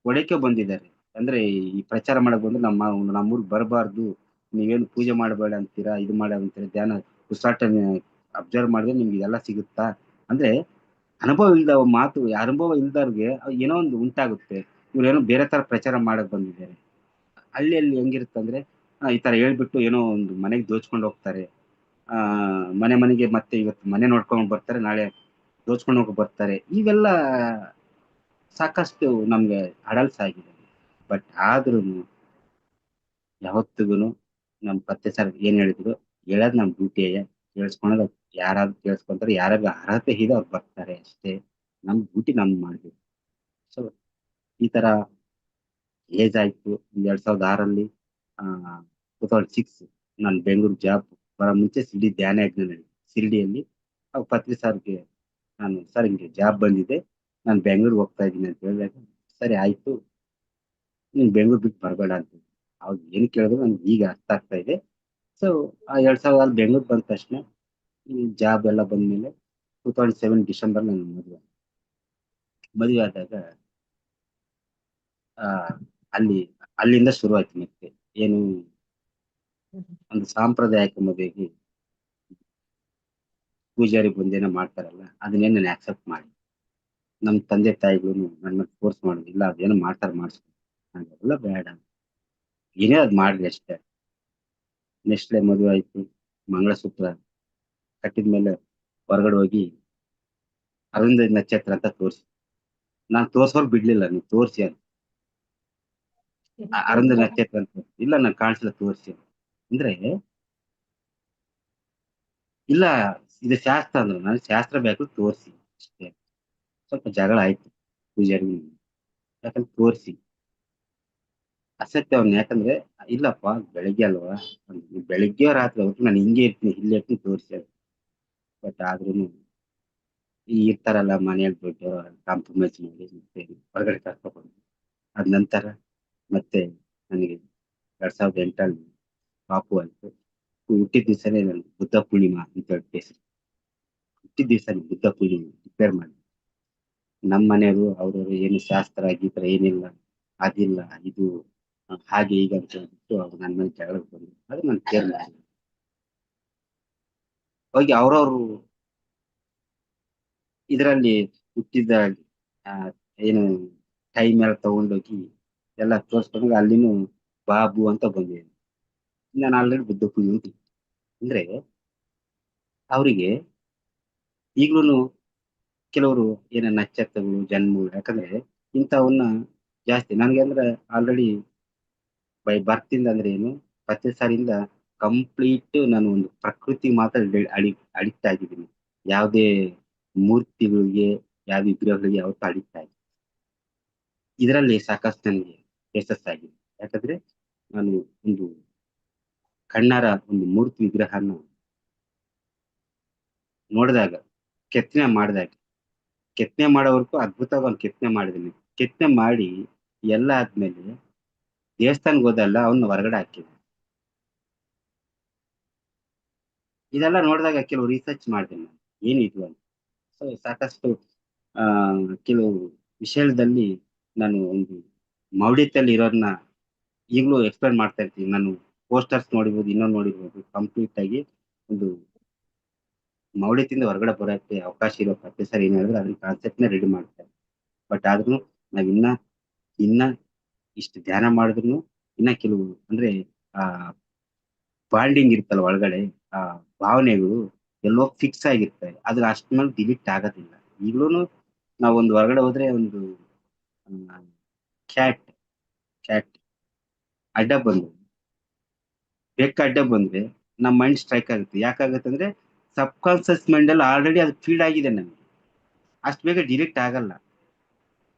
ಒಡಕೆ ಬಂದಿದ್ದಾರೆ. ಅಂದ್ರೆ ಈ ಪ್ರಚಾರ ಮಾಡಕ್ ಬಂದು ನಮ್ಮೂರ್ ಬರಬಾರ್ದು, ನೀವೇನು ಪೂಜೆ ಮಾಡಬೇಡ ಅಂತೀರಾ, ಇದು ಮಾಡ ಅಂತೀರಾ, ಧ್ಯಾನ ಉಸಿರಾಟ ಅಬ್ಸರ್ವ್ ಮಾಡಿದ್ರೆ ನಿಮ್ಗೆ ಇದೆಲ್ಲ ಸಿಗುತ್ತಾ ಅಂದ್ರೆ ಅನುಭವ ಇಲ್ದವ ಮಾತು, ಅನುಭವ ಇಲ್ದವ್ರಿಗೆ ಏನೋ ಒಂದು ಉಂಟಾಗುತ್ತೆ. ಇವ್ರೇನೋ ಬೇರೆ ತರ ಪ್ರಚಾರ ಮಾಡಕ್ ಬಂದಿದ್ದಾರೆ. ಹಳ್ಳಿಯಲ್ಲಿ ಹೆಂಗಿರುತ್ತಂದ್ರೆ ಈ ತರ ಹೇಳ್ಬಿಟ್ಟು ಏನೋ ಒಂದು ಮನೆಗೆ ದೋಚ್ಕೊಂಡು ಹೋಗ್ತಾರೆ. ಆ ಮನೆ ಮನೆಗೆ ಮತ್ತೆ ಇವತ್ತು ಮನೆ ನೋಡ್ಕೊಂಡು ಬರ್ತಾರೆ, ನಾಳೆ ದೋಚ್ಕೊಂಡು ಹೋಗಿ ಬರ್ತಾರೆ. ಇವೆಲ್ಲ ಸಾಕಷ್ಟು ನಮ್ಗೆ ಅಡಲ್ಸ್ ಆಗಿದೆ. ಬಟ್ ಆದ್ರೂನು ಯಾವತ್ತಿಗೂನು ನಮ್ ಪತ್ತೆ ಸರ್ ಏನ್ ಹೇಳಿದ್ರು, ಹೇಳೋದ್ ನಮ್ ಡ್ಯೂಟಿಯೇ. ಕೇಳಿಸ್ಕೊಳೋದು ಯಾರಾದ್ರು ಕೇಳಿಸ್ಕೊಂತಾರೆ, ಯಾರಾಗ ಅರ್ಹತೆ ಇದೆ ಅವ್ರು ಬರ್ತಾರೆ ಅಷ್ಟೇ. ನಮ್ ಡ್ಯೂಟಿ ನಮ್ ಮಾಡ್ಬೇಕು. ಸೊ ಈ ತರ ಏಜ್ ಆಯ್ತು. 2006 ಆ 2006 ನಾನು ಬೆಂಗಳೂರು ಜಾಬ್ ಬರೋ ಮುಂಚೆ ಶಿರ್ಡಿ ಧ್ಯಾನ ಯಜ್ಞ ನಡೀತು. ಶಿರ್ಡಿಯಲ್ಲಿ ಪತ್ರಿ ಸರ್ಗೆ ನಾನು ಸರ್ ಹಿಂಗೆ ಜಾಬ್ ಬಂದಿದೆ, ನಾನು ಬೆಂಗಳೂರು ಹೋಗ್ತಾ ಇದ್ದೀನಿ ಅಂತ ಹೇಳಿದಾಗ, ಸರಿ ಆಯ್ತು, ನೀನ್ ಬೆಂಗಳೂರು ಬಿಟ್ಟು ಬರಬೇಡ ಅಂತ. ಅವ್ರು ಏನು ಕೇಳಿದ್ರು ನನ್ಗೆ ಈಗ ಅರ್ಥ ಆಗ್ತಾ ಇದೆ. ಸೊ ಆ 2006 ಬೆಂಗಳೂರು ಬಂದ ತಕ್ಷಣ ಈ ಜಾಬ್ ಎಲ್ಲ ಬಂದ್ಮೇಲೆ 2007 ಡಿಸೆಂಬರ್ ನನ್ನ ಮದುವೆ ಆದಾಗ ಆ ಅಲ್ಲಿ ಅಲ್ಲಿಂದ ಶುರು ಆಯ್ತು ಮತ್ತೆ ಏನು ಒಂದು ಸಾಂಪ್ರದಾಯಿಕ ಮದುವೆಗೆ ಪೂಜಾರಿ ಬಂದೇನೋ ಮಾಡ್ತಾರಲ್ಲ, ಅದನ್ನೇ ನಾನು ಆಕ್ಸೆಪ್ಟ್ ಮಾಡಿ ನಮ್ ತಂದೆ ತಾಯಿಗಳು ನನ್ನ ಫೋರ್ಸ್ ಮಾಡೋದು ಇಲ್ಲ, ಅದೇನೋ ಮಾಡ್ತಾರೆ ಮಾಡಿಸ್ಕೊಂಡು ನಂಗೆಲ್ಲ ಬೇಡ, ಏನೇ ಅದ್ ಮಾಡ್ರಿ ಅಷ್ಟೇ. ನೆಕ್ಸ್ಟ್ ಡೇ ಮದುವೆ ಆಯ್ತು. ಮಂಗಳಸೂತ್ರ ಕಟ್ಟಿದ್ಮೇಲೆ ಹೊರಗಡೆ ಹೋಗಿ ಅರವಿಂದ ನಕ್ಷತ್ರ ಅಂತ ತೋರಿಸಿ, ನಾನ್ ತೋರ್ಸೋರ್ ಬಿಡ್ಲಿಲ್ಲ, ನೀವು ತೋರ್ಸಿ ಅಂತ. ಅರವಿಂದ ನಕ್ಷತ್ರ ಅಂತ ಇಲ್ಲ, ನಾನು ಕಾಣಿಸ್ಲಿಲ್ಲ ತೋರಿಸಿ ಅಂದ್ರೆ ಇಲ್ಲ, ಇದು ಶಾಸ್ತ್ರ ಅಂದ್ರು. ನನಗೆ ಶಾಸ್ತ್ರ ಬೇಕು, ತೋರಿಸಿ ಅಷ್ಟೇ. ಸ್ವಲ್ಪ ಜಗಳ ಆಯ್ತು ಪೂಜಾರಿ, ಯಾಕಂದ್ರೆ ತೋರಿಸಿ ಅಸತ್ಯ ಅವ್ನು. ಯಾಕಂದ್ರೆ ಇಲ್ಲಪ್ಪ ಬೆಳಿಗ್ಗೆ ಅಲ್ವಾ, ಬೆಳಿಗ್ಗೆ ರಾತ್ರಿ ಹೊತ್ತು ನಾನು ಹಿಂಗೆ ಇರ್ತೀನಿ, ಇಲ್ಲೇ ಇರ್ತೀನಿ, ತೋರಿಸಿ. ಬಟ್ ಆದ್ರೂ ಈ ಇರ್ತಾರಲ್ಲ ಮನೆಯಲ್ಲಿ ದೊಡ್ಡವರು ಕಾಂಪ್ರಮೈಸ್ ಮಾಡಿ ಮತ್ತೆ ಹೊರಗಡೆ ಕರ್ಕೊಂಡು ಅದ್ ನಂತರ ಮತ್ತೆ ನನಗೆ 2008 ಪಾಪು ಆಯ್ತು. ಹುಟ್ಟಿದ ದಿವಸನೇ ನಾನು ಬುದ್ಧ ಪೂರ್ಣಿಮಾ ಅಂತ ಹೇಳಿ ಹೆಸರು. ಹುಟ್ಟಿದ ದಿವಸ ಬುದ್ಧ ಪೂರ್ಣಿಮಾ ಡಿಕ್ಲೇರ್ ಮಾಡಿ ನಮ್ಮ ಮನೆಯವರು ಅವ್ರವ್ರು ಏನು ಶಾಸ್ತ್ರ ಗೀತ್ರ ಏನಿಲ್ಲ, ಅದಿಲ್ಲ ಇದು ಹಾಗೆ ಈಗ ಅಂತ ಹೇಳ್ಬಿಟ್ಟು ಅವ್ರು ನನ್ನ ಮೇಲೆ ಜಗಳಕ್ಕೆ ಬಂದ್ರು. ಅದು ನಾನು ಕೇರ್ ಮಾಡಿ ಹೋಗಿ ಅವ್ರವ್ರು ಇದರಲ್ಲಿ ಹುಟ್ಟಿದ ಆ, ಏನು ಟೈಮ್ ಎಲ್ಲ ತಗೊಂಡೋಗಿ ಎಲ್ಲ ತೋರ್ಸ್ಕೊಂಡಾಗ ಅಲ್ಲಿನೂ ಬಾಬು ಅಂತ ಬಂದಿದೆ. ನಾನು ಆಲ್ರೆಡಿ ಬುದ್ಧ ಪೂರ್ಣಿಮೆ ಅಂದ್ರೆ ಅವರಿಗೆ ಈಗ್ಲೂ ಕೆಲವರು ಏನ ನಕ್ಷತ್ರಗಳು ಜನ್ಮಗಳು, ಯಾಕಂದ್ರೆ ಇಂಥವನ್ನ ಜಾಸ್ತಿ ನನಗೆ ಅಂದ್ರೆ ಆಲ್ರೆಡಿ ಬೈ ಬರ್ತಿಂದ ಅಂದ್ರೆ ಏನು 10 ಸಾರಿಯಿಂದ ಕಂಪ್ಲೀಟ್ ನಾನು ಒಂದು ಪ್ರಕೃತಿ ಮಾತ್ರ ಅಡಿಕ್ಟ್ ಆಗಿದ್ದೀನಿ. ಯಾವುದೇ ಮೂರ್ತಿಗಳಿಗೆ, ಯಾವ ವಿಗ್ರಹಗಳಿಗೆ ಯಾವತ್ತೂ ಅಡಿಕ್ಟ್ ಆಗಿ ಇದರಲ್ಲಿ ಸಾಕಷ್ಟು ನನಗೆ ಯಶಸ್ಸಾಗಿದೆ. ಯಾಕಂದ್ರೆ ನಾನು ಒಂದು ಕಣ್ಣಾರ ಒಂದು ಮೂರ್ತಿ ವಿಗ್ರಹನ ನೋಡಿದಾಗ, ಕೆತ್ತನೆ ಮಾಡಿದಾಗ, ಕೆತ್ತನೆ ಮಾಡೋವರೆಗೂ ಅದ್ಭುತವಾಗಿ ಅವ್ನು ಕೆತ್ತನೆ ಮಾಡಿದೀನಿ. ಕೆತ್ತನೆ ಮಾಡಿ ಎಲ್ಲ ಆದ್ಮೇಲೆ ದೇವಸ್ಥಾನಕ್ಕೆ ಹೋದಲ್ಲ ಅವನ್ನ ಹೊರಗಡೆ ಹಾಕಿದೆ. ಇದೆಲ್ಲ ನೋಡಿದಾಗ ಕೆಲವು ರಿಸರ್ಚ್ ಮಾಡಿದೆ ನಾನು, ಏನಿದು ಅಂತ. ಸೊ ಸಾಕಷ್ಟು ಆ ಕೆಲವು ವಿಷಯದಲ್ಲಿ ನಾನು ಒಂದು ಮೌಢ್ಯತೆಯಲ್ಲಿ ಇರೋದನ್ನ ಈಗಲೂ ಎಕ್ಸ್ಪ್ಲೇನ್ ಮಾಡ್ತಾ ಇರ್ತೀನಿ. ನಾನು ಪೋಸ್ಟರ್ಸ್ ನೋಡಿರ್ಬೋದು, ಇನ್ನೊಂದು ನೋಡಿರ್ಬೋದು, ಕಂಪ್ಲೀಟ್ ಆಗಿ ಒಂದು ಮೌಢ್ಯದಿಂದ ಹೊರಗಡೆ ಬರೋಕ್ಕೆ ಅವಕಾಶ ಇರೋ ಪ್ರತಿ ಸರಿ ಏನ್ ಹೇಳಿದ್ರೆ ಅದನ್ನ ಕಾನ್ಸೆಪ್ಟ್ ನ ರೆಡಿ ಮಾಡ್ತಾರೆ. ಬಟ್ ಆದ್ರೂ ನಾವಿನ್ನ ಇನ್ನ ಇಷ್ಟು ಧ್ಯಾನ ಮಾಡಿದ್ರು ಇನ್ನ ಕೆಲವು ಅಂದ್ರೆ ಆ ಬಾಂಡಿಂಗ್ ಇರ್ತಲ್ಲ ಒಳಗಡೆ, ಆ ಭಾವನೆಗಳು ಎಲ್ಲೋ ಫಿಕ್ಸ್ ಆಗಿರ್ತವೆ, ಅದ್ರ ಅಷ್ಟ್ಮೇಲೆ ಡಿಲೀಟ್ ಆಗೋದಿಲ್ಲ. ಈಗ್ಲೂನು ನಾವು ಒಂದು ಹೊರಗಡೆ ಹೋದ್ರೆ ಒಂದು ಕ್ಯಾಟ್ ಕ್ಯಾಟ್ ಅಡ್ಡ ಬಂದು ಬೆಕ್ಕ ಅಡ್ಡ ಬಂದ್ರೆ ನಮ್ಮ ಮೈಂಡ್ ಸ್ಟ್ರೈಕ್ ಆಗುತ್ತೆ. ಯಾಕಾಗುತ್ತೆ ಅಂದ್ರೆ ಸಬ್ ಕಾನ್ಸಿಯಸ್ ಮೈಂಡ್ ಅಲ್ಲಿ ಆಲ್ರೆಡಿ ಅದು ಫೀಡ್ ಆಗಿದೆ ನಮ್ಗೆ. ಅಷ್ಟು ಬೇಗ ಡಿಲೀಟ್ ಆಗಲ್ಲ,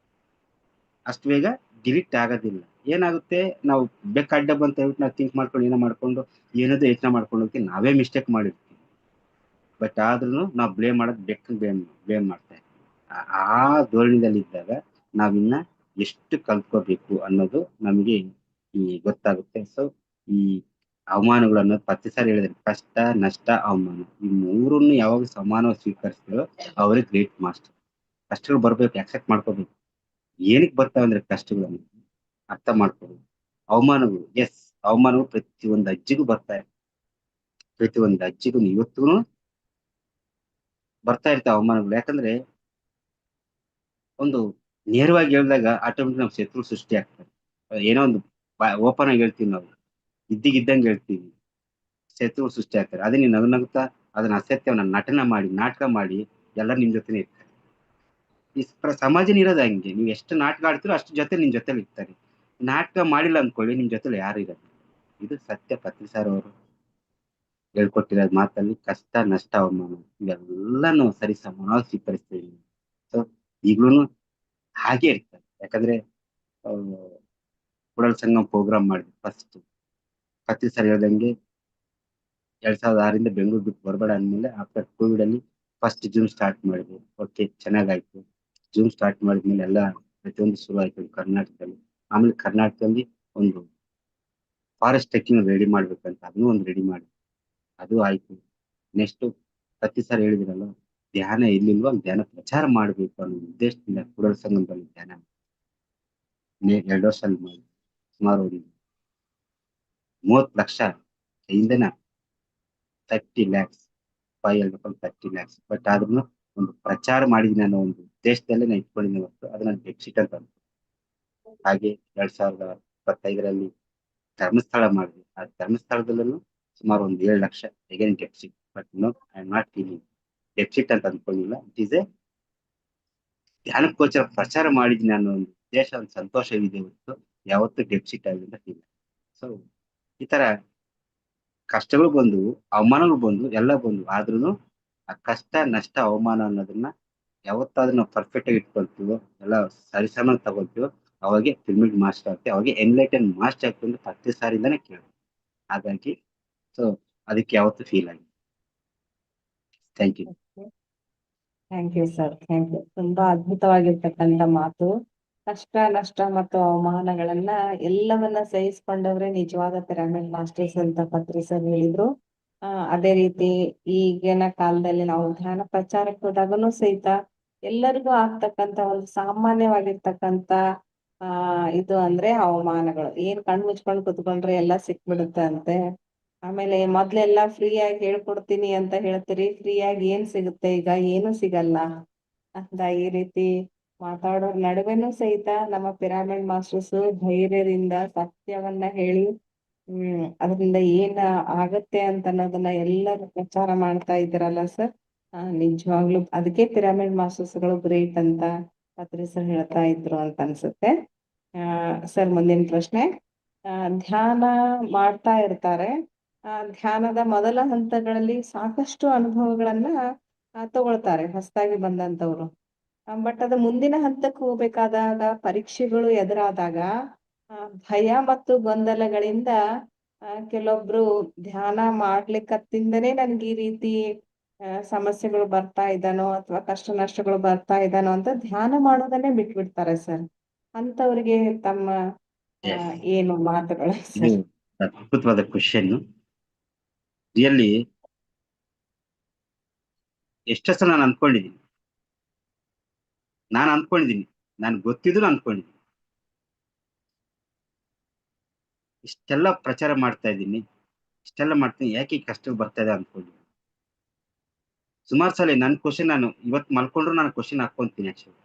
ಅಷ್ಟು ಬೇಗ ಡಿಲೀಟ್ ಆಗೋದಿಲ್ಲ. ಏನಾಗುತ್ತೆ, ನಾವು ಬೆಕ್ಕ ಅಡ್ಡ ಬಂತ ಹೇಳ್ಬಿಟ್ಟು ನಾವು ಥಿಂಕ್ ಮಾಡ್ಕೊಂಡು ಏನೋ ಮಾಡ್ಕೊಂಡು ಏನದು ಯೋಚನೆ ಮಾಡ್ಕೊಂಡು ಹೋಗ್ತೀವಿ, ನಾವೇ ಮಿಸ್ಟೇಕ್ ಮಾಡಿರ್ತೀವಿ. ಬಟ್ ಆದ್ರೂ ನಾವು ಬ್ಲೇಮ್ ಮಾಡೋದು ಬೆಕ್ಕ ಬ್ಲೇಮ್ ಮಾಡ್ತಾ ಇರ್ತೀವಿ. ಆ ಧೋರಣೆದಲ್ಲಿ ಇದ್ದಾಗ ನಾವಿನ್ನ ಎಷ್ಟು ಕಲ್ತ್ಕೋಬೇಕು ಅನ್ನೋದು ನಮಗೆ ಈ ಗೊತ್ತಾಗುತ್ತೆ. ಸೊ ಈ ಅವಮಾನಗಳನ್ನು ಪ್ರತಿ ಸಾರಿ ಹೇಳಿದ್ರೆ ಕಷ್ಟ, ನಷ್ಟ, ಅವಮಾನ ಈ ಮೂರನ್ನು ಯಾವಾಗ ಸಮಾನವಾಗಿ ಸ್ವೀಕರಿಸ್ತಾರೋ ಅವರೇ ಗ್ರೇಟ್ ಮಾಸ್ಟರ್. ಕಷ್ಟಗಳು ಬರ್ಬೇಕು, ಅಕ್ಸೆಪ್ಟ್ ಮಾಡ್ಕೋಬೇಕು. ಏನಕ್ಕೆ ಬರ್ತಾವೆ ಅಂದ್ರೆ ಕಷ್ಟಗಳನ್ನು ಅರ್ಥ ಮಾಡ್ಕೋಬೇಕು. ಅವಮಾನಗಳು, ಎಸ್, ಅವಮಾನಗಳು ಪ್ರತಿಯೊಂದು ಅಜ್ಜಿಗೂ ಬರ್ತಾರೆ. ಪ್ರತಿಯೊಂದು ಅಜ್ಜಿಗೂ ಇವತ್ತೂ ಬರ್ತಾ ಇರ್ತಾವೆ ಅವಮಾನಗಳು. ಯಾಕಂದ್ರೆ ಒಂದು ನೇರವಾಗಿ ಹೇಳಿದಾಗ ಆಟೋಮೆಟಿಕ್ ನಾವು ಶತ್ರು ಸೃಷ್ಟಿ ಆಗ್ತಾರೆ. ಏನೋ ಒಂದು ಓಪನ್ ಆಗಿ ಹೇಳ್ತೀವಿ ನಾವು, ಇದ್ದಂಗೆ ಹೇಳ್ತೀವಿ, ಶತ್ರು ಸೃಷ್ಟಿ ಆಗ್ತಾರೆ. ಅದೇ ನೀವು ನಗು ನಗುತ್ತಾ ಅದನ್ನ ಅಸತ್ಯವನ್ನ ನಟನ ಮಾಡಿ, ನಾಟಕ ಮಾಡಿ ಎಲ್ಲ ನಿಮ್ ಜೊತೆನೆ ಇರ್ತಾರೆ. ಈ ಸಮಾಜನ ಇರೋದು ಹಂಗೆ. ನೀವು ಎಷ್ಟು ನಾಟಕ ಆಡ್ತೀರೋ ಅಷ್ಟು ಜೊತೆ ನಿಮ್ ಜೊತೆಲಿ ಇರ್ತಾರೆ. ನಾಟಕ ಮಾಡಿಲ್ಲ ಅಂದ್ಕೊಳ್ಳಿ, ನಿಮ್ ಜೊತೆಲಿ ಯಾರು ಇರಲ್ಲ. ಇದು ಸತ್ಯ. ಪತ್ರಿ ಸಾರ್ ಅವರು ಹೇಳ್ಕೊಟ್ಟಿರೋದ್ ಮಾತಲ್ಲಿ ಕಷ್ಟ, ನಷ್ಟ, ಅವಮಾನ ಇವೆಲ್ಲಾನು ಸರಿ ಸಮಾನವಾಗಿ ಸ್ವೀಕರಿಸ್ತೀವಿ. ಸೊ ಈಗ್ಲೂನು ಹಾಗೆ ಇರ್ತಾರೆ. ಯಾಕಂದ್ರೆ ಕೂಡಲ ಸಂಗಮ ಪ್ರೋಗ್ರಾಮ್ ಮಾಡಿದ್ವಿ ಫಸ್ಟ್. ಪತ್ರಿ ಸರ್ ಹೇಳ್ದಂಗೆ 2006 ಬೆಂಗಳೂರು ಬಿಟ್ಟು ಬರಬೇಡ ಅಂದ್ಮೇಲೆ ಆಫ್ಟರ್ ಕೋವಿಡ್ ಅಲ್ಲಿ ಫಸ್ಟ್ ಜೂಮ್ ಸ್ಟಾರ್ಟ್ ಮಾಡಿದ್ವಿ. ಓಕೆ, ಚೆನ್ನಾಗಾಯ್ತು. ಜೂಮ್ ಸ್ಟಾರ್ಟ್ ಮಾಡಿದ್ಮೇಲೆ ಎಲ್ಲ ಪ್ರತಿಯೊಂದು ಶುರು ಆಯ್ತು ಕರ್ನಾಟಕದಲ್ಲಿ. ಆಮೇಲೆ ಕರ್ನಾಟಕದಲ್ಲಿ ಒಂದು ಫಾರೆಸ್ಟ್ ಟ್ರೆಕ್ಕಿಂಗ್ ರೆಡಿ ಮಾಡ್ಬೇಕಂತ ಅದನ್ನು ಒಂದು ರೆಡಿ ಮಾಡಿ, ಅದು ಆಯ್ತು. ನೆಕ್ಸ್ಟ್ ಪ್ರತಿ ಸರ್ ಹೇಳಿದ್ರಲ್ಲ, ಧ್ಯಾನ ಎಲ್ಲಿಲ್ವೋ ಅಲ್ಲಿ ಧ್ಯಾನ ಪ್ರಚಾರ ಮಾಡ್ಬೇಕು ಅನ್ನೋ ಉದ್ದೇಶದಿಂದ ಕೂಡಲ ಸಂಗಮದಲ್ಲಿ ಧ್ಯಾನ 2 ವರ್ಷ ಅಲ್ಲಿ ಮಾಡಿ ಸುಮಾರು ಒಂದು 30 ಲಕ್ಷ ಇಂಧನ 30 lakhs 30 lakhs. ಬಟ್ ಆದ್ರೂ ಒಂದು ಪ್ರಚಾರ ಮಾಡಿದೀನಿ ಅನ್ನೋ ಒಂದು ಉದ್ದೇಶದಲ್ಲೇ ನಾನು ಇಟ್ಕೊಂಡಿದ್ದೀನಿ ಹೊರತು ಅದನ್ನ ಡೆಫಿಸಿಟ್ ಅಂತ ಅನ್ಕೊ. ಹಾಗೆ 2025ರಲ್ಲಿ ಧರ್ಮಸ್ಥಳ ಮಾಡಿದ್ವಿ. ಆ ಧರ್ಮಸ್ಥಳದಲ್ಲೂ ಸುಮಾರು ಒಂದು 7 lakh again deficit. But no, I am not feeling deficit ಅಂತ ಅನ್ಕೊಂಡಿಲ್ಲ. ಇಟ್ ಈಸ್ ಎ ಧ್ಯಾನಕ್ಕೋಚರ ಪ್ರಚಾರ ಮಾಡಿದೀನಿ ಅನ್ನೋ ಒಂದು ಉದ್ದೇಶ, ಒಂದು ಸಂತೋಷವಿದೆ ಹೊರತು ಯಾವತ್ತೂ ಡೆಫಿಸಿಟ್ ಆಗಿಲ್ಲ ಇಲ್ಲ. ಸೊ ಈ ತರ ಕಷ್ಟಗಳು ಬಂದು, ಅವಮಾನಗಳು ಬಂದು, ಎಲ್ಲ ಬಂದು, ಆದ್ರೂ ಆ ಕಷ್ಟ, ನಷ್ಟ, ಅವಮಾನ ಅನ್ನೋದನ್ನ ಯಾವತ್ತಾದ್ರೂ ನಾವು ಪರ್ಫೆಕ್ಟ್ ಆಗಿ ಇಟ್ಕೊಳ್ತೀವೋ, ಎಲ್ಲ ಸರಿಸಮ ತಗೊಳ್ತೀವೋ, ಅವಾಗೆ ಪಿರಮಿಡ್ ಮಾಸ್ಟರ್ ಆಗ್ತೀವಿ, ಅವಾಗೆ ಎನ್ಲೈಟನ್ ಮಾಸ್ಟರ್ ಆಗ್ತೀವಿ ಪ್ರತಿ ಸಾರಿಂದಾನೆ ಕೇಳಿ. ಹಾಗಾಗಿ ಸೊ ಅದಕ್ಕೆ ಯಾವತ್ತೂ ಫೀಲ್ ಆಗಿ. Thank you. Thank you sir, thank you. ತುಂಬಾ ಅದ್ಭುತವಾಗಿರ್ತಕ್ಕಂಥ ಮಾತು. ಕಷ್ಟ, ನಷ್ಟ ಮತ್ತು ಅವಮಾನಗಳನ್ನ ಎಲ್ಲವನ್ನ ಸಹಿಸ್ಕೊಂಡವ್ರೆ ನಿಜವಾದ ಪಿರಮಿಡ್ ಮಾಸ್ಟರ್ಸ್ ಅಂತ ಪತ್ರಿ ಸರ್ ಹೇಳಿದ್ರು. ಅದೇ ರೀತಿ ಈಗಿನ ಕಾಲದಲ್ಲಿ ನಾವು ಧ್ಯಾನ ಪ್ರಚಾರಕ್ಕೆ ಹೋದಾಗನು ಸಹಿತ ಎಲ್ಲರಿಗೂ ಆಗ್ತಕ್ಕಂತ ಒಂದು ಸಾಮಾನ್ಯವಾಗಿರ್ತಕ್ಕಂತ ಇದು ಅಂದ್ರೆ ಅವಮಾನಗಳು. ಏನ್ ಕಣ್ ಮುಚ್ಕೊಂಡ್ ಕುತ್ಕೊಂಡ್ರೆ ಎಲ್ಲ ಸಿಕ್ಬಿಡುತ್ತೆ ಅಂತೆ. ಆಮೇಲೆ ಮೊದ್ಲೆಲ್ಲಾ ಫ್ರೀ ಆಗಿ ಹೇಳ್ಕೊಡ್ತೀನಿ ಅಂತ ಹೇಳ್ತೀರಿ, ಫ್ರೀ ಆಗಿ ಏನ್ ಸಿಗುತ್ತೆ ಈಗ? ಏನು ಸಿಗಲ್ಲ ಅಂತ ಈ ರೀತಿ ಮಾತಾಡೋರ್ ನಡುವೆನೂ ಸಹಿತ ನಮ್ಮ ಪಿರಮಿಡ್ ಮಾಸ್ಟರ್ಸ್ ಧೈರ್ಯದಿಂದ ಸತ್ಯವನ್ನ ಹೇಳಿ ಅದರಿಂದ ಏನ್ ಆಗತ್ತೆ ಅಂತ ಅನ್ನೋದನ್ನ ಎಲ್ಲರೂ ಪ್ರಚಾರ ಮಾಡ್ತಾ ಇದ್ದೀರಲ್ಲ ಸರ್. ನಿಜವಾಗ್ಲೂ ಅದಕ್ಕೆ ಪಿರಮಿಡ್ ಮಾಸ್ಟರ್ಸ್ ಗಳು ಗ್ರೇಟ್ ಅಂತ ಪತ್ರಿ ಸರ್ ಹೇಳ್ತಾ ಇದ್ರು ಅಂತ ಅನ್ಸುತ್ತೆ. ಸರ್, ಮುಂದಿನ ಪ್ರಶ್ನೆ. ಧ್ಯಾನ ಮಾಡ್ತಾ ಇರ್ತಾರೆ. ಧ್ಯಾನದ ಮೊದಲ ಹಂತಗಳಲ್ಲಿ ಸಾಕಷ್ಟು ಅನುಭವಗಳನ್ನ ತಗೊಳ್ತಾರೆ ಹೊಸದಾಗಿ ಬಂದಂತವ್ರು. ಬಟ್ ಅದು ಮುಂದಿನ ಹಂತಕ್ಕೆ ಹೋಗ್ಬೇಕಾದಾಗ, ಪರೀಕ್ಷೆಗಳು ಎದುರಾದಾಗ ಭಯ ಮತ್ತು ಗೊಂದಲಗಳಿಂದ ಕೆಲವೊಬ್ರು ಧ್ಯಾನ ಮಾಡ್ಲಿಕ್ಕತ್ತಿಂದನೇ ನನ್ಗೆ ಈ ರೀತಿ ಸಮಸ್ಯೆಗಳು ಬರ್ತಾ ಇದ್ದಾನೋ ಅಥವಾ ಕಷ್ಟ ನಷ್ಟಗಳು ಬರ್ತಾ ಇದ್ದಾನೋ ಅಂತ ಧ್ಯಾನ ಮಾಡೋದನ್ನೇ ಬಿಟ್ಬಿಡ್ತಾರೆ ಸರ್. ಅಂತವ್ರಿಗೆ ತಮ್ಮ ಏನು ಮಾತುಗಳು ಇದು ಸರ್? ಅದ್ಭುತವಾದ ಕ್ವಶನ್. ರಿಯಲ್ಲಿ ಎಷ್ಟೋ ಸಲ ನಾನು ಅನ್ಕೊಂಡಿದ್ದೀನಿ, ನಾನು ಗೊತ್ತಿದ್ರು ಅನ್ಕೊಂಡಿದ್ದೀನಿ. ಇಷ್ಟೆಲ್ಲ ಪ್ರಚಾರ ಮಾಡ್ತಾ ಇದ್ದೀನಿ, ಇಷ್ಟೆಲ್ಲ ಮಾಡ್ತೀನಿ, ಯಾಕೆ ಈ ಕಷ್ಟ ಬರ್ತಾ ಇದೆ ಅನ್ಕೊಂಡಿದ್ದೀನಿ. ಸುಮಾರು ಸಲ ನನ್ನ ಕ್ವಶನ್ ನಾನು ಇವತ್ತು ಮಲ್ಕೊಂಡ್ರು ನಾನು ಕ್ವಶನ್ ಹಾಕೊಂತೀನಿ ಆಕ್ಚುಲಿ.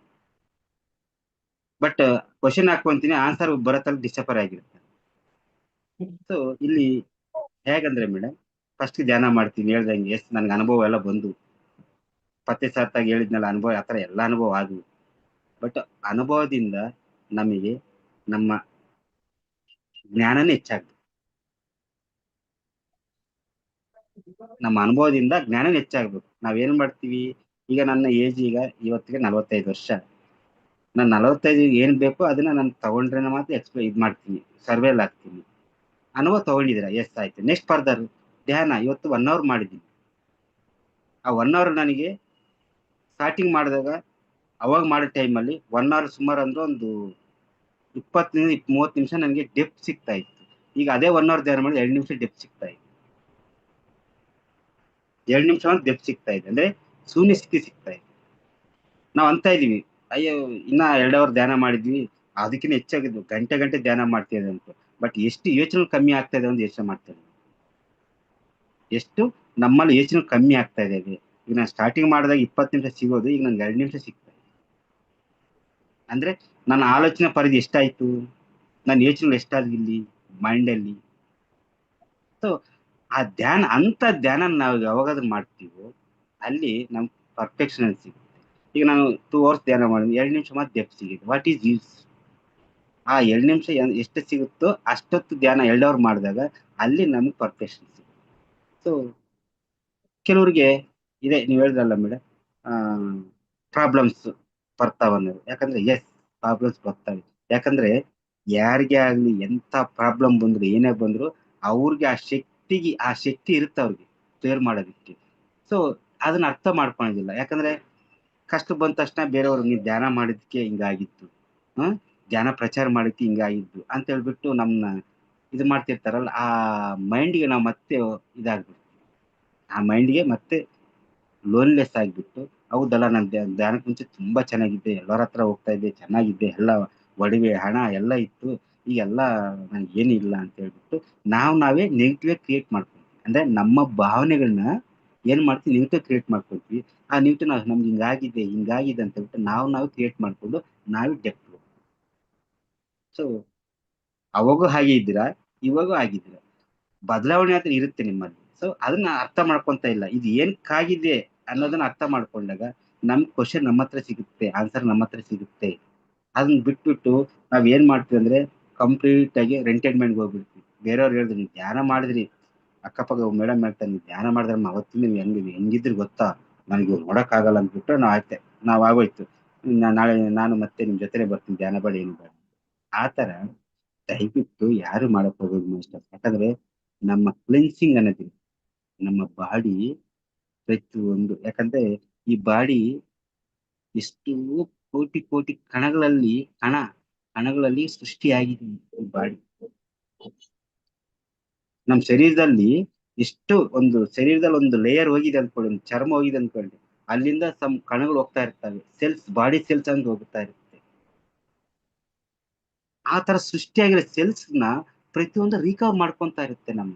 ಬಟ್ ಕ್ವಶನ್ ಹಾಕೊಂತೀನಿ, ಆನ್ಸರ್ ಬರತ್ತಲ್ಲಿ ಡಿಸಪರ್ ಆಗಿರುತ್ತೆ. ಸೊ ಇಲ್ಲಿ ಹೇಗಂದ್ರೆ ಮೇಡಮ್, ಫಸ್ಟ್ ಧ್ಯಾನ ಮಾಡ್ತೀನಿ ಹೇಳ್ದಂಗೆ, ಎಸ್ ನನ್ಗೆ ಅನುಭವ ಎಲ್ಲ ಬಂದು ಪತ್ತೆ ಸಾತ್ತಾಗಿ ಹೇಳಿದ್ನಲ್ಲ, ಅನುಭವ ಆತರ ಎಲ್ಲ ಅನುಭವ ಆದ್ವು. ಬಟ್ ಅನುಭವದಿಂದ ನಮಗೆ ನಮ್ಮ ಜ್ಞಾನನೇ ಹೆಚ್ಚಾಗ್ತದೆ. ನಮ್ಮ ಅನುಭವದಿಂದ ಜ್ಞಾನನೇ ಹೆಚ್ಚಾಗ್ಬೇಕು. ನಾವೇನ್ ಮಾಡ್ತೀವಿ ಈಗ, ನನ್ನ ಏಜ್ ಈಗ ಇವತ್ತಿಗೆ 45 ವರ್ಷ. ನಾನು 45 ಏನ್ ಬೇಕೋ ಅದನ್ನ ನಾನು ತಗೊಂಡ್ರೆ ಮಾತ್ರ ಇದ್ ಮಾಡ್ತೀನಿ, ಸರ್ವೇಲ್ ಆಗ್ತೀನಿ. ಅನುಭವ ತಗೊಂಡಿದ್ದೀರಾ? ಎಸ್, ಆಯ್ತು. ನೆಕ್ಸ್ಟ್ ಫರ್ದರ್ ಧ್ಯಾನ ಇವತ್ತು 1 hour ಮಾಡಿದ್ದೀನಿ. ಆ 1 hour ನನಗೆ ಸ್ಟಾರ್ಟಿಂಗ್ ಮಾಡಿದಾಗ, ಅವಾಗ ಮಾಡೋ ಟೈಮಲ್ಲಿ 1 hour ಸುಮಾರು ಅಂದ್ರೆ ಒಂದು 20 30 ನಿಮಿಷ ನನಗೆ ಡೆಪ್ತ್ ಸಿಗ್ತಾ ಇತ್ತು. ಈಗ ಅದೇ 1 ಅವರ್ ಧ್ಯಾನ ಮಾಡಿದ್ರೆ 2 ನಿಮಿಷ ಡೆಪ್ ಸಿಗ್ತಾ ಇದೆ. 2 ನಿಮಿಷ ಡೆಪ್ ಸಿಗ್ತಾ ಇದೆ ಅಂದ್ರೆ ಶೂನ್ಯ ಸ್ಥಿತಿ ಸಿಗ್ತಾ ಇದೆ. ನಾವ್ ಅಂತ ಇದೀವಿ, ಅಯ್ಯೋ ಇನ್ನ 2 ಅವರ್ ಧ್ಯಾನ ಮಾಡಿದ್ವಿ, ಅದಕ್ಕಿಂತ ಹೆಚ್ಚಾಗಿದ್ದು ಗಂಟೆ ಗಂಟೆ ಧ್ಯಾನ ಮಾಡ್ತಿದೆ ಅಂತ. ಬಟ್ ಎಷ್ಟು ಯೋಚನೆ ಕಮ್ಮಿ ಆಗ್ತಾ ಇದೆ ಅಂತ ಯೋಚನೆ ಮಾಡ್ತೇವೆ. ಎಷ್ಟು ನಮ್ಮಲ್ಲಿ ಯೋಚನೆ ಕಮ್ಮಿ ಆಗ್ತಾ ಇದೆ. ಈಗ ನಾನು ಸ್ಟಾರ್ಟಿಂಗ್ ಮಾಡಿದಾಗ 20 ನಿಮಿಷ ಸಿಗೋದು ಈಗ ನನ್ಗೆ 2 ನಿಮಿಷ ಸಿಗ್ತಾ ಇದೆ. ಅಂದ್ರೆ ನನ್ನ ಆಲೋಚನೆ ಪರಿಧಿ ಎಷ್ಟಾಯ್ತು, ನನ್ನ ಯೋಚನೆ ಎಷ್ಟಾದ್ರು ಇಲ್ಲಿ ಮೈಂಡ್ ಅಲ್ಲಿ. ಸೊ ಆ ಧ್ಯಾನ, ಅಂತ ಧ್ಯಾನ ನಾವು ಯಾವಾಗಾದ್ರೂ ಮಾಡ್ತೀವೋ ಅಲ್ಲಿ ನಮ್ ಪರ್ಫೆಕ್ಷನ್ ಸಿಗುತ್ತೆ. ಈಗ ನಾನು 2 ಅವರ್ಸ್ ಧ್ಯಾನ ಮಾಡಿದ್ವಿ, 2 ನಿಮಿಷ ಮಾತ್ರ ಡೆಪ್ ಸಿಗಿದೆ, ವಾಟ್ ಈಸ್ ಯೂಸ್? ಆ 2 ನಿಮಿಷ ಎಷ್ಟು ಸಿಗುತ್ತೋ ಅಷ್ಟೊತ್ತು ಧ್ಯಾನ 2 ಅವರ್ ಮಾಡಿದಾಗ ಅಲ್ಲಿ ನಮ್ಗೆ ಪರ್ಫೆಕ್ಷನ್ ಸಿಗುತ್ತೆ. ಸೊ ಕೆಲವ್ರಿಗೆ ಇದೆ, ನೀವ್ ಹೇಳಿದ್ರಲ್ಲ ಮೇಡಮ್, ಪ್ರಾಬ್ಲಮ್ಸ್ ಬರ್ತಾವನ್ನೋದು. ಯಾಕಂದ್ರೆ ಎಸ್, ಪ್ರಾಬ್ಲಮ್ಸ್ ಬರ್ತವೆ. ಯಾಕಂದ್ರೆ ಯಾರಿಗೆ ಆಗ್ಲಿ ಎಂತ ಪ್ರಾಬ್ಲಮ್ ಬಂದ್ರು ಏನೇ ಬಂದ್ರು ಅವ್ರಿಗೆ ಆ ಶಕ್ತಿ ಇರುತ್ತೆ ಅವ್ರಿಗೆ ಕ್ಲಿಯರ್ ಮಾಡೋದಕ್ಕೆ. ಸೊ ಅದನ್ನ ಅರ್ಥ ಮಾಡ್ಕೊಳೋದಿಲ್ಲ. ಯಾಕಂದ್ರೆ ಕಷ್ಟ ಬಂದ ತಕ್ಷಣ ಬೇರೆಯವ್ರು ನೀವು ಧ್ಯಾನ ಮಾಡಿದ್ಕೆ ಹಿಂಗಾಗಿತ್ತು, ಧ್ಯಾನ ಪ್ರಚಾರ ಮಾಡಿದ್ಕೆ ಹಿಂಗಾಗಿದ್ದು ಅಂತ ಹೇಳ್ಬಿಟ್ಟು ನಮ್ನ ಇದು ಮಾಡ್ತಿರ್ತಾರಲ್ಲ, ಆ ಮೈಂಡ್ಗೆ ನಾವು ಮತ್ತೆ ಇದಾಗ್ಬಿಡ್ತೀವಿ. ಆ ಮೈಂಡ್ಗೆ ಮತ್ತೆ ಲೋನ್ಲೆಸ್ ಆಗ್ಬಿಟ್ಟು, ಹೌದಲ್ಲ ನಾನು ಧ್ಯಾನಕ್ಕೆ ಮುಂಚೆ ತುಂಬಾ ಚೆನ್ನಾಗಿದ್ದೆ, ಎಲ್ಲರ ಹತ್ರ ಹೋಗ್ತಾ ಇದ್ದೆ, ಚೆನ್ನಾಗಿದ್ದೆ, ಎಲ್ಲ ಒಡವೆ ಹಣ ಎಲ್ಲ ಇತ್ತು, ಈಗೆಲ್ಲ ನನ್ಗೆ ಏನಿಲ್ಲ ಅಂತ ಹೇಳ್ಬಿಟ್ಟು ನಾವೇ ನೆಗೆಟಿವ್ ಕ್ರಿಯೇಟ್ ಮಾಡ್ಕೊಂತೀವಿ. ಅಂದ್ರೆ ನಮ್ಮ ಭಾವನೆಗಳನ್ನ ಏನ್ ಮಾಡ್ತೀವಿ, ನೆಗೆಟಿವ್ ಕ್ರಿಯೇಟ್ ಮಾಡ್ಕೊಳ್ತೀವಿ. ಆ ನೆಗೆಟಿವ್ ನಮ್ಗೆ ಹಿಂಗಾಗಿದೆ ಅಂತ ಹೇಳ್ಬಿಟ್ಟು ನಾವೇ ಕ್ರಿಯೇಟ್ ಮಾಡ್ಕೊಂಡು ನಾವೇ ಡೆಪ್. ಸೊ ಅವಾಗೂ ಹಾಗೆ ಇದ್ದೀರಾ, ಇವಾಗೂ ಆಗಿದ್ದೀರಾ, ಬದಲಾವಣೆ ಅಂತ ಇರುತ್ತೆ ನಿಮ್ಮಲ್ಲಿ. ಸೊ ಅದನ್ನ ಅರ್ಥ ಮಾಡ್ಕೊಂತ ಇಲ್ಲ, ಇದು ಏನಕ್ಕಾಗಿದೆ ಅನ್ನೋದನ್ನ ಅರ್ಥ ಮಾಡ್ಕೊಂಡಾಗ ನಮ್ ಕ್ವಶನ್ ನಮ್ಮ ಹತ್ರ ಸಿಗುತ್ತೆ, ಆನ್ಸರ್ ನಮ್ಮ ಹತ್ರ ಸಿಗುತ್ತೆ. ಅದನ್ನ ಬಿಟ್ಬಿಟ್ಟು ನಾವ್ ಏನ್ ಮಾಡ್ತೀವಿ ಅಂದ್ರೆ ಕಂಪ್ಲೀಟ್ ಆಗಿ ರೆಂಟೆಡ್ ಮೈಂಡ್ಗೆ ಹೋಗ್ಬಿಡ್ತೀವಿ. ಬೇರೆಯವ್ರು ಹೇಳಿದ್ರು ನೀವು ಧ್ಯಾನ ಮಾಡಿದ್ರಿ, ಅಕ್ಕಪಕ್ಕ ಮೇಡಮ್ ಹೇಳ್ತಾರೆ ನೀವು ಧ್ಯಾನ ಮಾಡಿದ್ರೆ ಅವತ್ತಿಂದ ನೀವು ಹೆಂಗಿದ್ರಿ ಗೊತ್ತಾ, ನನಗೆ ನೋಡಕ್ ಆಗಲ್ಲ ಅಂದ್ಬಿಟ್ಟು ನಾವ್ ಆಗೋಯ್ತು, ನಾಳೆ ನಾನು ಮತ್ತೆ ನಿಮ್ ಜೊತೆನೆ ಬರ್ತೀನಿ, ಧ್ಯಾನ ಬೇಡ ಏನು ಬೇಡ. ಆತರ ದಯವಿಟ್ಟು ಯಾರು ಮಾಡಕ್ ಹೋಗೋದು ಮಾಸ್ಟರ್. ಯಾಕಂದ್ರೆ ನಮ್ಮ ಕ್ಲೆನ್ಸಿಂಗ್ ಅನ್ನೋದಿಲ್ಲ, ನಮ್ಮ ಬಾಡಿ ಪ್ರತಿಯೊಂದು, ಯಾಕಂದ್ರೆ ಈ ಬಾಡಿ ಎಷ್ಟು ಕೋಟಿ ಕೋಟಿ ಕಣಗಳಲ್ಲಿ ಸೃಷ್ಟಿಯಾಗಿದೆ ಈ ಬಾಡಿ. ನಮ್ ಶರೀರದಲ್ಲಿ ಎಷ್ಟು ಶರೀರದಲ್ಲಿ ಒಂದು ಲೇಯರ್ ಹೋಗಿದೆ ಅನ್ಕೊಳ್ಳಿ, ಒಂದು ಚರ್ಮ ಹೋಗಿದೆ ಅನ್ಕೊಳ್ಳಿ, ಅಲ್ಲಿಂದ ಕಣಗಳು ಹೋಗ್ತಾ ಇರ್ತವೆ, ಬಾಡಿ ಸೆಲ್ಸ್ ಅಂತ ಹೋಗ್ತಾ ಇರುತ್ತೆ. ಆ ತರ ಸೃಷ್ಟಿಯಾಗಿರೋ ಸೆಲ್ಸ್ ನ ಪ್ರತಿಯೊಂದು ರಿಕವರ್ ಮಾಡ್ಕೊಂತ ಇರುತ್ತೆ ನಮ್ಮ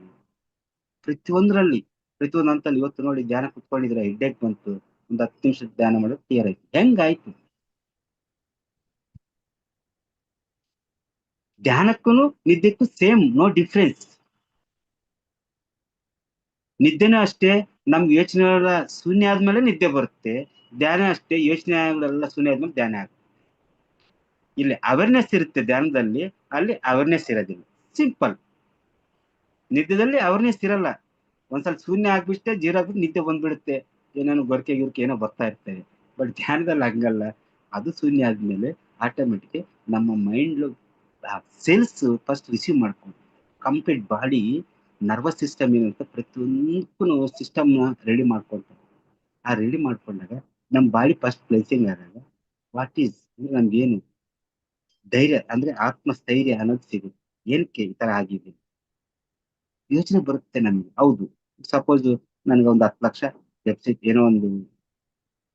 ಪ್ರತಿಯೊಂದು ಅಂತಲ್ಲಿ. ಇವತ್ತು ನೋಡಿ ಧ್ಯಾನ ಕುತ್ಕೊಂಡಿದ್ರೆ ಹೆಡ್ಡೇಕ್ ಬಂತು, ಒಂದು 10 ನಿಮಿಷ ಧ್ಯಾನ ಮಾಡೋದು ಕ್ಲಿಯರ್ ಆಯ್ತು. ಹೆಂಗಾಯ್ತು? ಧ್ಯಾನಕ್ಕೂ ನಿದ್ದೆಕ್ಕೂ ಸೇಮ್, ನೋ ಡಿಫ್ರೆನ್ಸ್. ನಿದ್ದೆನೂ ಅಷ್ಟೇ, ನಮ್ಗೆ ಯೋಚನೆಗಳ ಶೂನ್ಯ ಆದ್ಮೇಲೆ ನಿದ್ದೆ ಬರುತ್ತೆ. ಧ್ಯಾನ ಅಷ್ಟೇ, ಯೋಚನೆಗಳೆಲ್ಲ ಶೂನ್ಯ ಆದ್ಮೇಲೆ ಧ್ಯಾನ ಆಗುತ್ತೆ. ಇಲ್ಲಿ ಅವೇರ್ನೆಸ್ ಇರುತ್ತೆ ಧ್ಯಾನದಲ್ಲಿ, ಅಲ್ಲಿ ಅವೇರ್ನೆಸ್ ಇರೋದಿಲ್ಲ. ಸಿಂಪಲ್. ನಿದ್ದೆದಲ್ಲಿ ಅವೇರ್ನೆಸ್ ಇರಲ್ಲ, ಒಂದ್ಸಲ ಶೂನ್ಯ ಆಗ್ಬಿಟ್ಟೆ, ಜೀರೋ ಆಗ್ಬಿಟ್ಟು ನಿದ್ದೆ ಬಂದ್ಬಿಡುತ್ತೆ, ಏನೇನೋ ಗೊರಕೆ ಗಿರ್ಕೆ ಏನೋ ಬರ್ತಾ ಇರ್ತವೆ. ಬಟ್ ಧ್ಯಾನದಲ್ಲಿ ಹಂಗಲ್ಲ, ಅದು ಶೂನ್ಯ ಆದ್ಮೇಲೆ ಆಟೋಮೆಟಿಕ್ ನಮ್ಮ ಮೈಂಡ್ ಸೆಲ್ಸ್ ಫಸ್ಟ್ ರಿಸೀವ್ ಮಾಡ್ಕೊಂಡು ಕಂಪ್ಲೀಟ್ ಬಾಡಿ ನರ್ವಸ್ ಸಿಸ್ಟಮ್ ಏನಂತ ಪ್ರತಿಯೊಂದಕ್ಕೂ ಸಿಸ್ಟಮ್ ರೆಡಿ ಮಾಡ್ಕೊಳ್ತಾರೆ. ಆ ರೆಡಿ ಮಾಡ್ಕೊಂಡಾಗ ನಮ್ಮ ಬಾಡಿ ಫಸ್ಟ್ ಪ್ಲೇಸಿಂಗ್ ಆದಾಗ ವಾಟ್ ಈಸ್ ನಮ್ಗೇನು ಧೈರ್ಯ ಅಂದ್ರೆ ಆತ್ಮಸ್ಥೈರ್ಯ ಅನ್ನೋದು ಸಿಗುತ್ತೆ. ಏನಕ್ಕೆ ಈ ತರ ಆಗಿದೆ ಯೋಚನೆ ಬರುತ್ತೆ ನಮ್ಗೆ. ಹೌದು, ಸಪೋಸ್ ನನ್ಗೆ ಒಂದು 10 ಲಕ್ಷ ವೆಬ್ಸೈಟ್ ಏನೋ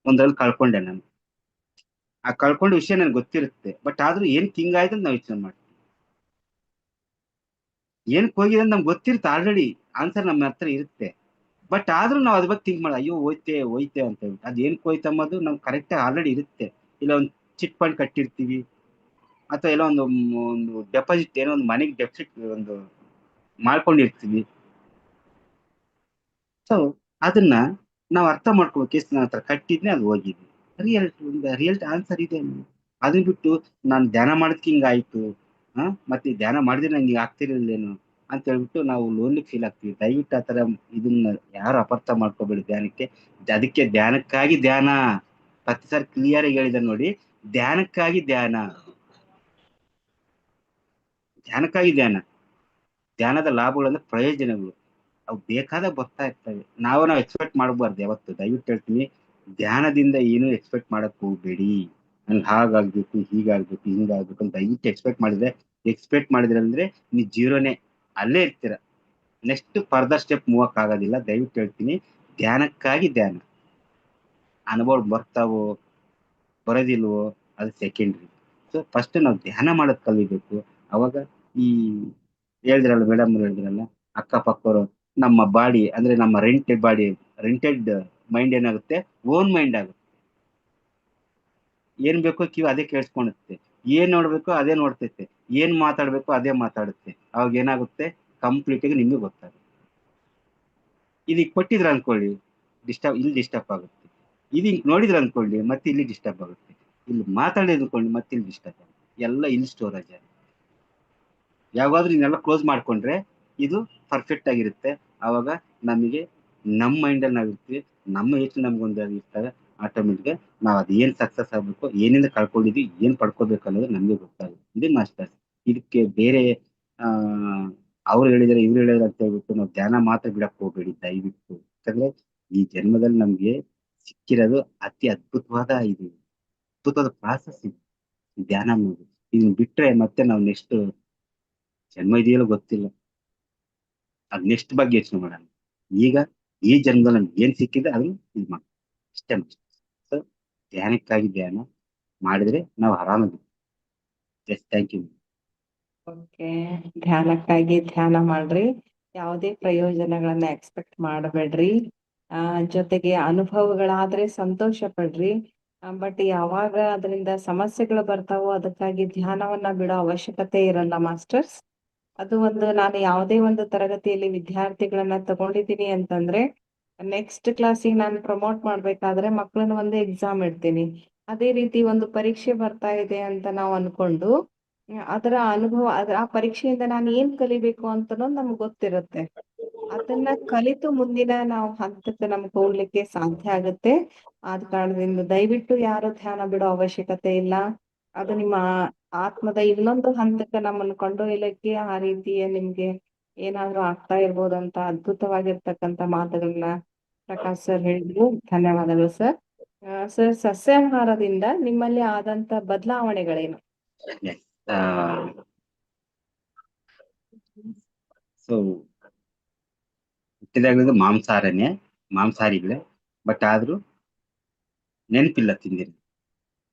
ಒಂದ್ರಲ್ಲಿ ಕಳ್ಕೊಂಡೆ ನಾನು, ಆ ಕಳ್ಕೊಂಡ ವಿಷಯ ನನ್ಗೆ ಗೊತ್ತಿರುತ್ತೆ. ಬಟ್ ಆದ್ರೂ ಏನ್ ಹಿಂಗಾಯ್ತು ಅಂತ ನಾವು ಯೋಚನೆ ಮಾಡ್ತೀವಿ. ಏನಕ್ಕೆ ಹೋಗಿದೆ ಅಂತ ನಮ್ಗೆ ಗೊತ್ತಿರುತ್ತೆ, ಆಲ್ರೆಡಿ ಆನ್ಸರ್ ನಮ್ಮ ಹತ್ರ ಇರುತ್ತೆ. ಬಟ್ ಆದ್ರೂ ನಾವು ಅದ್ರ ಬಗ್ಗೆ ಥಿಂಕ್ ಮಾಡೋದು, ಅಯ್ಯೋ ಹೋಯ್ತೆ ಅಂತ ಹೇಳ್ಬಿಟ್ಟು. ಅದ್ ಏನಕ್ಕೆ ಹೋಯ್ತು ಅನ್ನೋದು ನಮ್ಗೆ ಕರೆಕ್ಟ್ ಆಲ್ರೆಡಿ ಇರುತ್ತೆ. ಇಲ್ಲ ಒಂದು ಚಿಟ್ ಫಂಡ್ ಕಟ್ಟಿರ್ತೀವಿ, ಅಥವಾ ಎಲ್ಲ ಒಂದು ಡೆಪಾಸಿಟ್, ಏನೋ ಒಂದು ಮನೆಗೆ ಡೆಪಾಸಿಟ್ ಮಾಡ್ಕೊಂಡಿರ್ತೀವಿ. ಸೊ ಅದನ್ನ ನಾವು ಅರ್ಥ ಮಾಡ್ಕೋಬೇಕು, ಎಷ್ಟು ನನ್ನ ಹತ್ರ ಕಟ್ಟಿದ್ನೆ ಅದು ಹೋಗಿದೆ, ರಿಯಲ್ ಆನ್ಸರ್ ಇದೆ. ಅದನ್ನ ಬಿಟ್ಟು ನಾನು ಧ್ಯಾನ ಮಾಡೋದಕ್ಕೆ ಹಿಂಗಾಯ್ತು, ಮತ್ತೆ ಧ್ಯಾನ ಮಾಡಿದ್ರೆ ನಂಗೆ ಆಗ್ತಿರ್ಲಿಲ್ಲೇನು ಅಂತ ಹೇಳ್ಬಿಟ್ಟು ನಾವು ಲೋನ್ಲಿ ಫೀಲ್ ಆಗ್ತೀವಿ. ದಯವಿಟ್ಟು ಆತರ ಇದನ್ನ ಯಾರು ಅಪಾರ್ಥ ಮಾಡ್ಕೋಬೇಡಿ ಧ್ಯಾನಕ್ಕೆ. ಅದಕ್ಕೆ ಧ್ಯಾನಕ್ಕಾಗಿ ಧ್ಯಾನ, ಪ್ರತಿ ಸಾರಿ ಕ್ಲಿಯರ್ ಆಗಿ ಹೇಳಿದ ನೋಡಿ, ಧ್ಯಾನಕ್ಕಾಗಿ ಧ್ಯಾನ, ಧ್ಯಾನಕ್ಕಾಗಿ ಧ್ಯಾನ. ಧ್ಯಾನದ ಲಾಭಗಳು ಅಂದ್ರೆ ಪ್ರಯೋಜನಗಳು, ಅವು ಬೇಕಾದಾಗ ಬರ್ತಾ ಇರ್ತವೆ. ನಾವು ಎಕ್ಸ್ಪೆಕ್ಟ್ ಮಾಡಬಾರ್ದು ಯಾವತ್ತು. ದಯವಿಟ್ಟು ಹೇಳ್ತೀನಿ, ಧ್ಯಾನದಿಂದ ಏನು ಎಕ್ಸ್ಪೆಕ್ಟ್ ಮಾಡಕ್ ಹೋಗ್ಬೇಡಿ. ನನ್ಗೆ ಹಾಗಾಗ್ಬೇಕು, ಹೀಗಾಗ್ಬೇಕು, ಹಿಂಗಾಗ್ಬೇಕು ಅಂತ ದಯವಿಟ್ಟು ಎಕ್ಸ್ಪೆಕ್ಟ್ ಮಾಡಿದ್ರೆ ಅಂದ್ರೆ ನೀ ಜೀರೋನೇ. ಅಲ್ಲೇ ಇರ್ತೀರ. ನೆಕ್ಸ್ಟ್ ಫರ್ದರ್ ಸ್ಟೆಪ್ ಮೂವಕ್ ಆಗೋದಿಲ್ಲ. ದಯವಿಟ್ಟು ಹೇಳ್ತೀನಿ, ಧ್ಯಾನಕ್ಕಾಗಿ ಧ್ಯಾನ. ಅನುಭವ ಬರ್ತಾವೋ ಬರೋದಿಲ್ವೋ ಅದು ಸೆಕೆಂಡ್ರಿ. ಸೊ ಫಸ್ಟ್ ನಾವು ಧ್ಯಾನ ಮಾಡೋದ್ ಕಲಿಬೇಕು. ಅವಾಗ ಈ ಹೇಳಿದ್ರಲ್ಲ ಮೇಡಮ್ ಹೇಳಿದ್ರಲ್ಲ ಅಕ್ಕಪಕ್ಕವರು, ನಮ್ಮ ಬಾಡಿ ಅಂದ್ರೆ ನಮ್ಮ ರೆಂಟೆಡ್ ಮೈಂಡ್ ಏನಾಗುತ್ತೆ, ಓನ್ ಮೈಂಡ್ ಆಗುತ್ತೆ. ಏನ್ ಬೇಕೋ ಕಿವಿ ಅದೇ ಕೇಳಿಸ್ಕೊಳುತ್ತೆ, ಏನ್ ನೋಡ್ಬೇಕೋ ಅದೇ ನೋಡ್ತೈತೆ, ಏನ್ ಮಾತಾಡ್ಬೇಕೋ ಅದೇ ಮಾತಾಡುತ್ತೆ. ಅವಾಗ ಏನಾಗುತ್ತೆ, ಕಂಪ್ಲೀಟ್ ಆಗಿ ನಿಮ್ಗೆ ಗೊತ್ತಾಗುತ್ತೆ. ಇದೀಗ ಕೊಟ್ಟಿದ್ರ ಅನ್ಕೊಳ್ಳಿ, ಇಲ್ಲಿ ಡಿಸ್ಟರ್ಬ್ ಆಗುತ್ತೆ. ಇದೀಗ ನೋಡಿದ್ರ ಅನ್ಕೊಳ್ಳಿ, ಮತ್ತೆ ಇಲ್ಲಿ ಡಿಸ್ಟರ್ಬ್ ಆಗುತ್ತೆ. ಇಲ್ಲಿ ಮಾತಾಡಿದ ಅನ್ಕೊಳ್ಳಿ, ಮತ್ತೆ ಇಲ್ಲಿ ಡಿಸ್ಟರ್ಬ್ ಆಗುತ್ತೆ. ಎಲ್ಲ ಇಲ್ಲಿ ಸ್ಟೋರೇಜ್ ಆಗುತ್ತೆ. ಯಾವಾಗಾದ್ರೂ ಇದನ್ನೆಲ್ಲ ಕ್ಲೋಸ್ ಮಾಡ್ಕೊಂಡ್ರೆ ಇದು ಪರ್ಫೆಕ್ಟ್ ಆಗಿರುತ್ತೆ. ಅವಾಗ ನಮಗೆ ನಮ್ಮ ಮೈಂಡಲ್ಲಿ ನಾವಿರ್ತೀವಿ, ನಮ್ಮ ಯೋಚನೆ ನಮ್ಗೊಂದು ಇರ್ತವೆ. ಆಟೋಮೆಟಿಕ್ ನಾವು ಅದು ಏನ್ ಸಕ್ಸಸ್ ಆಗ್ಬೇಕು, ಏನಿಂದ ಕಳ್ಕೊಂಡಿದ್ವಿ, ಏನ್ ಪಡ್ಕೋಬೇಕು ಅನ್ನೋದು ನಮ್ಗೆ ಗೊತ್ತಾಗುತ್ತೆ. ಇದೇ ಮಾಸ್ಟರ್ಸ್. ಇದಕ್ಕೆ ಬೇರೆ ಆ ಅವ್ರು ಹೇಳಿದ್ರೆ ಇವ್ರು ಹೇಳಿದ್ರೆ ಅಂತ ಹೇಳ್ಬಿಟ್ಟು ನಾವು ಧ್ಯಾನ ಮಾತ್ರ ಬಿಡಕ್ ಹೋಗ್ಬೇಡಿ ದಯವಿಟ್ಟು. ಯಾಕಂದ್ರೆ ಈ ಜನ್ಮದಲ್ಲಿ ನಮ್ಗೆ ಸಿಕ್ಕಿರೋದು ಅದ್ಭುತವಾದ ಪ್ರಾಸೆಸ್ ಇದು, ಈ ಧ್ಯಾನ ಅನ್ನೋದು. ಇದನ್ನ ಬಿಟ್ರೆ ಮತ್ತೆ ನಾವು ನೆಕ್ಸ್ಟ್ ಜನ್ಮ ಇದೆಯಲ್ಲ ಗೊತ್ತಿಲ್ಲ. ಅದ್ ನೆಕ್ಸ್ಟ್ ಬಗ್ಗೆ ಯೋಚನೆ ಮಾಡೋಣ. ಈಗ ಈ ಜನ್ಮದಲ್ಲಿ ನಮ್ಗೆ ಏನ್ ಸಿಕ್ಕಿದೆ ಅದನ್ನ ಇದು ಮಾಡಿ ಅಷ್ಟೇ. ಸೊ ಧ್ಯಾನಕ್ಕಾಗಿ ಧ್ಯಾನ ಮಾಡಿದ್ರೆ ನಾವು ಆರಾಮಾಗಿ. Just thank you. ಓಕೆ, ಧ್ಯಾನಕ್ಕಾಗಿ ಧ್ಯಾನ ಮಾಡ್ರಿ, ಯಾವುದೇ ಪ್ರಯೋಜನಗಳನ್ನ ಎಕ್ಸ್ಪೆಕ್ಟ್ ಮಾಡಬೇಡ್ರಿ. ಜೊತೆಗೆ ಅನುಭವಗಳಾದ್ರೆ ಸಂತೋಷ ಪಡ್ರಿ. ಬಟ್ ಯಾವಾಗ ಅದರಿಂದ ಸಮಸ್ಯೆಗಳು ಬರ್ತಾವೋ ಅದಕ್ಕಾಗಿ ಧ್ಯಾನವನ್ನ ಬಿಡೋ ಅವಶ್ಯಕತೆ ಇರಲ್ಲ ಮಾಸ್ಟರ್ಸ್. ಅದು ಒಂದು ನಾನು ಯಾವುದೇ ಒಂದು ತರಗತಿಯಲ್ಲಿ ವಿದ್ಯಾರ್ಥಿಗಳನ್ನ ತಗೊಂಡಿದ್ದೀನಿ ಅಂತಂದ್ರೆ ನೆಕ್ಸ್ಟ್ ಕ್ಲಾಸಿಗೆ ನಾನು ಪ್ರಮೋಟ್ ಮಾಡ್ಬೇಕಾದ್ರೆ ಮಕ್ಕಳನ್ನ ಒಂದು ಎಕ್ಸಾಮ್ ಇಡ್ತೀನಿ. ಅದೇ ರೀತಿ ಒಂದು ಪರೀಕ್ಷೆ ಬರ್ತಾ ಇದೆ ಅಂತ ನಾವು ಅನ್ಕೊಂಡು ಅದರ ಅನುಭವ ಆ ಪರೀಕ್ಷೆಯಿಂದ ನಾನು ಏನ್ ಕಲಿಬೇಕು ಅಂತನೋ ನಮ್ಗೆ ಗೊತ್ತಿರುತ್ತೆ. ಅದನ್ನ ಕಲಿತು ಮುಂದಿನ ನಾವು ಹಂತಕ್ಕೆ ನಮ್ಗೆ ಹೋಗ್ಲಿಕ್ಕೆ ಸಾಧ್ಯ ಆಗುತ್ತೆ. ಆದ ಕಾರಣದಿಂದ ದಯವಿಟ್ಟು ಯಾರು ಧ್ಯಾನ ಬಿಡೋ ಅವಶ್ಯಕತೆ ಇಲ್ಲ. ಅದು ನಿಮ್ಮ ಆತ್ಮದ ಇನ್ನೊಂದು ಹಂತಕ್ಕೆ ನಮ್ಮನ್ನು ಕೊಂಡೊಯ್ಯಲಿಕ್ಕೆ ಆ ರೀತಿಯ ನಿಮ್ಗೆ ಏನಾದ್ರೂ ಆಗ್ತಾ ಇರ್ಬೋದಂತ ಅದ್ಭುತವಾಗಿರ್ತಕ್ಕಂಥ ಮಾತುಗಳನ್ನ ಪ್ರಕಾಶ್ ಸರ್ ಹೇಳಿದ್ರು. ಧನ್ಯವಾದಗಳು ಸರ್. ಸರ್, ಸಸ್ಯಾಹಾರದಿಂದ ನಿಮ್ಮಲ್ಲಿ ಆದಂತ ಬದಲಾವಣೆಗಳೇನು? ಸೊ ಹುಟ್ಟಿದಾಗಲಿಂದ ಮಾಂಸಾಹಾರಿಗಳೇ. ಬಟ್ ಆದ್ರೂ ನೆನಪಿಲ್ಲ ತಿಂದಿರಿ.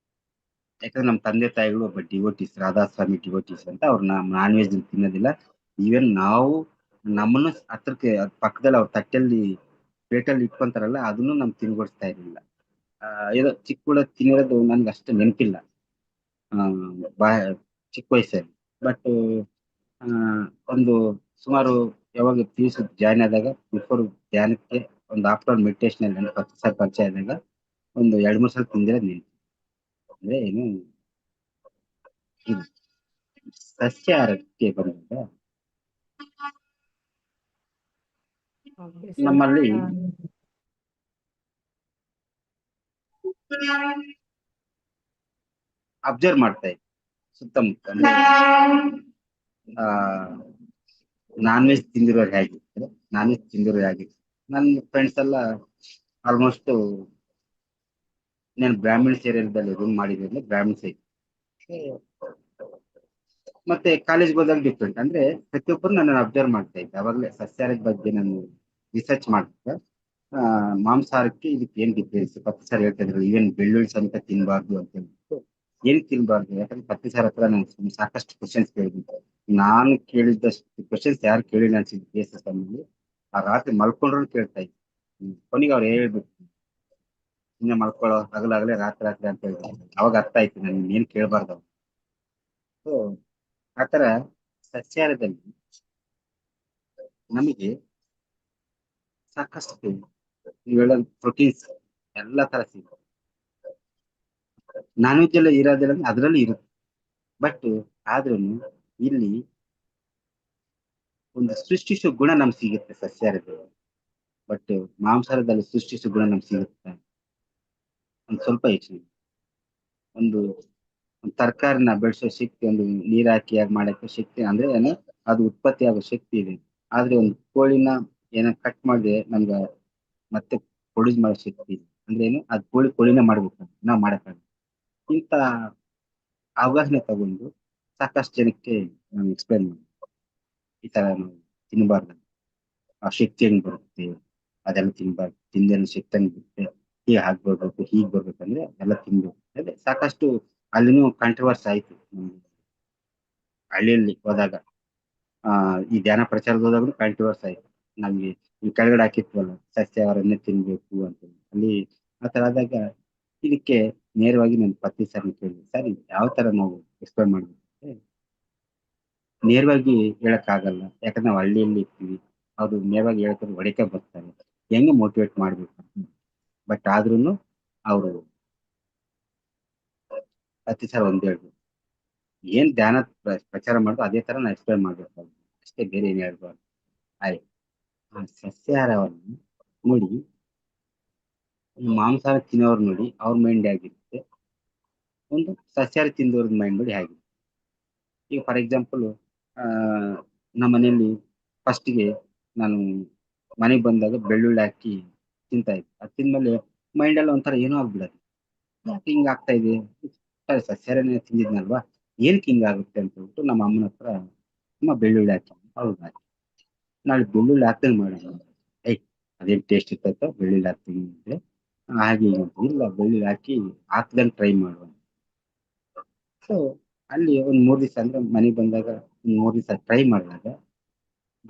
ಯಾಕಂದ್ರೆ ನಮ್ಮ ತಂದೆ ತಾಯಿಗಳು ಒಬ್ಬ ಡಿವೋಟೀಸ್, ರಾಧಾಸ್ವಾಮಿ ಡಿವೋಟೀಸ್ ಅಂತ, ಅವ್ರು ನಾನ್ ವೆಜ್ ತಿನ್ನೋದಿಲ್ಲ. ಈವನ್ ನಾವು ನಮ್ಮನ್ನು ಹತ್ರಕ್ಕೆ ಪಕ್ಕದಲ್ಲಿ ಅವ್ರ ತಟ್ಟೆಯಲ್ಲಿ ಪ್ಲೇಟಲ್ಲಿ ಇಟ್ಕೊಂತಾರಲ್ಲ ಅದನ್ನು ನಮ್ಗೆ ತಿನ್ಗೊಡಿಸ್ತಾ ಇರ್ಲಿಲ್ಲ. ಏನೋ ಚಿಕ್ಕ ಕೂಡ ತಿನ್ನೋದು ನನ್ಗೆ ಅಷ್ಟು ನೆನಪಿಲ್ಲ ಬಾ ಚಿಕ್ಕ ವಯಸ್ಸಲ್ಲಿ. ಬಟ್ ಒಂದು ಸುಮಾರು ಯಾವಾಗ ಪೀಸ್ ಜಾಯ್ನ್ ಆದಾಗ ಬಿಫೋರ್ ಧ್ಯಾನಕ್ಕೆ ಒಂದು ಆಫ್ಟರ್ ಮೆಡಿಟೇಷನ್ ಅಲ್ಲಿ 10 ಸಲ ಪರಿಚಯ ಆದಾಗ ಒಂದು 2-3 ಸಲ ತಿಂದಿರೋದು ನೆನಪು. ಅಂದ್ರೆ ಏನು ಇದು ಸಸ್ಯಾಹಾರಕ್ಕೆ ಬಂದಾಗ ಓಕೆ ಸರ್. ನಮ್ಮಲ್ಲಿ ಅಬ್ಸರ್ವ್ ಮಾಡ್ತಾ ಇದ್ದೆ ಸುತ್ತಮುತ್ತ. ಅಂದ್ರೆ ನಾನ್ ವೆಜ್ ತಿಂದಿರೋರು ಹೇಗಿರ್ತಾರೆ, ನಾನ್ ವೆಜ್ ತಿಂದಿರೋರು ಹೇಗಿರ್ತಾರೆ. ನನ್ನ ಫ್ರೆಂಡ್ಸ್ ಎಲ್ಲ ಆಲ್ಮೋಸ್ಟ್ ನಾನು ಬ್ರಾಹ್ಮಿಣ್ಸ್ ಏರಿಯಾದಲ್ಲಿ ರೂಮ್ ಮಾಡಿದ್ರೆ ಬ್ರಾಹ್ಮಿಣ್ಸ್ ಐತಿ. ಮತ್ತೆ ಕಾಲೇಜ್ಗೆ ಹೋದಾಗ ಡಿಫ್ರೆಂಟ್. ಅಂದ್ರೆ ಪ್ರತಿಯೊಬ್ಬರು ನನ್ನ ಅಬ್ಸರ್ವ್ ಮಾಡ್ತಾ ಇದ್ದೆ. ಅವಾಗಲೇ ಸಸ್ಯಾಹಾರದ ಬಗ್ಗೆ ನಾನು ರಿಸರ್ಚ್ ಮಾಡ್ತಿದ್ದೆ. ಮಾಂಸಾಹಾರಕ್ಕೆ ಇದಕ್ಕೆ ಏನ್ ಡಿಫ್ರೆನ್ಸ್ 10 ಸಾರಿ ಹೇಳ್ತಾ ಇದ್ರು. ಈವನ್ ಬೆಳ್ಳುಳ್ಳಿ ಸಮೇತ ತಿನ್ಬಾರ್ದು ಅಂತ ಹೇಳ್ಬಿಟ್ಟು. ಏನ್ ತಿನ್ಬಾರ್ದು? ಯಾಕಂದ್ರೆ 10 ಸಾರಿ ಹತ್ರ ನಾನು ಸಾಕಷ್ಟು ಕ್ವಶನ್ಸ್ ಕೇಳಿದ್ದೆ. ನಾನು ಕೇಳಿದಷ್ಟು ಕ್ವಶನ್ಸ್ ಯಾರು ಕೇಳಿಲ್ಲ ಅನ್ಸಿದ್ದು ಕೇಸಸ್ ಅಲ್ಲಿ. ಆ ರಾತ್ರಿ ಮಲ್ಕೊಂಡ್ರು ಕೇಳ್ತಾ ಇದ್ದೆ. ಕೊನೆಗೆ ಅವ್ರು ಹೇಳ್ಬಿಟ್ಟು ಸುಮ್ಮನೆ ಮಲ್ಕೊಳ್ಳೋ, ಹಗಲಾಗಲೇ ರಾತ್ರಿ ಅಂತ ಹೇಳಿದ್ರು. ಅವಾಗ ಅರ್ಥ ಆಯ್ತು ನನ್ಗೆ ಏನ್ ಕೇಳಬಾರ್ದು. ಸೊ ಆತರ ಸಸ್ಯಾಹಾರದಲ್ಲಿ ನಮಗೆ ಸಾಕಷ್ಟು ನೀವು ಹೇಳೋ ಪ್ರೋಟೀನ್ಸ್ ಎಲ್ಲ ತರ ಸಿಗುತ್ತೆ. ನಾನ್ ವೆಜ್ ಎಲ್ಲ ಇರೋದಿಲ್ಲ ಅದರಲ್ಲಿ ಇರುತ್ತೆ. ಬಟ್ ಆದ್ರೂ ಇಲ್ಲಿ ಒಂದು ಸೃಷ್ಟಿಸೋ ಗುಣ ನಮ್ಗೆ ಸಿಗುತ್ತೆ ಸಸ್ಯಾಹಾರದಲ್ಲಿ. ಬಟ್ ಮಾಂಸಾಹಾರದಲ್ಲಿ ಸೃಷ್ಟಿಸೋ ಗುಣ ನಮ್ಗೆ ಸಿಗುತ್ತೆ ಒಂದು ಸ್ವಲ್ಪ ಹೆಚ್ಚಿಗೆ. ಒಂದು ತರಕಾರಿನ ಬೆಳೆಸೋ ಶಕ್ತಿ, ಒಂದು ನೀರ್ ಹಾಕಿ ಮಾಡಕ್ಕೆ ಶಕ್ತಿ, ಅಂದ್ರೆ ಏನು ಅದು ಉತ್ಪತ್ತಿ ಆಗೋ ಶಕ್ತಿ ಇದೆ. ಆದ್ರೆ ಒಂದು ಕೋಳಿನ ಏನೋ ಕಟ್ ಮಾಡಿದ್ರೆ ನಮ್ಗೆ ಮತ್ತೆ ಪ್ರೊಡ್ಯೂಸ್ ಮಾಡೋ ಶಕ್ತಿ ಇದೆ. ಅಂದ್ರೆ ಏನು ಅದು ಕೋಳಿನೇ ಮಾಡ್ಬೇಕು, ನಾವು ಮಾಡಕ್ಕಾಗಲ್ಲ. ಇಂತ ಅವಗಾಹನೆ ತಗೊಂಡು ಸಾಕಷ್ಟು ಜನಕ್ಕೆ ನಾನು ಎಕ್ಸ್ಪ್ಲೈನ್ ಮಾಡಿ ಈ ತರ ನಾವು ತಿನ್ನಬಾರ್ದು. ಆ ಶಕ್ತಿ ಹೆಂಗ್ ಬರುತ್ತೆ ಅದೆಲ್ಲ ತಿನ್ಬಾರ್ದು. ತಿಂದೇನು ಶಕ್ತಿ ಹೆಂಗ್ ಬರುತ್ತೆ, ಹೀಗೆ ಬರ್ಬೇಕು ಹೀಗ್ ಬರ್ಬೇಕಂದ್ರೆ ಎಲ್ಲ ತಿನ್ಬೇಕು. ಅದೇ ಸಾಕಷ್ಟು ಅಲ್ಲಿನೂ ಕಾಂಟ್ರವರ್ಸಿ ಆಯ್ತು. ಹಳ್ಳಿಯಲ್ಲಿ ಹೋದಾಗ ಈ ಧ್ಯಾನ ಪ್ರಚಾರದ ಹೋದಾಗಲೂ ಕಾಂಟ್ರವರ್ಸಿ ಆಯ್ತು. ನಮ್ಗೆ ಈ ಕೆಳಗಡೆ ಹಾಕಿತ್ವಲ್ಲ ಸಸ್ಯಾಹಾರನ್ನೇ ತಿನ್ಬೇಕು ಅಂತ. ಅಲ್ಲಿ ಆ ತರ ಆದಾಗ ಇದಕ್ಕೆ ನೇರವಾಗಿ ನಾನು ಪತ್ನಿ ಸರ್ ಕೇಳಿದೆ, ಸರ್ ಯಾವ ತರ ನಾವು ಎಕ್ಸ್ಪ್ಲೇನ್ ಮಾಡ್ಬೇಕು ಅಂದ್ರೆ, ನೇರವಾಗಿ ಹೇಳಕ್ ಆಗಲ್ಲ, ಯಾಕಂದ್ರೆ ನಾವು ಹಳ್ಳಿಯಲ್ಲಿ ಇರ್ತೀವಿ. ಅವ್ರು ನೇರವಾಗಿ ಹೇಳ್ತಾರೆ ಹೊಡಿಕೆ ಬರ್ತಾರೆ, ಹೆಂಗೆ ಮೋಟಿವೇಟ್ ಮಾಡ್ಬೇಕು. ಬಟ್ ಆದ್ರೂನು ಅವರು ಪತ್ನಿ ಸರ್ ಒಂದ್ ಹೇಳ್ಬೇಕು, ಏನ್ ಧ್ಯಾನ ಪ್ರಚಾರ ಮಾಡೋದು ಅದೇ ತರ ನಾವು ಎಕ್ಸ್ಪ್ಲೇನ್ ಮಾಡ್ಬೇಕು ಅಷ್ಟೇ, ಬೇರೆ ಏನ್ ಹೇಳ್ಬಾರ್ದು. ಆಯ್ತು. ಆ ಸಸ್ಯಾಹಾರವನ್ನು ನೋಡಿ, ಮಾಂಸಾಹಾರ ತಿನ್ನೋರು ನೋಡಿ ಅವ್ರ ಮೈಂಡ್ ಆಗಿರುತ್ತೆ, ಒಂದು ಸಸ್ಯಾಹಾರ ತಿಂದವ್ರ ಮೈಂಡ್ ನೋಡಿ ಹೇಗಿರುತ್ತೆ. ಈಗ ಫಾರ್ ಎಕ್ಸಾಂಪಲ್ ನಮ್ಮ ಮನೆಯಲ್ಲಿ ಫಸ್ಟ್ಗೆ ನಾನು ಮನೆಗೆ ಬಂದಾಗ ಬೆಳ್ಳುಳ್ಳಿ ಹಾಕಿ ತಿಂತಾ ಇದ್ದೆ. ಅದು ತಿಂದ್ಮೇಲೆ ಮೈಂಡ್ ಎಲ್ಲ ಒಂಥರ ಏನೋ ಆಗ್ಬಿಡೋದು, ಯಾಕೆ ಹಿಂಗ್ ಆಗ್ತಾ ಇದೆ, ಸರಿ ಸಸ್ಯಾಹಾರನೇ ತಿಂದಿದ್ನಲ್ವಾ, ಏನಕ್ಕೆ ಹಿಂಗಾಗುತ್ತೆ ಅಂತ ಹೇಳ್ಬಿಟ್ಟು ನಮ್ಮ ಅಮ್ಮನ ಹತ್ರ ಅಮ್ಮ ಬೆಳ್ಳುಳ್ಳಿ ಹಾಕಿ, ಹೌದಾ ನಾಳೆ ಬೆಳ್ಳುಳ್ಳಿ ಹಾಕ್ದಂಗೆ ಮಾಡೋಣ. ಏಯ್ ಅದೇನ್ ಟೇಸ್ಟ್ ಇರ್ತೈತೋ ಬೆಳ್ಳುಳ್ಳಿ ಹಾಕ್ತೀನಿ ಅಂದ್ರೆ, ಹಾಗೆ ಹೀಗೆ ಅಂತ. ಇಲ್ಲ ಬೆಳ್ಳುಳ್ಳಿ ಹಾಕಿ ಹಾಕ್ದಂಗೆ ಟ್ರೈ ಮಾಡುವ. ಸೊ ಅಲ್ಲಿ ಒಂದ್ 3 ದಿವಸ ಅಂದ್ರೆ ಮನೆಗೆ ಬಂದಾಗ ಒಂದ್ 3 ದಿವಸ ಟ್ರೈ ಮಾಡಿದಾಗ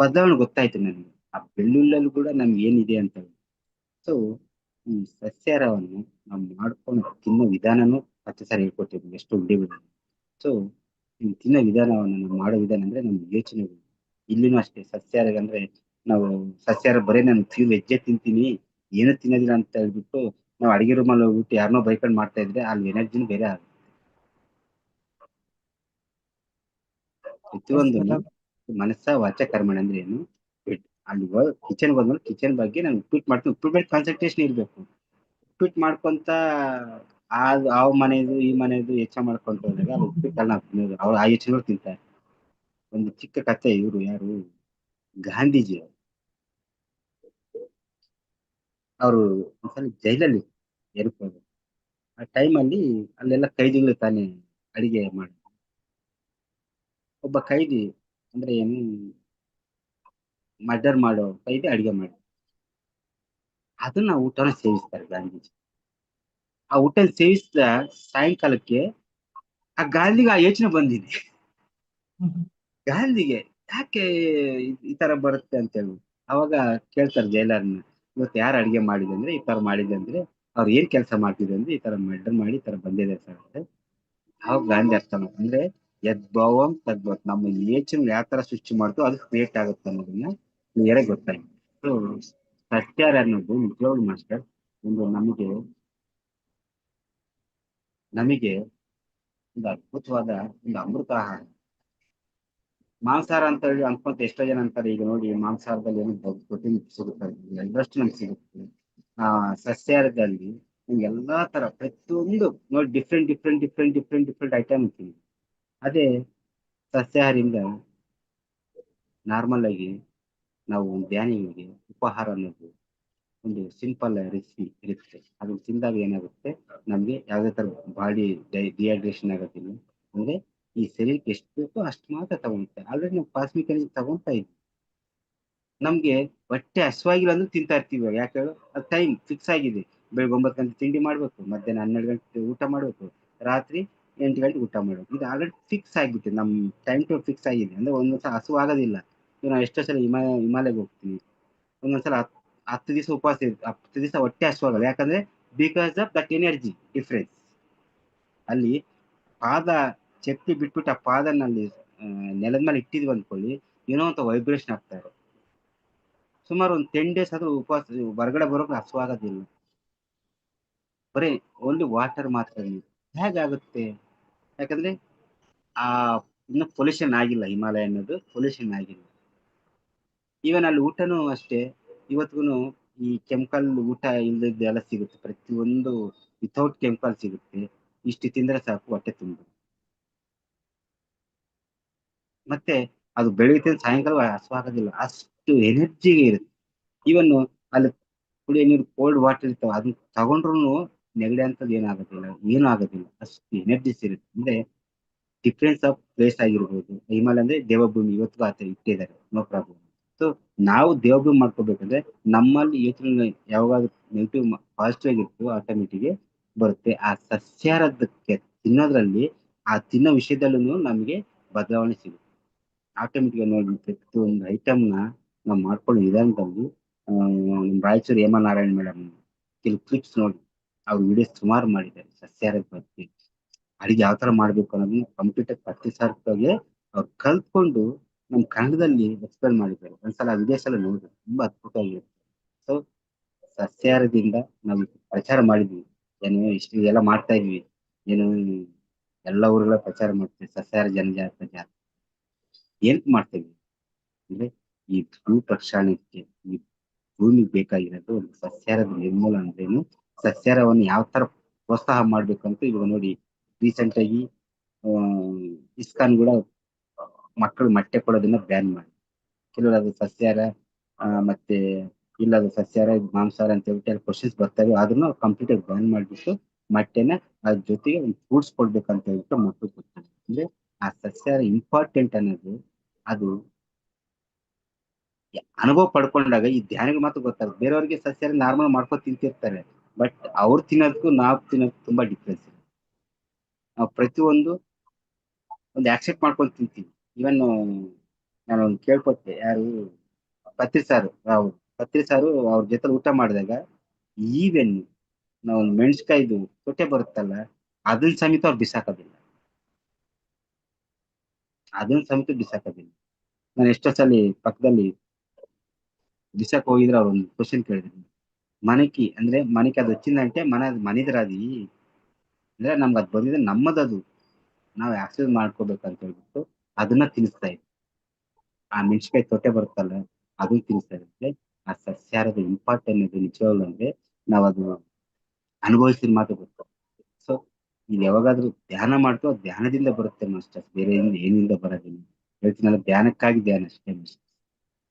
ಬದಲಾವಣೆ ಗೊತ್ತಾಯ್ತು ನನಗೆ, ಆ ಬೆಳ್ಳುಳ್ಳಲ್ಲಿ ಕೂಡ ನಮ್ಗೆ ಏನಿದೆ ಅಂತ ಹೇಳಿ. ಸೊ ಈ ಸಸ್ಯಾಹಾರವನ್ನು ನಾವು ಮಾಡ್ಕೊಂಡು ತಿನ್ನೋ ವಿಧಾನನೂ ಹತ್ತು ಸಾರಿ ಹೇಳ್ಕೊಟ್ಟಿದ್ವಿ, ಎಷ್ಟು ಉಂಡೆ ಬಿಡ. ಸೊ ಈ ತಿನ್ನೋ ವಿಧಾನವನ್ನು ನಾವು ಮಾಡೋ ವಿಧಾನ ಅಂದ್ರೆ ನಮ್ಗೆ ಯೋಚನೆ. ಇಲ್ಲಿನೂ ಅಷ್ಟೇ ಸಸ್ಯಾಹಾರ ಅಂದ್ರೆ ನಾವು ಸಸ್ಯಾಹಾರ ಬರೀ ನಾನು ವೆಜ್ಜೇ ತಿಂತೀನಿ ಏನೂ ತಿನ್ನೋದಿಲ್ಲ ಅಂತ ಹೇಳ್ಬಿಟ್ಟು ನಾವು ಅಡಿಗೆ ರೂಮಲ್ಲಿ ಹೋಗ್ಬಿಟ್ಟು ಯಾರನ್ನೋ ಬೈಕೊಂಡು ಮಾಡ್ತಾ ಇದ್ರೆ ಅಲ್ಲಿ ಎನರ್ಜಿನೂ ಬೇರೆ ಆಗುತ್ತೆ. ಎಸ್ ಪ್ರತಿಯೊಂದನ್ನು ಬರೋબર. ಮನಸ್ಸ ವಾಚ ಕರ್ಮಣ ಅಂದ್ರೆ ಏನು, ಅಲ್ಲಿ ಕಿಚನ್ ಬಂದ್ಮೇಲೆ ಕಿಚನ್ ಬಗ್ಗೆ ನಾನು ಉಪ್ಪಿಟ್ಟು ಮಾಡ್ತೀನಿ, ಉಪ್ಪಿಟ್ಟು ಮೇಲೆ ಕಾನ್ಸಂಟ್ರೇಷನ್ ಇರ್ಬೇಕು. ಉಪ್ಪಿಟ್ಟು ಮಾಡ್ಕೊಂತ ಆ ಮನೆದು ಈ ಮನೆದು ಹೆಚ್ಚ ಮಾಡ್ಕೊಂತ ಹೋದಾಗ ಅದು ಉಪ್ಪಿಟ್ಟಲ್ಲ ನಾವು ತಿನ್ನೋದು, ಅವ್ರು ಆ ಯೋಚನೆಗಳು ತಿಂತಾರೆ. ಒಂದು ಚಿಕ್ಕ ಕಥೆ, ಇವರು ಯಾರು ಗಾಂಧೀಜಿ ಅವರು ಒಂದ್ಸಲ ಜೈಲಲ್ಲಿ ಇರ್ಬೋದು. ಆ ಟೈಮಲ್ಲಿ ಅಲ್ಲೆಲ್ಲ ಕೈದಿಗಳು ತಾನೇ ಅಡಿಗೆ ಮಾಡಿ, ಒಬ್ಬ ಕೈದಿ ಅಂದ್ರೆ ಏನು ಮರ್ಡರ್ ಮಾಡೋ ಕೈದಿ ಅಡಿಗೆ ಮಾಡಿ ಅದನ್ನ ಊಟನ ಸೇವಿಸ್ತಾರೆ ಗಾಂಧೀಜಿ. ಆ ಊಟ ಸೇವಿಸಿದ ಸಾಯಂಕಾಲಕ್ಕೆ ಆ ಗಾಂಧಿಗೆ ಆ ಯೋಚನೆ ಬಂದಿದೆ. ಗಾಂಧಿಗೆ ಯಾಕೆ ಈ ತರ ಬರುತ್ತೆ ಅಂತ ಹೇಳಿ ಅವಾಗ ಕೇಳ್ತಾರೆ ಜೈಲರ್ನ, ಇವತ್ತು ಯಾರು ಅಡಿಗೆ ಮಾಡಿದೆ ಅಂದ್ರೆ ಈ ತರ ಮಾಡಿದೆ ಅಂದ್ರೆ, ಅವ್ರು ಏನ್ ಕೆಲಸ ಮಾಡ್ತಿದ್ರು ಅಂದ್ರೆ ಈ ತರ ಮರ್ಡರ್ ಮಾಡಿ ಈ ತರ ಬಂದಿದೆ ಸರ್ ಅಂದ್ರೆ. ಅವಾಗ ಗಾಂಧಿ ಅರ್ಥ ಮಾಡಿ ಅಂದ್ರೆ ಯದ್ಭಾವಂ ತದ್ಭವ, ನಮ್ಮ ಯೋಚನೆ ಯಾವ ತರ ಸೃಷ್ಟಿ ಮಾಡ್ತೋ ಅದು ಕ್ರಿಯೇಟ್ ಆಗುತ್ತೆ ಅನ್ನೋದನ್ನ ಕ್ಲಿಯರ್ ಆಗಿ ಗೊತ್ತಾಯ್ತು. ಸೊ ಸತ್ಯಾರ ಅನ್ನೋದು ನಿಜವಾಗ್ಲು ಮಾಸ್ಟರ್ ಒಂದು ನಮಗೆ ಒಂದು ಅದ್ಭುತವಾದ ಒಂದು ಅಮೃತ ಆಹಾರ. ಮಾಂಸಾಹಾರ ಅಂತ ಹೇಳಿ ಅನ್ಕೊಂತ ಎಷ್ಟೋ ಜನ ಅಂತಾರೆ, ಈಗ ನೋಡಿ ಮಾಂಸಾಹಾರದಲ್ಲಿ ಏನು ಪ್ರೋಟೀನ್ ಸಿಗುತ್ತೆ, ಎಲ್ಲರಷ್ಟು ನಮ್ಗೆ ಸಿಗುತ್ತೆ. ಸಸ್ಯಾಹಾರದಲ್ಲಿ ನಿಮ್ಗೆ ಎಲ್ಲಾ ತರ ಪ್ರತಿಯೊಂದು ನೋಡಿ ಡಿಫ್ರೆಂಟ್ ಐಟಮ್ ಇರ್ತೀನಿ. ಅದೇ ಸಸ್ಯಾಹಾರಿಯಿಂದ ನಾರ್ಮಲ್ ಆಗಿ ನಾವು ಧ್ಯಾನಿಗಳಿಗೆ ಉಪಹಾರ ಅನ್ನೋದು ಒಂದು ಸಿಂಪಲ್ ರೆಸಿಪಿ ಇರುತ್ತೆ. ಅದನ್ನ ತಿಂದಾಗ ಏನಾಗುತ್ತೆ, ನಮ್ಗೆ ಯಾವುದೇ ತರ ಬಾಡಿ ಡಿಹೈಡ್ರೇಷನ್ ಆಗೋದಿಲ್ಲ. ಅಂದ್ರೆ ಈ ಶರೀರಕ್ಕೆ ಎಷ್ಟು ಬೇಕೋ ಅಷ್ಟು ಮಾತ್ರ ತಗೊಂತೆ. ಆಲ್ರೆಡಿ ನಾವು ಪಾಸ್ಮಿಕ್ ಎನರ್ಜಿ ತಗೊಂತಾ ಇದ್ವಿ. ನಮ್ಗೆ ಹೊಟ್ಟೆ ಹಸಿವಾಗಿಲ್ಲ ಅಂದ್ರೆ ತಿಂತಾ ಇರ್ತೀವಿ. ಯಾಕೆ ಹೇಳು, ಅದು ಟೈಮ್ ಫಿಕ್ಸ್ ಆಗಿದೆ. ಬೆಳಿಗ್ಗೆ 9 ಗಂಟೆ ತಿಂಡಿ ಮಾಡ್ಬೇಕು, ಮಧ್ಯಾಹ್ನ 12 ಗಂಟೆ ಊಟ ಮಾಡ್ಬೇಕು, ರಾತ್ರಿ 8 ಗಂಟೆ ಊಟ ಮಾಡ್ಬೇಕು. ಇದು ಆಲ್ರೆಡಿ ಫಿಕ್ಸ್ ಆಗಿಬಿಟ್ಟಿದೆ, ನಮ್ ಟೈಮ್ ಟೇಬಲ್ ಫಿಕ್ಸ್ ಆಗಿದೆ. ಅಂದ್ರೆ ಒಂದೊಂದ್ಸಲ ಹಸು ಆಗೋದಿಲ್ಲ. ಈಗ ನಾವು ಎಷ್ಟೋ ಸಲ ಹಿಮಾಲಯಕ್ಕೆ ಹೋಗ್ತೀವಿ, ಒಂದೊಂದ್ಸಲ 10 ದಿವಸ ಉಪವಾಸ ಇರುತ್ತೆ, 10 ದಿವಸ ಹೊಟ್ಟೆ ಹಸುವಾಗಲ್ಲ. ಯಾಕಂದ್ರೆ because of that energy difference. ಅಲ್ಲಿ ಪಾದ ಚಪ್ಪಲಿ ಬಿಟ್ಬಿಟ್ಟು ಆ ಪಾದನಲ್ಲಿ ನೆಲದ ಮೇಲೆ ಇಟ್ಟಿದ್ವಿ ಅಂದ್ಕೊಳ್ಳಿ, ಏನೋ ಅಂತ ವೈಬ್ರೇಷನ್ ಆಗ್ತಾ ಇರುತ್ತೆ. ಸುಮಾರು ಒಂದು 10 ಡೇಸ್ ಆದ್ರೂ ಉಪವಾಸ ಹೊರಗಡೆ ಬರೋಕೆ ಹಸುವಾಗೋದಿಲ್ಲ. ಬರೀ ಓನ್ಲಿ ವಾಟರ್ ಮಾತ್ರ ನೀರು. ಹೇಗಾಗುತ್ತೆ, ಯಾಕಂದ್ರೆ ಆ ಇನ್ನು ಪೊಲ್ಯೂಷನ್ ಆಗಿಲ್ಲ, ಹಿಮಾಲಯ ಅನ್ನೋದು ಪೊಲ್ಯೂಷನ್ ಆಗಿಲ್ಲ. ಈವನ್ ಅಲ್ಲಿ ಊಟನೂ ಅಷ್ಟೇ, ಇವತ್ತಿಗೂ ಈ ಕೆಮಿಕಲ್ ಊಟ ಇಲ್ಲದೆಲ್ಲ ಸಿಗುತ್ತೆ, ಪ್ರತಿಯೊಂದು ವಿತೌಟ್ ಕೆಮಿಕಲ್ ಸಿಗುತ್ತೆ. ಇಷ್ಟು ತಿಂದ್ರೆ ಸಾಕು ಹೊಟ್ಟೆ ತುಂಬ. ಮತ್ತೆ ಅದು ಬೆಳಿಗ್ಗೆ ಸಾಯಂಕಾಲ ಹಸುವಾಗೋದಿಲ್ಲ, ಅಷ್ಟು ಎನರ್ಜಿ ಇರುತ್ತೆ. ಈವನ್ ಅಲ್ಲಿ ಕುಡಿಯೋ ನೀರು ಕೋಲ್ಡ್ ವಾಟರ್ ಇರ್ತಾವ, ಅದನ್ನ ತಗೊಂಡ್ರು ನೆಗಡಿ ಅಂತದ್ದು ಏನಾಗೋದಿಲ್ಲ, ಏನೂ ಆಗೋದಿಲ್ಲ, ಅಷ್ಟು ಎನರ್ಜಿಸ್ ಇರುತ್ತೆ. ಅಂದ್ರೆ ಡಿಫ್ರೆನ್ಸ್ ಆಫ್ ಪ್ಲೇಸ್ ಆಗಿರ್ಬೋದು. ಹಿಮಾಲಯ ಅಂದ್ರೆ ದೇವಭೂಮಿ, ಇವತ್ತಿಗೂ ಆತ ಇಟ್ಟಿದ್ದಾರೆ, ನೋ ಪ್ರಾಬ್ಲಮ್. ಸೊ ನಾವು ದೇವಭೂಮಿ ಮಾಡ್ಕೋಬೇಕಂದ್ರೆ ನಮ್ಮಲ್ಲಿ ಯೋಚನೆ ಯಾವಾಗಾದ್ರೂ ನೆಗೆಟಿವ್ ಪಾಸಿಟಿವ್ ಆಗಿರ್ತೀವೋ ಆಟೋಮೆಟಿಕ್ ಬರುತ್ತೆ. ಆ ಸಸ್ಯಾಹಾರದಕ್ಕೆ ತಿನ್ನೋದ್ರಲ್ಲಿ, ಆ ತಿನ್ನೋ ವಿಷಯದಲ್ಲೂ ನಮಗೆ ಬದಲಾವಣೆ ಸಿಗುತ್ತೆ. ಆಟೋಮೆಟಿಕ್ ನೋಡಿ ಪ್ರತಿಯೊಂದು ಐಟಮ್ನ ನಾವು ಮಾಡ್ಕೊಳ್ಳೋ ವಿಧಾನದಲ್ಲಿ ರಾಯಚೂರು ಹೇಮಾ ನಾರಾಯಣ್ ಮೇಡಮ್ ಕೆಲವು ಕ್ಲಿಪ್ಸ್ ನೋಡಿ, ಅವ್ರ ವಿಡಿಯೋಸ್ ಸುಮಾರು ಮಾಡಿದ್ದಾರೆ ಸಸ್ಯಾಹಾರದ ಬಗ್ಗೆ. ಅಡಿಗೆ ಯಾವ ತರ ಮಾಡ್ಬೇಕು ಅನ್ನೋದನ್ನ ಕಂಪ್ಯೂಟರ್ ಪ್ರತಿಸಾರಕ್ಕೆ ಅವ್ರು ಕಲ್ತ್ಕೊಂಡು ನಮ್ ಕನ್ನಡದಲ್ಲಿ ಎಕ್ಸ್ಪ್ಲೇನ್ ಮಾಡಿದ್ದಾರೆ. ಒಂದ್ಸಲ ಆ ವಿಡಿಯೋಸ್ ಎಲ್ಲ ನೋಡ್ರಿ, ತುಂಬಾ ಅದ್ಭುತವಾಗಿರುತ್ತೆ. ಸೊ ಸಸ್ಯಾಹಾರದಿಂದ ನಾವು ಪ್ರಚಾರ ಮಾಡಿದ್ವಿ, ಏನು ಇಷ್ಟು ಎಲ್ಲ ಮಾಡ್ತಾ ಇದ್ವಿ, ಏನು ಎಲ್ಲ ಊರುಗಳ ಪ್ರಚಾರ ಮಾಡ್ತೀವಿ ಸಸ್ಯಾಹಾರ ಜನಜಾಗೃತಿ ಜಾಥಾ. ಏನ್ ಮಾಡ್ತೇವೆ ಅಂದ್ರೆ ಈ ಭೂ ಪ್ರಕ್ಷಾಳನಕ್ಕೆ, ಈ ಭೂಮಿಗೆ ಬೇಕಾಗಿರೋದು ಒಂದು ಸಸ್ಯಾಹಾರದ ನಿರ್ಮೂಲ ಅಂದ್ರೇನು, ಸಸ್ಯಾಹಾರವನ್ನು ಯಾವ ತರ ಪ್ರೋತ್ಸಾಹ ಮಾಡ್ಬೇಕಂತ ಇವಾಗ ನೋಡಿ. ರೀಸೆಂಟ್ ಆಗಿ ಇಸ್ಕಾನ್ ಕೂಡ ಮಕ್ಕಳು ಮೊಟ್ಟೆ ಕೊಡೋದನ್ನ ಬ್ಯಾನ್ ಮಾಡಿ, ಕೆಲವರು ಅದು ಸಸ್ಯಾಹಾರ ಮತ್ತೆ ಇಲ್ಲ ಅದು ಸಸ್ಯಾಹಾರ ಮಾಂಸಾಹಾರ ಅಂತ ಹೇಳ್ಬಿಟ್ಟು ಕ್ವಶನ್ಸ್ ಬರ್ತವೆ, ಅದನ್ನ ಕಂಪ್ಲೀಟ್ ಆಗಿ ಬ್ಯಾನ್ ಮಾಡ್ಬಿಟ್ಟು ಮೊಟ್ಟೆನ ಅದ್ರ ಜೊತೆಗೆ ಒಂದು ಫ್ರೂಟ್ಸ್ ಕೊಡ್ಬೇಕಂತ ಹೇಳ್ಬಿಟ್ಟು ಮಕ್ಕಳು ಕೊಡ್ತಾರೆ. ಅಂದ್ರೆ ಆ ಸಸ್ಯಾಹಾರ ಇಂಪಾರ್ಟೆಂಟ್ ಅನ್ನೋದು ಅದು ಅನುಭವ ಪಡ್ಕೊಂಡಾಗ ಈ ಧ್ಯಾನಿಗಳು ಮಾತ್ರ ಗೊತ್ತಾಗುತ್ತೆ. ಬೇರೆಯವ್ರಿಗೆ ಸಸ್ಯಾಹಾರಿ ನಾರ್ಮಲ್ ಮಾಡ್ಕೊ ತಿಂತಿರ್ತಾರೆ, ಬಟ್ ಅವ್ರು ತಿನ್ನೋದಕ್ಕೂ ನಾವು ತಿನ್ನೋದಕ್ಕೂ ತುಂಬಾ ಡಿಫ್ರೆನ್ಸ್ ಇದೆ. ನಾವು ಪ್ರತಿಯೊಂದು ಒಂದು ಆಕ್ಸೆಪ್ಟ್ ಮಾಡ್ಕೊಂಡು ತಿಂತೀವಿ. ಇವನ್ ನಾನು ಒಂದು ಕೇಳ್ಕೊಟ್ಟೆ, ಯಾರು ಪತ್ರಿ ಸಾರು, ಪತ್ರಿ ಸಾರು ಅವ್ರ ಜೊತೆ ಊಟ ಮಾಡಿದಾಗ ಈವೆನ್ ನಾವು ಮೆಣಸ್ಕಾಯ್ದು ತೊಟ್ಟೆ ಬರುತ್ತಲ್ಲ, ಅದನ್ನ ಸಮೇತ ಅವ್ರು ಬಿಸಾಕೋದಿಲ್ಲ, ಅದನ್ನ ಸಮೇತ ಬಿಸಾಕೋದಿಲ್ಲ. ನಾನು ಎಷ್ಟೋ ಸಲ ಪಕ್ಕದಲ್ಲಿ ಬಿಸಾಕ್ ಹೋಗಿದ್ರೆ ಅವ್ರು ಒಂದು ಕ್ವಶನ್ ಕೇಳಿದ್ರು, ಮನಕಿ ಅಂದ್ರೆ ಮನಕಿ ಅದು వచ్చిందంటే ಮನಿದ್ರ ಅದಿ ಅಂದ್ರೆ ನಮ್ಗೆ ಅದು ಬಂದಿದೆ ನಮ್ಮದದು, ನಾವು ಆಕ್ಸೆಸ್ ಮಾಡ್ಕೋಬೇಕಂತ ಹೇಳ್ಬಿಟ್ಟು ಅದನ್ನ ತಿನ್ನಿಸ್ತಾ ಇದ್ವಿ. ಆ ಮೆಣಸಿನಕಾಯಿ ತೊಟ್ಟೆ ಬರುತ್ತಲ್ಲ, ಅದನ್ನ ತಿನ್ನಿಸ್ತಾ ಇರುತ್ತೆ. ಆ ಸಸ್ಯಾಹಾರದ ಇಂಪಾರ್ಟೆಂಟ್ ನಿಜವಾಗ್ಲು ಅಂದ್ರೆ ನಾವು ಅದು ಅನುಭವಿಸಿದ ಮಾತ್ರ ಗೊತ್ತು. ಸೊ ಈಗ ಯಾವಾಗಾದ್ರೂ ಧ್ಯಾನ ಮಾಡ್ಕೋ, ಧ್ಯಾನದಿಂದ ಬರುತ್ತೆ ಮಾಸ್ಟರ್, ಬೇರೆ ಏನಿಂದ ಬರೋದಿಲ್ಲ. ಹೇಳ್ತೀನಲ್ಲ, ಧ್ಯಾನಕ್ಕಾಗಿ ಧ್ಯಾನ ಅಷ್ಟೇ.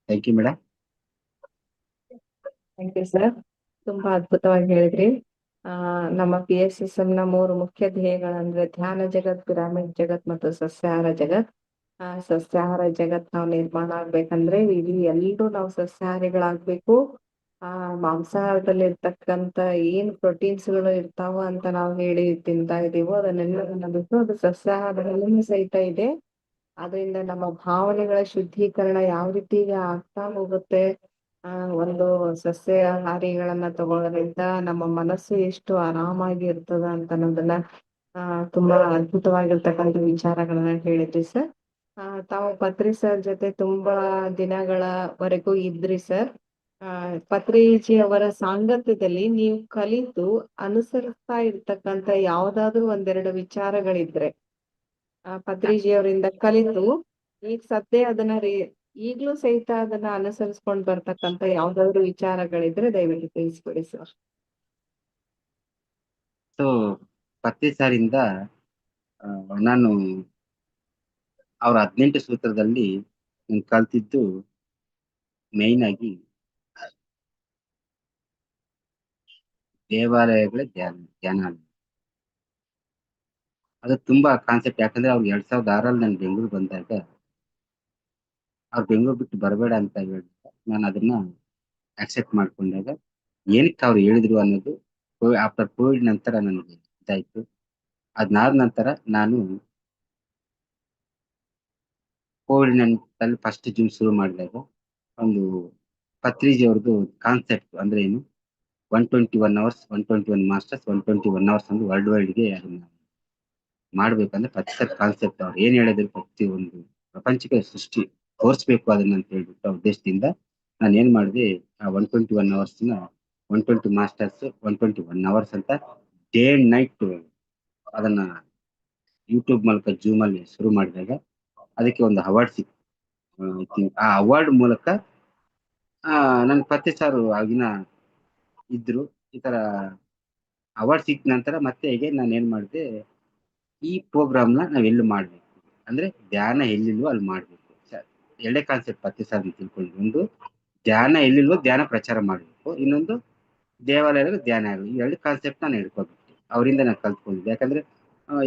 Thank you madam. Thank you sir, ತುಂಬಾ ಅದ್ಭುತವಾಗಿ ಹೇಳಿದ್ರಿ. ನಮ್ಮ PSSM ನ 3 ಮುಖ್ಯ ಧ್ಯೇಯಗಳಂದ್ರೆ ಧ್ಯಾನ ಜಗತ್, ಪಿರಾಮಿಡ್ ಜಗತ್ ಮತ್ತು ಸಸ್ಯಾಹಾರ ಜಗತ್. ಸಸ್ಯಾಹಾರ ಜಗತ್ ನಾವು ನಿರ್ಮಾಣ ಆಗ್ಬೇಕಂದ್ರೆ ಇಲ್ಲಿ ಎಲ್ರೂ ನಾವು ಸಸ್ಯಾಹಾರಿಗಳಾಗ್ಬೇಕು. ಮಾಂಸಾಹಾರದಲ್ಲಿ ಇರ್ತಕ್ಕಂತ ಏನ್ ಪ್ರೋಟೀನ್ಸ್ಗಳು ಇರ್ತಾವ ಅಂತ ನಾವು ಹೇಳಿ ತಿಂತಾ ಇದೀವೋ ಅದನ್ನೆಲ್ಲದನ್ನ ಬಿಟ್ಟು ಅದು ಸಸ್ಯಾಹಾರದಲ್ಲೂ ಸಹಿತ ಇದೆ. ಅದರಿಂದ ನಮ್ಮ ಭಾವನೆಗಳ ಶುದ್ಧೀಕರಣ ಯಾವ ರೀತಿ ಆಗ್ತಾ ಹೋಗುತ್ತೆ. ಒಂದು ಸಸ್ಯಾಹಾರಿಗಳನ್ನ ತಗೊಳ್ಳೋದ್ರಿಂದ ನಮ್ಮ ಮನಸ್ಸು ಎಷ್ಟು ಆರಾಮಾಗಿ ಇರ್ತದ ಅಂತ ಅನ್ನೋದನ್ನ ತುಂಬಾ ಅದ್ಭುತವಾಗಿರ್ತಕ್ಕಂಥ ವಿಚಾರಗಳನ್ನ ಹೇಳಿದ್ರಿ ಸರ್. ತಾವು ಪತ್ರಿ ಸರ್ ಜೊತೆ ತುಂಬಾ ದಿನಗಳವರೆಗೂ ಇದ್ರಿ ಸರ್. ಪತ್ರಿಜಿ ಅವರ ಸಾಂಗತ್ಯದಲ್ಲಿ ನೀವು ಕಲಿತು ಅನುಸರಿಸ್ತಾ ಇರ್ತಕ್ಕಂಥ ಯಾವ್ದಾದ್ರು ಒಂದೆರಡು ವಿಚಾರಗಳಿದ್ರೆ, ಪತ್ರಿಜಿ ಅವರಿಂದ ಕಲಿತು ಈಗ ಸದ್ಯ ಅದನ್ನ ಈಗ್ಲೂ ಸಹಿತ ಅದನ್ನ ಅನುಸರಿಸ್ಕೊಂಡ್ ಬರ್ತಕ್ಕಂಥ ಯಾವ್ದಾದ್ರು ವಿಚಾರಗಳಿದ್ರೆ ದಯವಿಟ್ಟು ತಿಳಿಸ್ಕೊಡಿ ಸರ್. ಸೊ ಪತ್ರಿ ಸಾರಿಂದ ನಾನು ಅವ್ರ 18 ಸೂತ್ರದಲ್ಲಿ ನಾನು ಕಲ್ತಿದ್ದು ಮೇಯ್ನ್ ಆಗಿ ದೇವಾಲಯಗಳ ಧ್ಯಾನ. ಅದು ತುಂಬಾ ಕಾನ್ಸೆಪ್ಟ್. ಯಾಕಂದ್ರೆ ಅವ್ರು 2006 ನಾನು ಬೆಂಗಳೂರು ಬಂದಾಗ ಅವ್ರು ಬೆಂಗಳೂರು ಬಿಟ್ಟು ಬರಬೇಡ ಅಂತ ಹೇಳಿದ್ರು. ನಾನು ಅದನ್ನ ಅಕ್ಸೆಪ್ಟ್ ಮಾಡ್ಕೊಂಡಾಗ ಏನಕ್ಕೆ ಅವ್ರು ಹೇಳಿದ್ರು ಅನ್ನೋದು ಆಫ್ಟರ್ ಕೋವಿಡ್ ನಂತರ ನನಗೆ ಇದಾಯ್ತು. ಅದಾದ ನಂತರ ನಾನು ಕೋವಿಡ್ ನಂತರದಲ್ಲಿ ಫಸ್ಟ್ ಜಿಮ್ ಶುರು ಮಾಡಿದಾಗ ಒಂದು ಪತ್ರಿಜಿ ಅವ್ರದ್ದು ಕಾನ್ಸೆಪ್ಟ್ ಅಂದ್ರೆ ಏನು, 121 ಅವರ್ಸ್, 121 ಮಾಸ್ಟರ್ಸ್, 121 ಅವರ್ಸ್ ಅಂದ್ರೆ ವರ್ಲ್ಡ್ ವೈಡ್ಗೆ ಅದನ್ನ ಮಾಡ್ಬೇಕಂದ್ರೆ ಪ್ರತಿ ಕಾನ್ಸೆಪ್ಟ್ ಅವ್ರು ಏನ್ ಹೇಳಿದ್ರು ಪ್ರತಿ ಒಂದು ಪ್ರಪಂಚಕ್ಕೆ ಸೃಷ್ಟಿ ತೋರಿಸ್ಬೇಕು ಅದನ್ನ ಅಂತ ಹೇಳ್ಬಿಟ್ಟು ಉದ್ದೇಶದಿಂದ ನಾನು ಏನ್ ಮಾಡಿದೆ, ಆ 121 ಅವರ್ಸ್ನ 120 ಮಾಸ್ಟರ್ಸ್ 121 ಅವರ್ಸ್ ಅಂತ ಡೇ ಅಂಡ್ ನೈಟ್ ಅದನ್ನ ಯೂಟ್ಯೂಬ್ ಮೂಲಕ ಜೂಮ್ ಅಲ್ಲಿ ಶುರು ಮಾಡಿದಾಗ ಅದಕ್ಕೆ ಒಂದು ಅವಾರ್ಡ್ ಸಿಕ್ತು. ಆ ಅವಾರ್ಡ್ ಮೂಲಕ ನನ್ ಪತ್ರಿ ಸಾರು ಆಗಿನ ಇದ್ರು. ಈ ತರ ಅವಾರ್ಡ್ ಸಿಕ್ಕ ನಂತರ ಮತ್ತೆ ಹೇಗೆ ನಾನು ಏನ್ ಮಾಡಿದೆ, ಈ ಪ್ರೋಗ್ರಾಮ್ನ ನಾವೆಲ್ಲೂ ಮಾಡ್ಬೇಕು ಅಂದ್ರೆ ಧ್ಯಾನ ಎಲ್ಲಿಲ್ವೋ ಅಲ್ಲಿ ಮಾಡ್ಬೇಕು. ಎರಡೇ ಕಾನ್ಸೆಪ್ಟ್ ಪತ್ರಿ ಸಾರ್ ತಿಳ್ಕೊಂಡು, ಒಂದು ಧ್ಯಾನ ಎಲ್ಲಿಲ್ವೋ ಧ್ಯಾನ ಪ್ರಚಾರ ಮಾಡ್ಬೇಕು, ಇನ್ನೊಂದು ದೇವಾಲಯದಲ್ಲಿ ಧ್ಯಾನ ಆಗಲಿ. ಈ ಎರಡು ಕಾನ್ಸೆಪ್ಟ್ ನಾನು ಹೇಳ್ಕೊಬಿಟ್ಟು ಅವರಿಂದ ನಾನು ಕಲ್ತ್ಕೊಂಡಿದ್ದೆ. ಯಾಕಂದ್ರೆ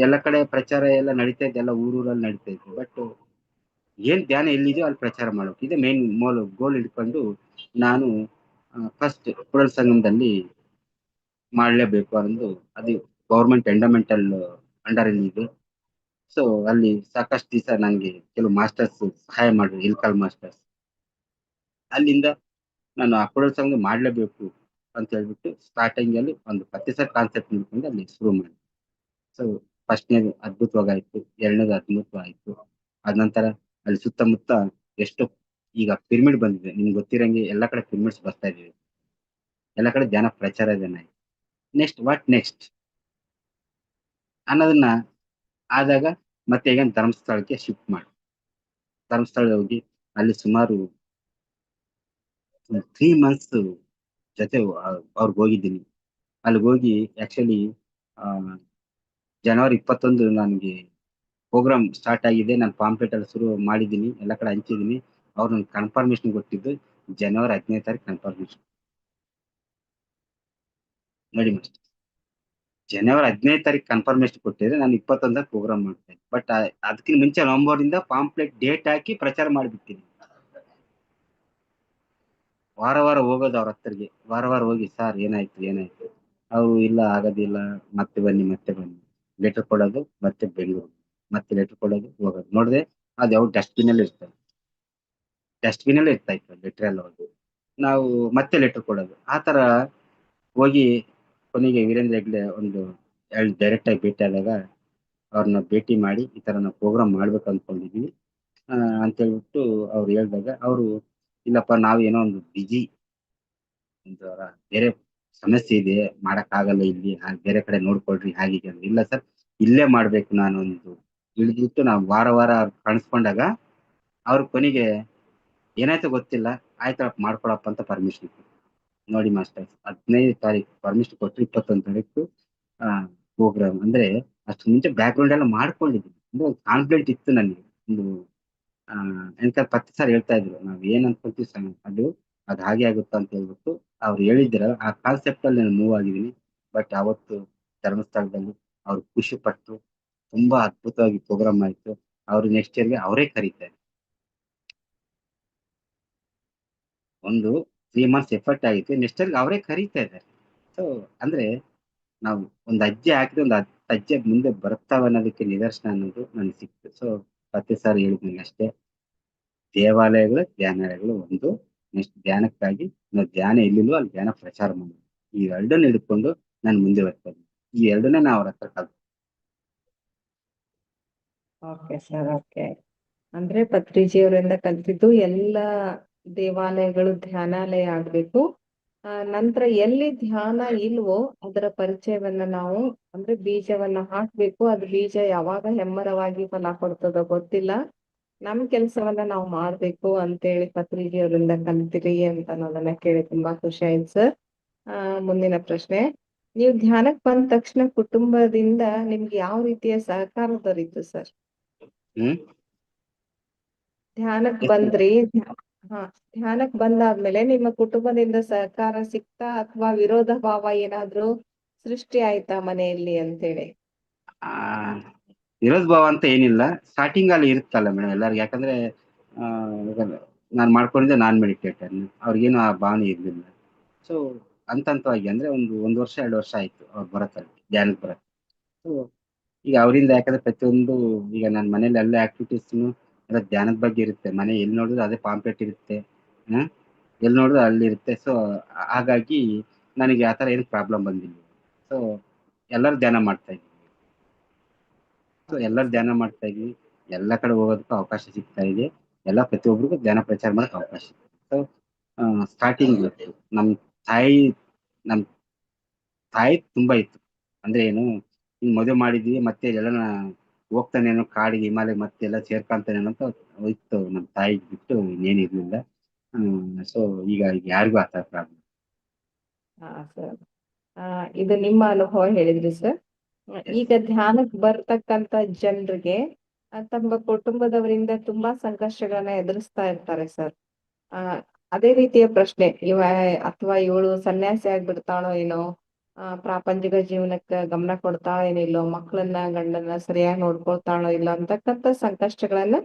ಎಲ್ಲ ಕಡೆ ಪ್ರಚಾರ ಎಲ್ಲ ನಡೀತಾ ಇದೆ, ಎಲ್ಲ ಊರೂರಲ್ಲಿ ನಡೀತಾ ಇತ್ತು. ಬಟ್ ಏನ್ ಧ್ಯಾನ ಎಲ್ಲಿದೆಯೋ ಅಲ್ಲಿ ಪ್ರಚಾರ ಮಾಡ್ಬೇಕು, ಇದೆ ಮೇನ್ ಗೋಲ್ ಇಟ್ಕೊಂಡು ನಾನು ಫಸ್ಟ್ ಕೂಡಲ ಸಂಗಮದಲ್ಲಿ ಮಾಡಲೇಬೇಕು ಅನ್ನೋದು. ಅದು ಗೌರ್ಮೆಂಟ್ ಎಂಡಮೆಂಟಲ್ ಅಂಡರ್ ಇದೆ. ಸೊ ಅಲ್ಲಿ ಸಾಕಷ್ಟು ದಿವಸ ನಂಗೆ ಕೆಲವು ಮಾಸ್ಟರ್ಸ್ ಸಹಾಯ ಮಾಡಿದ್ರು, ಇಲ್ಕಾಲ್ ಮಾಸ್ಟರ್ಸ್. ಅಲ್ಲಿಂದ ನಾನು ಆ ಕೂಡಲ ಸಂಗಮ ಮಾಡಲೇಬೇಕು ಅಂತ ಹೇಳ್ಬಿಟ್ಟು ಸ್ಟಾರ್ಟಿಂಗ್ ಅಲ್ಲಿ ಒಂದು ಪ್ರತಿಶತ ಕಾನ್ಸೆಪ್ಟ್ ನೋಡ್ಕೊಂಡು ಅಲ್ಲಿ ಶುರು ಮಾಡಿ. ಸೊ ಫಸ್ಟ್ನೇದು ಅದ್ಭುತವಾಗಾಯ್ತು, ಎರಡನೇದು ಅದ್ಭುತವಾಯ್ತು. ಅದ ನಂತರ ಅಲ್ಲಿ ಸುತ್ತಮುತ್ತ ಎಷ್ಟು ಈಗ ಪಿರಮಿಡ್ ಬಂದಿದೆ, ನಿಮ್ಗೆ ಗೊತ್ತಿರಂಗೆ ಎಲ್ಲ ಕಡೆ ಪಿರಮಿಡ್ಸ್ ಬರ್ತಾ ಇದೀವಿ, ಎಲ್ಲ ಕಡೆ ಧ್ಯಾನ ಪ್ರಚಾರ ಜನ. ನೆಕ್ಸ್ಟ್ ಅನ್ನೋದನ್ನ ಆದಾಗ ಮತ್ತೆ ಈಗ ಧರ್ಮಸ್ಥಳಕ್ಕೆ ಶಿಫ್ಟ್ ಮಾಡಿ ಧರ್ಮಸ್ಥಳ ಹೋಗಿ ಅಲ್ಲಿ ಸುಮಾರು 3 months ಜೊತೆ ಅವ್ರಿಗೆ ಹೋಗಿದ್ದೀನಿ. ಅಲ್ಲಿಗೆ ಹೋಗಿ ಆಕ್ಚುಲಿ ಜನವರಿ 21 ನನಗೆ ಪ್ರೋಗ್ರಾಮ್ ಸ್ಟಾರ್ಟ್ ಆಗಿದೆ, ನಾನು ಪಾಂಪ್ಲೆಟ್ ಅಲ್ಲಿ ಶುರು ಮಾಡಿದ್ದೀನಿ, ಎಲ್ಲ ಕಡೆ ಹಂಚಿದ್ದೀನಿ. ಅವ್ರು ನನ್ಗೆ ಕನ್ಫರ್ಮೇಶನ್ ಕೊಟ್ಟಿದ್ದು ಜನವರಿ 15 ಕನ್ಫರ್ಮೇಶನ್ ನೋಡಿ ಮಾಸ್ಟರ್. ಜನವರಿ 15 ಕನ್ಫರ್ಮೇಶನ್ ಕೊಟ್ಟಿದ್ರೆ ನಾನು 21 ಪ್ರೋಗ್ರಾಮ್ ಮಾಡ್ತಾ ಇದ್ದೆ. ಬಟ್ ಅದಕ್ಕಿಂತ ಮುಂಚೆ ನವೆಂಬರ್ ಇಂದ ಪಾಂಪ್ಲೆಟ್ ಡೇಟ್ ಹಾಕಿ ಪ್ರಚಾರ ಮಾಡಿಬಿಡ್ತೀನಿ. ವಾರ ಹೋಗೋದು ಅವ್ರ ಹತ್ತರಿಗೆ, ವಾರ ಹೋಗಿ ಸರ್ ಏನಾಯ್ತು ಅವರು ಇಲ್ಲ ಆಗೋದಿಲ್ಲ, ಮತ್ತೆ ಬನ್ನಿ ಲೆಟರ್ ಕೊಡೋದು, ಮತ್ತೆ ಬೆಂಗಳೂರು ಮತ್ತೆ ಲೆಟರ್ ಕೊಡೋದು, ಹೋಗೋದು. ನೋಡಿದ್ರೆ ಅದು ಯಾವ ಡಸ್ಟ್ಬಿನ್ ಅಲ್ಲಿ ಇರ್ತಾ ಇತ್ತು ಲೆಟರ್ ಎಲ್ಲ. ಹೋಗಿ ನಾವು ಮತ್ತೆ ಲೆಟರ್ ಕೊಡೋದು, ಆ ತರ ಹೋಗಿ ಕೊನೆಗೆ ವೀರೇಂದ್ರ ಹೆಗ್ಡೆ ಒಂದು ಡೈರೆಕ್ಟ್ ಆಗಿ ಭೇಟಿ ಆದಾಗ ಅವ್ರನ್ನ ಭೇಟಿ ಮಾಡಿ ಈ ತರ ನಾವು ಪ್ರೋಗ್ರಾಮ್ ಮಾಡ್ಬೇಕು ಅನ್ಕೊಂಡಿದ್ವಿ ಅಂತ ಹೇಳ್ಬಿಟ್ಟು ಅವ್ರು ಹೇಳಿದಾಗ, ಅವರು ಇಲ್ಲಪ್ಪ ನಾವೇನೋ ಒಂದು ಬಿಜಿ ಒಂದು ಬೇರೆ ಸಮಸ್ಯೆ ಇದೆ, ಮಾಡಕ್ ಆಗಲ್ಲ ಇಲ್ಲಿ, ಬೇರೆ ಕಡೆ ನೋಡ್ಕೊಳ್ರಿ ಹಾಗೆ. ಇಲ್ಲ ಸರ್ ಇಲ್ಲೇ ಮಾಡ್ಬೇಕು ನಾನು ಒಂದು ಇಳಿದ್ಬಿಟ್ಟು ನಾವು ವಾರ ಕಾಣಿಸ್ಕೊಂಡಾಗ ಅವ್ರ ಕೊನೆಗೆ ಏನಾಯ್ತು ಗೊತ್ತಿಲ್ಲ, ಆಯ್ತಪ್ಪ ಮಾಡ್ಕೊಳಪ್ಪ ಅಂತ ಪರ್ಮಿಷನ್ ನೋಡಿ ಮಾಸ್ಟರ್. 15 ಪರ್ಮಿಷನ್ ಕೊಟ್ಟರು, 21 ಪ್ರೋಗ್ರಾಮ್. ಅಂದ್ರೆ ಅಷ್ಟು ಮುಂಚೆ ಬ್ಯಾಕ್ ಗ್ರೌಂಡ್ ಎಲ್ಲ ಮಾಡ್ಕೊಂಡಿದ್ದೀನಿ, ಅಂದ್ರೆ ಒಂದು ಕಾನ್ಫಿಡೆಂಟ್ ಇತ್ತು ನನಗೆ. ಒಂದು ಎಂತ 10 ಸರ್ ಹೇಳ್ತಾ ಇದ್ರು, ನಾವ್ ಏನ್ ಅನ್ಕೊಂತೀವಿ ಅದು ಹಾಗೆ ಆಗುತ್ತಾ ಅಂತ ಹೇಳ್ಬಿಟ್ಟು ಅವ್ರು ಹೇಳಿದ್ರ ಆ ಕಾನ್ಸೆಪ್ಟ್ ಅಲ್ಲಿ ನಾನು ಮೂವ್ ಆಗಿದ್ದೀನಿ. ಬಟ್ ಅವತ್ತು ಧರ್ಮಸ್ಥಳದಲ್ಲಿ ಅವ್ರು ಖುಷಿ ಪಟ್ಟು ತುಂಬಾ ಅದ್ಭುತವಾಗಿ ಪ್ರೋಗ್ರಾಮ್ ಆಯ್ತು. ಅವ್ರು ನೆಕ್ಸ್ಟ್ ಇಯರ್ಗೆ ಅವರೇ ಕರೀತಾರೆ. ಒಂದು 3 months ಎಫರ್ಟ್ ಆಗಿತ್ತು, ನೆಕ್ಸ್ಟ್ ಇಯರ್ಗೆ ಅವರೇ ಕರೀತಾ ಇದ್ದಾರೆ. ಸೊ ಅಂದ್ರೆ ನಾವು ಒಂದು ಅಜ್ಜೆ ಹಾಕಿದ್ರೆ ಒಂದು 10 ಅಜ್ಜೆ ಮುಂದೆ ಬರ್ತಾವ ಅನ್ನೋದಕ್ಕೆ ನಿದರ್ಶನ ಅನ್ನೋದು ನನಗೆ ಸಿಕ್ತು. ಸೊ 10 ಸಾರಿ ಹೇಳಿದ್ನಲ್ಲ ಅಷ್ಟೇ, ದೇವಾಲಯಗಳು ಧ್ಯಾನಾಲಯಗಳು ಒಂದು. ನೆಕ್ಸ್ಟ್ ಧ್ಯಾನಕ್ಕಾಗಿ ನಾವು ಧ್ಯಾನ ಎಲ್ಲಿಲ್ವೋ ಅಲ್ಲಿ ಧ್ಯಾನ ಪ್ರಚಾರ ಮಾಡೋದು, ಈ ಎರಡನ್ನ ಹಿಡ್ಕೊಂಡು ನಾನು ಮುಂದೆ ಬರ್ತಾ ಇದ್ದೀನಿ. ಈ ಎರಡನ್ನೇ ನಾವು ಅವ್ರ ಹತ್ರ ಕಲ್ತು. Okay sir, okay. ಅಂದ್ರೆ ಪತ್ರಿಜಿಯವರಿಂದ ಕಲ್ತಿದ್ದು ಎಲ್ಲ ದೇವಾಲಯಗಳು ಧ್ಯಾನಾಲಯ ಆಗ್ಬೇಕು. ನಂತರ ಎಲ್ಲಿ ಧ್ಯಾನ ಇಲ್ವೋ ಅದರ ಪರಿಚಯವನ್ನ ನಾವು, ಅಂದ್ರೆ ಬೀಜವನ್ನ ಹಾಕ್ಬೇಕು. ಅದು ಬೀಜ ಯಾವಾಗ ಹೆಮ್ಮರವಾಗಿ ಫಲ ಕೊಡ್ತದೋ ಗೊತ್ತಿಲ್ಲ, ನಮ್ ಕೆಲ್ಸವನ್ನ ನಾವು ಮಾಡ್ಬೇಕು ಅಂತೇಳಿ ಪತ್ರಿಜಿಯವರಿಂದ ಕಲ್ತಿರಿ ಅಂತ ಅನ್ನೋದನ್ನ ಕೇಳಿ ತುಂಬಾ ಖುಷಿ ಆಯ್ತು ಸರ್. ಮುಂದಿನ ಪ್ರಶ್ನೆ, ನೀವು ಧ್ಯಾನಕ್ ಬಂದ ತಕ್ಷಣ ಕುಟುಂಬದಿಂದ ನಿಮ್ಗೆ ಯಾವ ರೀತಿಯ ಸಹಕಾರ ದೊರೀತು ಸರ್? ಹ್ಮ್ ಧ್ಯಾನಕ್ ಬಂದ್ರಿ, ಹಾ, ಧ್ಯಾನಕ್ ಬಂದಾದ್ಮೇಲೆ ನಿಮ್ಮ ಕುಟುಂಬದಿಂದ ಸಹಕಾರ ಸಿಕ್ತಾ ಅಥವಾ ವಿರೋಧ ಭಾವ ಏನಾದ್ರೂ ಸೃಷ್ಟಿ ಆಯ್ತಾ ಮನೆಯಲ್ಲಿ ಅಂತೇಳಿ? ಆ ವಿರೋಧ ಭಾವ ಅಂತ ಏನಿಲ್ಲ, ಸ್ಟಾರ್ಟಿಂಗ್ ಅಲ್ಲಿ ಇರುತ್ತಲ್ಲ ಮೇಡಮ್ ಎಲ್ಲರಿಗೂ. ಯಾಕಂದ್ರೆ ನಾನು ಮಾಡ್ಕೊಂಡಿದ್ದೆ ನಾನ್ ಮೆಡಿಟೇಟರ್, ಅವ್ರಿಗೇನು ಆ ಭಾವನೆ ಇರ್ಲಿಲ್ಲ. ಸೊ ಹಂತವಾಗಿ ಅಂದ್ರೆ ಒಂದು ವರ್ಷ 2 ವರ್ಷ ಆಯ್ತು ಅವ್ರು ಬರತ್ತಲ್ಲಿ ಧ್ಯಾನಕ್ಕೆ ಬರತ್ತೆ. ಸೊ ಈಗ ಅವರಿಂದ, ಯಾಕಂದ್ರೆ ಪ್ರತಿಯೊಂದು ಈಗ ನನ್ನ ಮನೇಲಿ ಎಲ್ಲ ಆಕ್ಟಿವಿಟೀಸ್ನು ಎಲ್ಲ ಧ್ಯಾನದ ಬಗ್ಗೆ ಇರುತ್ತೆ. ಮನೆ ಎಲ್ಲಿ ನೋಡಿದ್ರು ಅದೇ ಪಾಂಪ್ಲೆಟ್ ಇರುತ್ತೆ, ಎಲ್ಲಿ ನೋಡಿದ್ರು ಅಲ್ಲಿ ಇರುತ್ತೆ. ಸೊ ಹಾಗಾಗಿ ನನಗೆ ಆ ಥರ ಏನು ಪ್ರಾಬ್ಲಮ್ ಬಂದಿಲ್ಲ. ಸೊ ಎಲ್ಲರೂ ಧ್ಯಾನ ಮಾಡ್ತಾ ಇದ್ವಿ. ಸೊ ಎಲ್ಲರೂ ಧ್ಯಾನ ಮಾಡ್ತಾ ಇದ್ವಿ, ಎಲ್ಲ ಕಡೆ ಹೋಗೋದಕ್ಕೂ ಅವಕಾಶ ಸಿಗ್ತಾ ಇದೆ, ಎಲ್ಲ ಪ್ರತಿಯೊಬ್ಬರಿಗೂ ಧ್ಯಾನ ಪ್ರಚಾರ ಮಾಡಕ್ಕೆ ಅವಕಾಶ ಇದೆ. ಸೊ ಸ್ಟಾರ್ಟಿಂಗ್ ನಮ್ ತಾಯಿ ನಮ್ ತಾಯಿ ತುಂಬಾ ಇತ್ತು. ಅಂದ್ರೆ ಏನು, ಹಿಂಗ್ ಮದುವೆ ಮಾಡಿದ್ವಿ ಮತ್ತೆ ಎಲ್ಲ ಹೋಗ್ತಾನೇನೋ ಕಾಡಿಗೆ ಹಿಮಾಲಯ ಮತ್ತೆ ಎಲ್ಲ ಸೇರ್ಕೊಂತಾನೇನೋ ಅಂತ ಇತ್ತು ನಮ್ ತಾಯಿ ಬಿಟ್ಟು ಇನ್ನೇನು ಇರ್ಲಿಲ್ಲ. ಸೊ ಈಗ ಯಾರಿಗೂ ಆತರ ಪ್ರಾಬ್ಲಮ್. ಹಾ ಸರ್, ಇದು ನಿಮ್ಮ ಅನುಭವ ಹೇಳಿದ್ರಿ ಸರ್. ಈಗ ಧ್ಯಾನಕ್ ಬರ್ತಕ್ಕಂತ ಜನರಿಗೆ ತಮ್ಮ ಕುಟುಂಬದವರಿಂದ ತುಂಬಾ ಸಂಕಷ್ಟಗಳನ್ನ ಎದುರಿಸ್ತಾ ಇರ್ತಾರೆ ಸರ್. ಅದೇ ರೀತಿಯ ಪ್ರಶ್ನೆ, ಅಥವಾ ಇವಳು ಸನ್ಯಾಸಿ ಆಗ್ಬಿಡ್ತಾಳೋ ಏನೋ, ಪ್ರಾಪಂಚಿಕ ಜೀವನಕ್ಕೆ ಗಮನ ಕೊಡ್ತಾಳೋ ಏನಿಲ್ಲೋ, ಮಕ್ಕಳನ್ನ ಗಂಡನ್ನ ಸರಿಯಾಗಿ ನೋಡ್ಕೊಳ್ತಾಳೋ ಇಲ್ಲ ಅಂತಕ್ಕಂಥ ಸಂಕಷ್ಟಗಳನ್ನ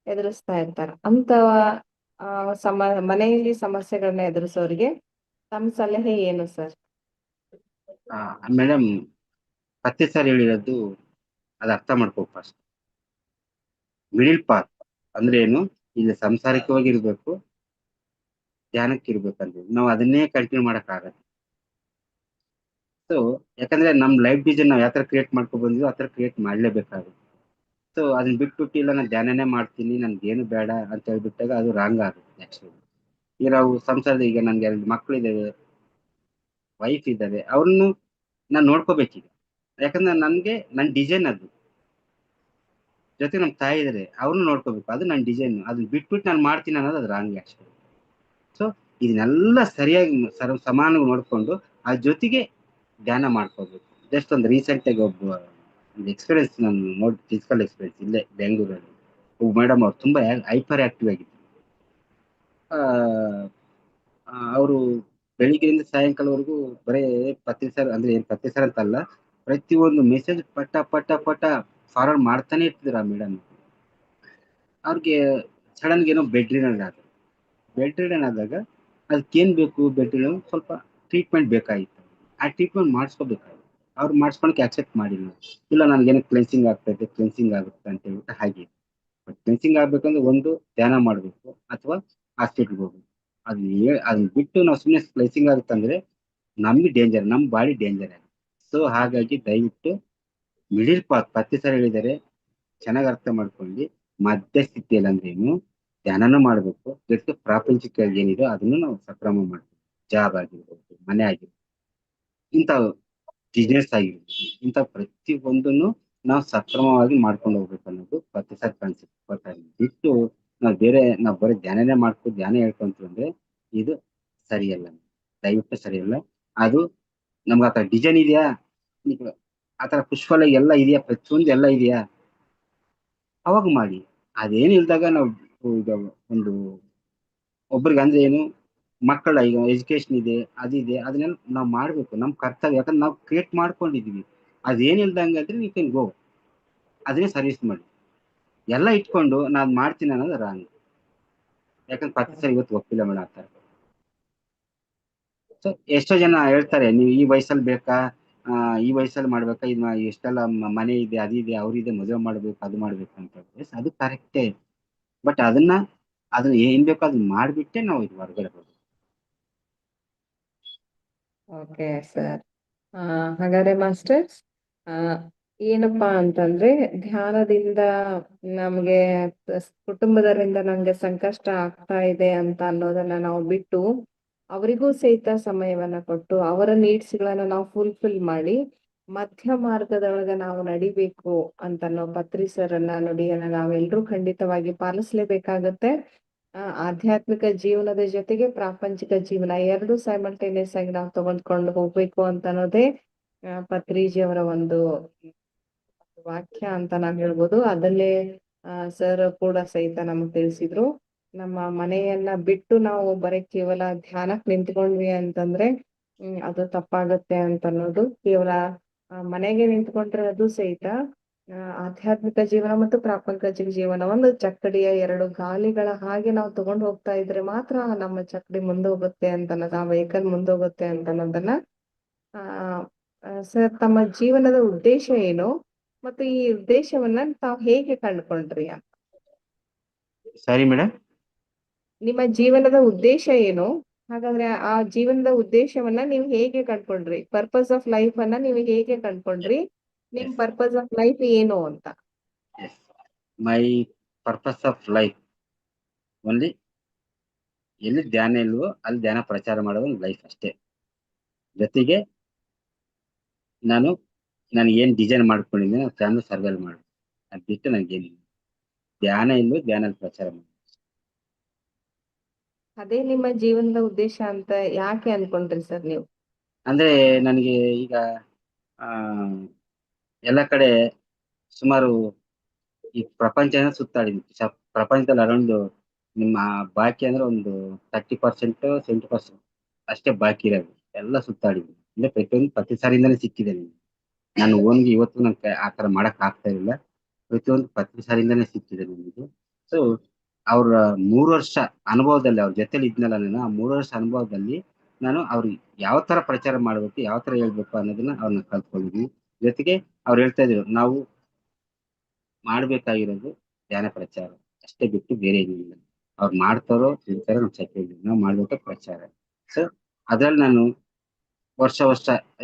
ಎದುರಿಸ್ತಾ ಇರ್ತಾರ. ಅಂತ ಆ ಮನೆಯಲ್ಲಿ ಸಮಸ್ಯೆಗಳನ್ನ ಎದುರಿಸೋರಿಗೆ ತಮ್ಮ ಸಲಹೆ ಏನು ಸರ್? ಮೇಡಮ್, ಪತ್ತೆ ಸರ್ ಹೇಳಿರೋದು ಅದು ಅರ್ಥ ಮಾಡ್ಕೋ ಫಸ್ಟ್. ಮಿಡಿಲ್ ಪಾತ್ ಅಂದ್ರೆ ಏನು? ಇಲ್ಲಿ ಸಂಸಾರಿಕವಾಗಿರ್ಬೇಕು, ಧ್ಯಾನಕ್ಕಿರ್ಬೇಕಂದ್ರೆ ನಾವು ಅದನ್ನೇ ಕಂಟಿನ್ಯೂ ಮಾಡಕ್ ಆಗತ್ತೆ. ಸೊ ಯಾಕಂದ್ರೆ ನಮ್ ಲೈಫ್ ವಿಷನ್ ನಾವು ಯಾವ ತರ ಕ್ರಿಯೇಟ್ ಮಾಡ್ಕೊ ಬಂದಿದ್ವಿ ಆ ತರ ಕ್ರಿಯೇಟ್ ಮಾಡ್ಲೇಬೇಕಾಗುತ್ತೆ. ಸೊ ಅದನ್ನ ಬಿಟ್ಬಿಟ್ಟು ಇಲ್ಲ ನಾನು ಧ್ಯಾನನೇ ಮಾಡ್ತೀನಿ, ನನ್ಗೇನು ಬೇಡ ಅಂತ ಹೇಳ್ಬಿಟ್ಟಾಗ ಅದು ರಾಂಗ್ ಆಗುತ್ತೆ ಆಕ್ಚುಲಿ. ಈಗ ನಾವು ಸಂಸಾರದ, ಈಗ ನನ್ಗೆ 2 ಮಕ್ಳಿದಾವೆ, ವೈಫ್ ಇದ್ದಾರೆ, ಅವ್ರನ್ನು ನಾನ್ ನೋಡ್ಕೋಬೇಕೀಗ. ಯಾಕಂದ್ರೆ ನನ್ಗೆ ನನ್ ಡಿಸೈನ್ ಅದು. ಜೊತೆ ನಮ್ ತಾಯಿ ಇದಾರೆ, ಅವ್ರನ್ನ ನೋಡ್ಕೋಬೇಕು, ಅದು ನನ್ ಡಿಸೈನ್. ಅದನ್ನ ಬಿಟ್ಬಿಟ್ಟು ನಾನು ಮಾಡ್ತೀನಿ ಅನ್ನೋದು ಅದು ರಾಂಗ್ ಆಕ್ಚುಲಿ. ಸೊ ಇದನ್ನೆಲ್ಲ ಸರಿಯಾಗಿ ಸಮಾನವಾಗಿ ನೋಡ್ಕೊಂಡು ಆ ಜೊತೆಗೆ ಧ್ಯಾನ ಮಾಡ್ಕೋಬೇಕು. ಜಸ್ಟ್ ಒಂದು ರೀಸೆಂಟ್ ಆಗಿ ಒಂದು ಎಕ್ಸ್ಪೀರಿಯನ್ಸ್ ನಾನು ನೋಡಿ, ಫಿಸಿಕಲ್ ಎಕ್ಸ್ಪೀರಿಯನ್ಸ್ ಇಲ್ಲೇ ಬೆಂಗಳೂರಲ್ಲಿ. ಒಬ್ಬ ಮೇಡಮ್ ಅವ್ರು ತುಂಬಾ ಹೈಪರ್ ಆಕ್ಟಿವ್ ಆಗಿದ್ರು. ಅವರು ಬೆಳಿಗ್ಗೆಯಿಂದ ಸಾಯಂಕಾಲವರೆಗೂ ಬರೇ ಪತ್ತೆ ಸರ್ ಅಂದ್ರೆ ಏನ್ ಪತ್ತೆ ಸರ್ ಅಂತಲ್ಲ, ಪ್ರತಿಯೊಂದು ಮೆಸೇಜ್ ಪಟ ಪಟ ಪಟ ಫಾರ್ವರ್ಡ್ ಮಾಡ್ತಾನೆ ಇರ್ತಿದ್ರು ಆ ಮೇಡಮ್. ಅವ್ರಿಗೆ ಸಡನ್ ಏನೋ ಬೆಡ್ ರಿಡನ್ ಆದ್ರು. ಬೆಡ್ ರಿಡನ್ ಆದಾಗ ಅದಕ್ಕೇನ್ ಬೇಕು? ಬೆಡ್ ರಿಡನ್ ಸ್ವಲ್ಪ ಟ್ರೀಟ್ಮೆಂಟ್ ಬೇಕಾಗಿತ್ತು. ಆ ಟ್ರೀಟ್ಮೆಂಟ್ ಮಾಡಿಸ್ಕೋಬೇಕಾಗಿತ್ತು. ಅವ್ರು ಮಾಡಿಸ್ಕೊಳಕ್ಕೆ ಆಕ್ಸೆಪ್ಟ್ ಮಾಡಿಲ್ಲ. ಇಲ್ಲ ನನ್ಗೇನೋ ಕ್ಲೆನ್ಸಿಂಗ್ ಆಗ್ತೈತೆ, ಕ್ಲೆನ್ಸಿಂಗ್ ಆಗುತ್ತೆ ಅಂತ ಹೇಳ್ಬಿಟ್ಟು ಹಾಗೆ. ಬಟ್ ಕ್ಲೆನ್ಸಿಂಗ್ ಆಗ್ಬೇಕಂದ್ರೆ ಒಂದು ಧ್ಯಾನ ಮಾಡ್ಬೇಕು ಅಥವಾ ಹಾಸ್ಪಿಟ್ಲ್ಗೆ ಹೋಗ್ಬೇಕು. ಅದನ್ನ ಬಿಟ್ಟು ನಾವು ಸುಮ್ಮನೆ ಕ್ಲೆನ್ಸಿಂಗ್ ಆಗುತ್ತಂದ್ರೆ ನಮ್ಗೆ ಡೇಂಜರ್, ನಮ್ ಬಾಡಿ ಡೇಂಜರ್ ಆಗುತ್ತೆ. ಸೊ ಹಾಗಾಗಿ ದಯವಿಟ್ಟು ಮಿಡಿಲ್ ಪಾತ್ ಪತ್ತೆ ಸರ್ ಹೇಳಿದ್ದಾರೆ, ಚೆನ್ನಾಗಿ ಅರ್ಥ ಮಾಡ್ಕೊಂಡು ಮಧ್ಯಸ್ಥಿತಿಯಲ್ಲಿ ಅಂದ್ರೆ ಏನು, ಧ್ಯಾನನೂ ಮಾಡ್ಬೇಕು, ಜೊತೆಗೆ ಪ್ರಾಪಂಚಿಕ ಏನಿದೆ ಅದನ್ನು ನಾವು ಸಕ್ರಮ ಮಾಡ್ಬೇಕು. ಜಾಬ್ ಆಗಿರ್ಬೋದು, ಮನೆ ಆಗಿರ್ಬೋದು, ಇಂಥ ಬಿಸ್ನೆಸ್ ಆಗಿರ್ಬೋದು, ಇಂಥ ಪ್ರತಿಯೊಂದನ್ನು ನಾವು ಸಕ್ರಮವಾಗಿ ಮಾಡ್ಕೊಂಡು ಹೋಗ್ಬೇಕು ಅನ್ನೋದು ಪತ್ತೆ ಸರ್ ಕಾನ್ಸೆಪ್ಟ್. ಬಟ್ ಬಿಟ್ಟು ನಾವು ಬರೀ ಧ್ಯಾನನೇ ಧ್ಯಾನ ಹೇಳ್ಕೊಂತೀವಿ ಅಂದ್ರೆ ಇದು ಸರಿಯಲ್ಲ, ದಯವಿಟ್ಟು ಸರಿಯಲ್ಲ. ಅದು ನಮ್ಗೆ ಆತರ ಡಿಸೈನ್ ಇದೆಯಾ, ಈಗ ಆತರ ಪುಷ್ಪಲ ಎಲ್ಲ ಇದೆಯಾ, ಪ್ರತಿಯೊಂದು ಎಲ್ಲ ಇದೆಯಾ, ಅವಾಗ ಮಾಡಿ. ಅದೇನು ಇಲ್ದಾಗ ನಾವು ಈಗ ಒಂದು ಒಬ್ರಿಗೆ ಅಂದ್ರೆ ಏನು, ಮಕ್ಕಳ ಈಗ ಎಜುಕೇಶನ್ ಇದೆ, ಅದಿದೆ, ಅದನ್ನೆಲ್ಲ ನಾವು ಮಾಡ್ಬೇಕು, ನಮ್ ಕರ್ತವ್ಯ. ಯಾಕಂದ್ರೆ ನಾವು ಕ್ರಿಯೇಟ್ ಮಾಡ್ಕೊಂಡಿದೀವಿ. ಅದೇನಿಲ್ದಂಗಾದ್ರೆ ಯು ಕ್ಯಾನ್ ಗೋ, ಅದನ್ನೇ ಸರ್ವಿಸ್ ಮಾಡಿ. ಎಲ್ಲ ಇಟ್ಕೊಂಡು ನಾನ್ ಮಾಡ್ತೀನಿ ಅನ್ನೋದು ರಾಂಗ್. ಯಾಕಂದ್ರೆ ಪತ್ತೆ ಸರ್ ಇವತ್ತು ಒಪ್ಪಿಲ್ಲ ಮೇಡಮ್ ಆಗ್ತಾರೆ. ಸೊ ಎಷ್ಟೋ ಜನ ಹೇಳ್ತಾರೆ, ನೀವು ಈ ವಯಸ್ಸಲ್ಲಿ ಬೇಕಾ, ಈ ವಯಸ್ಸಲ್ಲಿ ಮಾಡ್ಬೇಕಾ, ಇನ್ನು ಎಷ್ಟೆಲ್ಲ ಮನೆ ಇದೆ, ಅದಿದೆ, ಅವ್ರಿದೆ, ಮದುವೆ ಮಾಡ್ಬೇಕು, ಅದು ಮಾಡ್ಬೇಕು ಅಂತ ಹೇಳ್ತಾರೆ. ಅದು ಕರೆಕ್ಟೇ. ಬಟ್ ಅದನ್ನ ಏನ್ ಬೇಕೋ ಅದನ್ನ ಮಾಡ್ಬಿಟ್ಟೆ ನಾವು ಇದು ಹೊರಗಡೆ ಬರ್ಬೇಕು. Okay sir. ಹಾಗಾದ್ರೆ ಮಾಸ್ಟರ್ಸ್, ಆ ಏನಪ್ಪಾ ಅಂತಂದ್ರೆ ಧ್ಯಾನದಿಂದ ನಮ್ಗೆ ಕುಟುಂಬದರಿಂದ ನಮ್ಗೆ ಸಂಕಷ್ಟ ಆಗ್ತಾ ಇದೆ ಅಂತ ಅನ್ನೋದನ್ನ ನಾವು ಬಿಟ್ಟು ಅವರಿಗೂ ಸಹಿತ ಸಮಯವನ್ನ ಕೊಟ್ಟು ಅವರ ನೀಡ್ಸ್ಗಳನ್ನ ನಾವು ಫುಲ್ಫಿಲ್ ಮಾಡಿ ಮಧ್ಯ ಮಾರ್ಗದೊಳಗ ನಾವು ನಡಿಬೇಕು ಅಂತ ಅನ್ನೋ ಪತ್ರಿ ಸರನ್ನ ನುಡಿಯನ್ನ ನಾವೆಲ್ಲರೂ ಖಂಡಿತವಾಗಿ ಪಾಲಿಸ್ಲೇಬೇಕಾಗತ್ತೆ. ಆಧ್ಯಾತ್ಮಿಕ ಜೀವನದ ಜೊತೆಗೆ ಪ್ರಾಪಂಚಿಕ ಜೀವನ ಎರಡು ಸೈಮಲ್ಟೇನಿಯಸ್ ಆಗಿ ನಾವು ತಗೊಂಡ್ಕೊಂಡು ಹೋಗ್ಬೇಕು ಅಂತ ಅನ್ನೋದೇ ಪತ್ರಿಜಿಯವರ ಒಂದು ವಾಕ್ಯ ಅಂತ ನಾವ್ ಹೇಳ್ಬೋದು. ಅದನ್ನೇ ಸರ್ ಕೂಡ ಸಹಿತ ನಮ್ಗೆ ತಿಳಿಸಿದ್ರು. ನಮ್ಮ ಮನೆಯನ್ನ ಬಿಟ್ಟು ನಾವು ಬರೀ ಕೇವಲ ಧ್ಯಾನಕ್ ನಿಂತ್ಕೊಂಡ್ವಿ ಅಂತಂದ್ರೆ ಅದು ತಪ್ಪಾಗತ್ತೆ ಅಂತ ಅನ್ನೋದು. ಕೇವಲ ಮನೆಗೆ ನಿಂತ್ಕೊಂಡ್ರೆ ಅದು ಸಹಿತ ಆಧ್ಯಾತ್ಮಿಕ ಜೀವನ ಮತ್ತು ಪ್ರಾಪಂಚಿಕ ಜೀವನ ಒಂದು ಚಕ್ಕಡಿಯ ಎರಡು ಗಾಲಿಗಳ ಹಾಗೆ ನಾವು ತಗೊಂಡು ಹೋಗ್ತಾ ಇದ್ರೆ ಮಾತ್ರ ನಮ್ಮ ಚಕ್ಕಡಿ ಮುಂದೋಗುತ್ತೆ ಅಂತ ಅನ್ನೋದು, ಆ ವೆಹಿಕಲ್ ಮುಂದೋಗುತ್ತೆ ಅಂತ ಅನ್ನೋದನ್ನ ಸರ್ ತಮ್ಮ ಜೀವನದ ಉದ್ದೇಶ ಏನು ಮತ್ತು ಈ ಉದ್ದೇಶವನ್ನ ತಾವ್ ಹೇಗೆ ಕಂಡುಕೊಂಡ್ರಿ ಅಂತ? ಸರಿ ಮೇಡಮ್, ನಿಮ್ಮ ಜೀವನದ ಉದ್ದೇಶ ಏನು? ಹಾಗಾದ್ರೆ ಆ ಜೀವನದ ಉದ್ದೇಶವನ್ನ ನೀವು ಹೇಗೆ ಕಂಡ್ಕೊಂಡ್ರಿ? ಪರ್ಪಸ್ ಆಫ್ ಲೈಫ್ ಅನ್ನ ನೀವು ಹೇಗೆ ಕಂಡ್ಕೊಂಡ್ರಿ? ನಿಮ್ ಪರ್ಪಸ್ ಆಫ್ ಲೈಫ್ ಏನು ಅಂತ? ಮೈ ಪರ್ಪಸ್ ಆಫ್ ಲೈಫ್ ಓನ್ಲಿ, ಎಲ್ಲಿ ಧ್ಯಾನ ಇಲ್ವೋ ಅಲ್ಲಿ ಧ್ಯಾನ ಪ್ರಚಾರ ಮಾಡೋದು ಒಂದು ಲೈಫ್ ಅಷ್ಟೇ. ಜೊತೆಗೆ ನಾನು ಏನ್ ಡಿಸೈನ್ ಮಾಡ್ಕೊಂಡಿದ್ದೀನಿ ಫ್ಯಾಮಿಲಿ ಸರ್ವೈವ್ ಮಾಡಿ, ಅದ್ ಬಿಟ್ಟು ನನಗೇನಿಲ್ಲ. ಧ್ಯಾನ ಇಲ್ವೋ ಧ್ಯಾನ ಪ್ರಚಾರ ಮಾಡಿ. ಅದೇ ನಿಮ್ಮ ಜೀವನದ ಉದ್ದೇಶ ಅಂತ ಯಾಕೆ ಅನ್ಕೊಂಡ್ರಿ ಸರ್ ನೀವು? ಅಂದ್ರೆ ನನಗೆ ಈಗ ಆ ಎಲ್ಲ ಕಡೆ ಸುಮಾರು ಈ ಪ್ರಪಂಚನ ಸುತ್ತಾಡಿದ್ವಿ. ಪ್ರಪಂಚದಲ್ಲಿ ಅರೌಂಡ್ ನಿಮ್ಮ ಬಾಕಿ ಅಂದ್ರೆ ಒಂದು 30% 70% ಅಷ್ಟೇ ಬಾಕಿ ಇರೋದು, ಎಲ್ಲ ಸುತ್ತಾಡಿದ್ವಿ. ಅಂದ್ರೆ ಪ್ರತಿಯೊಂದು ಪ್ರತಿ ಸಾರಿಯಿಂದನೇ ಸಿಕ್ಕಿದೆ ನನಗೆ. ನಾನು ಓನ್ಗೆ ಇವತ್ತು ನನ್ ಆ ತರ ಮಾಡಕ್ ಆಗ್ತಾ ಇಲ್ಲ. ಪ್ರತಿಯೊಂದು ಪ್ರತಿ ಸಾರಿಯಿಂದನೇ ಸಿಕ್ಕಿದೆ ನನಗೆ. ಸೊ ಅವ್ರ 3 ವರ್ಷ ಅನುಭವದಲ್ಲಿ ಅವ್ರ ಜೊತೆಲಿ ಇದ್ನಲ್ಲ ನಾನು, ಆ 3 ವರ್ಷ ಅನುಭವದಲ್ಲಿ ನಾನು ಅವ್ರಿಗೆ ಯಾವ ತರ ಪ್ರಚಾರ ಮಾಡ್ಬೇಕು, ಯಾವ ತರ ಹೇಳ್ಬೇಕು ಅನ್ನೋದನ್ನ ಅವ್ರನ್ನ ಕಲ್ತ್ಕೊಂಡಿದ್ವಿ. ಜೊತೆಗೆ ಅವ್ರು ಹೇಳ್ತಾ ಇದ್ರು, ನಾವು ಮಾಡ್ಬೇಕಾಗಿರೋದು ಧ್ಯಾನ ಪ್ರಚಾರ ಅಷ್ಟೇ ಬಿಟ್ಟು ಬೇರೆ ಏನಿಲ್ಲ. ಅವ್ರು ಮಾಡ್ತಾರೋ ತಿಂತಾರೋ ನಮ್ಗೆ ಸತ್ಯ ನಾವು ಮಾಡ್ಬೇಕು ಪ್ರಚಾರ. ಸೊ ಅದ್ರಲ್ಲಿ ನಾನು ವರ್ಷ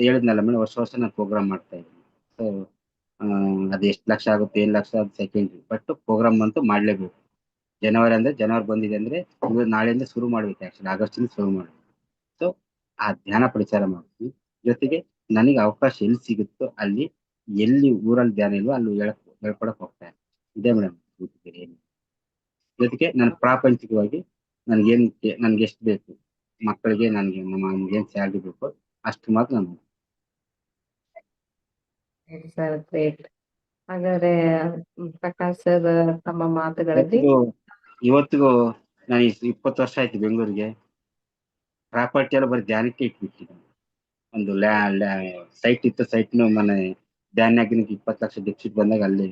ಹೇಳಿದ್ನಲ್ಲ ಮೇಡಮ್, ವರ್ಷ ನಾನು ಪ್ರೋಗ್ರಾಮ್ ಮಾಡ್ತಾ ಇದ್ದೀನಿ. ಸೊ ಅದು ಎಷ್ಟು ಲಕ್ಷ ಆಗುತ್ತೆ ಏನ್ ಲಕ್ಷ ಅದು ಸೆಕೆಂಡ್ರಿ, ಬಟ್ ಪ್ರೋಗ್ರಾಮ್ ಅಂತೂ ಮಾಡ್ಲೇಬೇಕು. ಜನವರಿ ಬಂದಿದೆ ಅಂದ್ರೆ ನಾಳೆಯಿಂದ ಶುರು ಮಾಡ್ಬೇಕು. ಆಕ್ಚುಲಿ ಆಗಸ್ಟಿಂದ ಶುರು ಮಾಡ್ಬೇಕು. ಸೊ ಆ ಧ್ಯಾನ ಪ್ರಚಾರ ಮಾಡ್ತೀವಿ. ಜೊತೆಗೆ ನನಗೆ ಅವಕಾಶ ಎಲ್ಲಿ ಸಿಗುತ್ತೋ ಅಲ್ಲಿ, ಎಲ್ಲಿ ಊರಲ್ಲಿ ಧ್ಯಾನ ಇಲ್ವೋ ಅಲ್ಲಿ ಹೇಳ್ಕೊಡಕ್ ಹೋಗ್ತಾ ಇದ್ದೀನಿ. ಇದೇ ಮೇಡಮ್ ಏನು. ಜೊತೆಗೆ ನಾನು ಪ್ರಾಪಂಚಿಕವಾಗಿ ನನ್ಗೆ ಎಷ್ಟು ಬೇಕು ಮಕ್ಕಳಿಗೆ, ನಮ್ಗೆ ಏನ್ ಸ್ಯಾಲ್ರಿ ಬೇಕು ಅಷ್ಟು ಮಾತ್ರ ನಾನು ಸರ್ ಗ್ರೇಟ್. ಹಾಗಾದ್ರೆ ಪ್ರಕಾಶ್ ಸರ್ ತಮ್ಮ ಮಾತುಗಳಲ್ಲಿ ಇವತ್ತಿಗೂ ನಾನು 20 ವರ್ಷ ಆಯ್ತು ಬೆಂಗಳೂರಿಗೆ. ಪ್ರಾಪರ್ಟಿ ಎಲ್ಲ ಬರೀ ಧ್ಯಾನಕ್ಕೆ ಇಟ್ಬಿಟ್ಟಿದ್ದೀನಿ. ಒಂದು ಸೈಟ್ ಇತ್ತು, ಸೈಟ್ನು ಮನೆ ಧ್ಯಾನಕ್ಕೆ 20 ಲಕ್ಷ ಡೆಫಿಸಿಟ್ ಬಂದಾಗ ಅಲ್ಲಿ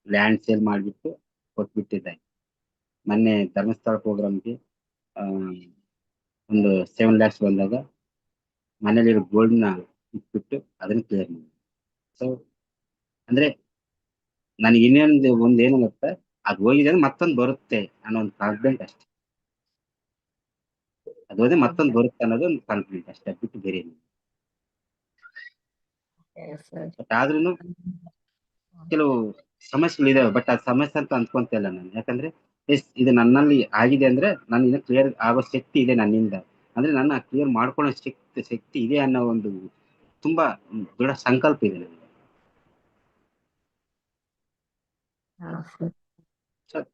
ಲ್ಯಾಂಡ್ ಸೇಲ್ ಮಾಡಿಬಿಟ್ಟು ಕೊಟ್ಬಿಟ್ಟಿದ್ದೆ. ಮೊನ್ನೆ ಧರ್ಮಸ್ಥಳ ಪ್ರೋಗ್ರಾಮ್ಗೆ ಒಂದು 7 lakhs ಬಂದಾಗ ಮನೇಲಿರೋ ಗೋಲ್ಡ್ನ ಇಟ್ಬಿಟ್ಟು ಅದನ್ನ ಕ್ಲಿಯರ್ ಮಾಡಿ. ಸೊ ಅಂದ್ರೆ ನನಗೆ ಇನ್ನೊಂದು ಏನು ಗೊತ್ತಾ, ಅದು ಹೋಗಿದೆ ಅಂದ್ರೆ ಮತ್ತೊಂದು ಬರುತ್ತೆ ಅನ್ನೋ ಒಂದು ಕಾನ್ಫಿಡೆಂಟ್ ಅಷ್ಟೇ. ಅದು ಹೋದ್ರೆ ಮತ್ತೊಂದು ಬರುತ್ತೆ ಅನ್ನೋದು ಒಂದು ಕಾನ್ಫಿಡೆಂಟ್ ಅಷ್ಟೇ, ಬಿಟ್ಟು ಬೇರೆ ಏನಿಲ್ಲ. ಸರ್ ಬಟ್ ಆದ್ರೂ ಕೆಲವು ಸಮಸ್ಯೆಗಳಿದಾವೆ, ಬಟ್ ಆ ಸಮಸ್ಯೆ ಅಂತ ಅನ್ಕೊಂತ ಇಲ್ಲ ನಾನು. ಯಾಕಂದ್ರೆ ಇದು ನನ್ನಲ್ಲಿ ಆಗಿದೆ ಅಂದ್ರೆ ನಾನು ಇನ್ನು ಕ್ಲಿಯರ್ ಆಗೋ ಶಕ್ತಿ ಇದೆ ನನ್ನಿಂದ. ಅಂದ್ರೆ ನನ್ನ ಕ್ಲಿಯರ್ ಮಾಡ್ಕೊಳ್ಳೋ ಶಕ್ತಿ ಇದೆ ಅನ್ನೋ ಒಂದು ತುಂಬಾ ದೃಢ ಸಂಕಲ್ಪ ಇದೆ ನನಗೆ.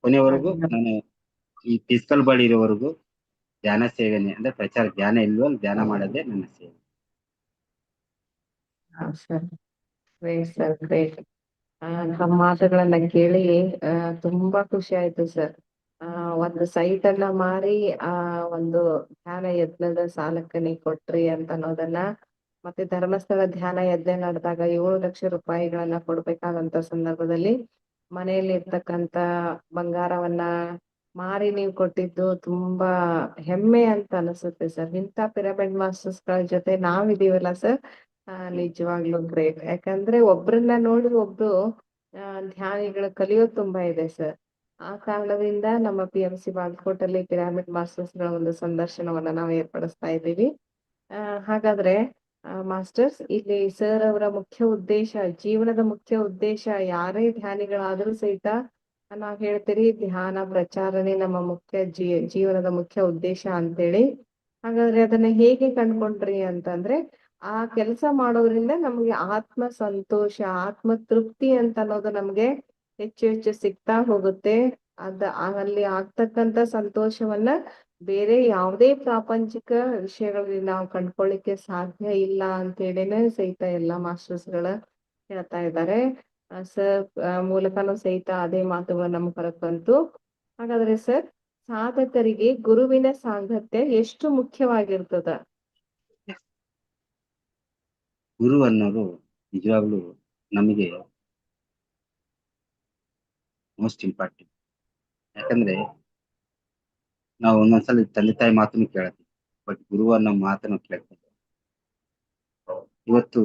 ಕೊನೆಯವರೆಗೂ ನಾನು ಈ ಫಿಸಿಕಲ್ ಬಾಡಿ ಇರೋವರೆಗೂ ಧ್ಯಾನ ಸೇವೆನೆ, ಅಂದ್ರೆ ಪ್ರಚಾರ ಧ್ಯಾನ ಇಲ್ವೋ ಧ್ಯಾನ ಮಾಡೋದೇ ನನ್ನ ಸೇವೆ. Sir great sir great. ತಮ್ಮ ಮಾತುಗಳನ್ನ ಕೇಳಿ ತುಂಬಾ ಖುಷಿ ಆಯ್ತು ಸರ್. ಒಂದು ಸೈಟ್ ಅನ್ನ ಮಾರಿ ಒಂದು ಧ್ಯಾನ ಯಜ್ಞದ ಸಾಲಕ್ಕೆ ನೀವು ಕೊಟ್ರಿ ಅಂತ ಅನ್ನೋದನ್ನ, ಮತ್ತೆ ಧರ್ಮಸ್ಥಳ ಧ್ಯಾನ ಯಜ್ಞ ನಡೆದಾಗ 7 ಲಕ್ಷ ರೂಪಾಯಿಗಳನ್ನ ಕೊಡ್ಬೇಕಾದಂತ ಸಂದರ್ಭದಲ್ಲಿ ಮನೆಯಲ್ಲಿ ಇರ್ತಕ್ಕಂತ ಬಂಗಾರವನ್ನ ಮಾರಿ ನೀವು ಕೊಟ್ಟಿದ್ದು ತುಂಬಾ ಹೆಮ್ಮೆ ಅಂತ ಅನಿಸುತ್ತೆ ಸರ್. ಇಂಥ ಪಿರಮಿಡ್ ಮಾಸ್ಟರ್ಸ್ ಗಳ ಜೊತೆ ನಾವಿದೀವಲ್ಲ ಸರ್, ನಿಜವಾಗ್ಲೂ ಗ್ರೇಟ್. ಯಾಕಂದ್ರೆ ಒಬ್ರನ್ನ ನೋಡಿ ಒಬ್ರು ಧ್ಯಾನಿಗಳು ಕಲಿಯೋದು ತುಂಬಾ ಇದೆ ಸರ್. ಆ ಕಾರಣದಿಂದ ನಮ್ಮ PMC ಬಾಗಲಕೋಟಲ್ಲಿ ಪಿರಾಮಿಡ್ ಮಾಸ್ಟರ್ಸ್ ಗಳ ಒಂದು ಸಂದರ್ಶನವನ್ನ ನಾವು ಏರ್ಪಡಿಸ್ತಾ ಇದ್ದೀವಿ. ಹಾಗಾದ್ರೆ ಮಾಸ್ಟರ್ಸ್, ಇಲ್ಲಿ ಸರ್ ಅವರ ಮುಖ್ಯ ಉದ್ದೇಶ, ಜೀವನದ ಮುಖ್ಯ ಉದ್ದೇಶ, ಯಾರೇ ಧ್ಯಾನಿಗಳಾದ್ರೂ ಸಹಿತ ನಾವ್ ಹೇಳ್ತೀರಿ ಧ್ಯಾನ ಪ್ರಚಾರನೆ ನಮ್ಮ ಮುಖ್ಯ ಜೀವನದ ಮುಖ್ಯ ಉದ್ದೇಶ ಅಂತೇಳಿ. ಹಾಗಾದ್ರೆ ಅದನ್ನ ಹೇಗೆ ಕಂಡ್ಕೊಂಡ್ರಿ ಅಂತಂದ್ರೆ, ಆ ಕೆಲಸ ಮಾಡೋದ್ರಿಂದ ನಮ್ಗೆ ಆತ್ಮ ಸಂತೋಷ, ಆತ್ಮ ತೃಪ್ತಿ ಅಂತ ಅನ್ನೋದು ನಮ್ಗೆ ಹೆಚ್ಚು ಹೆಚ್ಚು ಸಿಗ್ತಾ ಹೋಗುತ್ತೆ. ಅಲ್ಲಿ ಆಗ್ತಕ್ಕಂತ ಸಂತೋಷವನ್ನ ಬೇರೆ ಯಾವುದೇ ಪ್ರಾಪಂಚಿಕ ವಿಷಯಗಳಲ್ಲಿ ನಾವು ಕಂಡ್ಕೊಳ್ಳಿಕ್ಕೆ ಸಾಧ್ಯ ಇಲ್ಲ ಅಂತ ಹೇಳಿನೇ ಸಹಿತ ಎಲ್ಲಾ ಮಾಸ್ಟರ್ಸ್ ಗಳ ಹೇಳ್ತಾ ಇದ್ದಾರೆ. ಸರ್ ಮೂಲಕನೂ ಸಹಿತ ಅದೇ ಮಾತುಗಳು ನಮ್ಗೆ ಹೊರಗ್ ಬಂತು. ಹಾಗಾದ್ರೆ ಸರ್, ಸಾಧಕರಿಗೆ ಗುರುವಿನ ಸಾಂಗತ್ಯ ಎಷ್ಟು ಮುಖ್ಯವಾಗಿರ್ತದ? ಗುರು ಅನ್ನೋರು ನಿಜವಾಗ್ಲೂ ನಮಗೆ ಮೋಸ್ಟ್ ಇಂಪಾರ್ಟೆಂಟ್. ಯಾಕಂದ್ರೆ ನಾವು ಒಂದೊಂದ್ಸಲ ತಂದೆ ತಾಯಿ ಮಾತನ್ನು ಕೇಳ್ತೀವಿ, ಬಟ್ ಗುರು ಅನ್ನೋ ಮಾತನ್ನು ಕೇಳ್ತೀವಿ. ಇವತ್ತು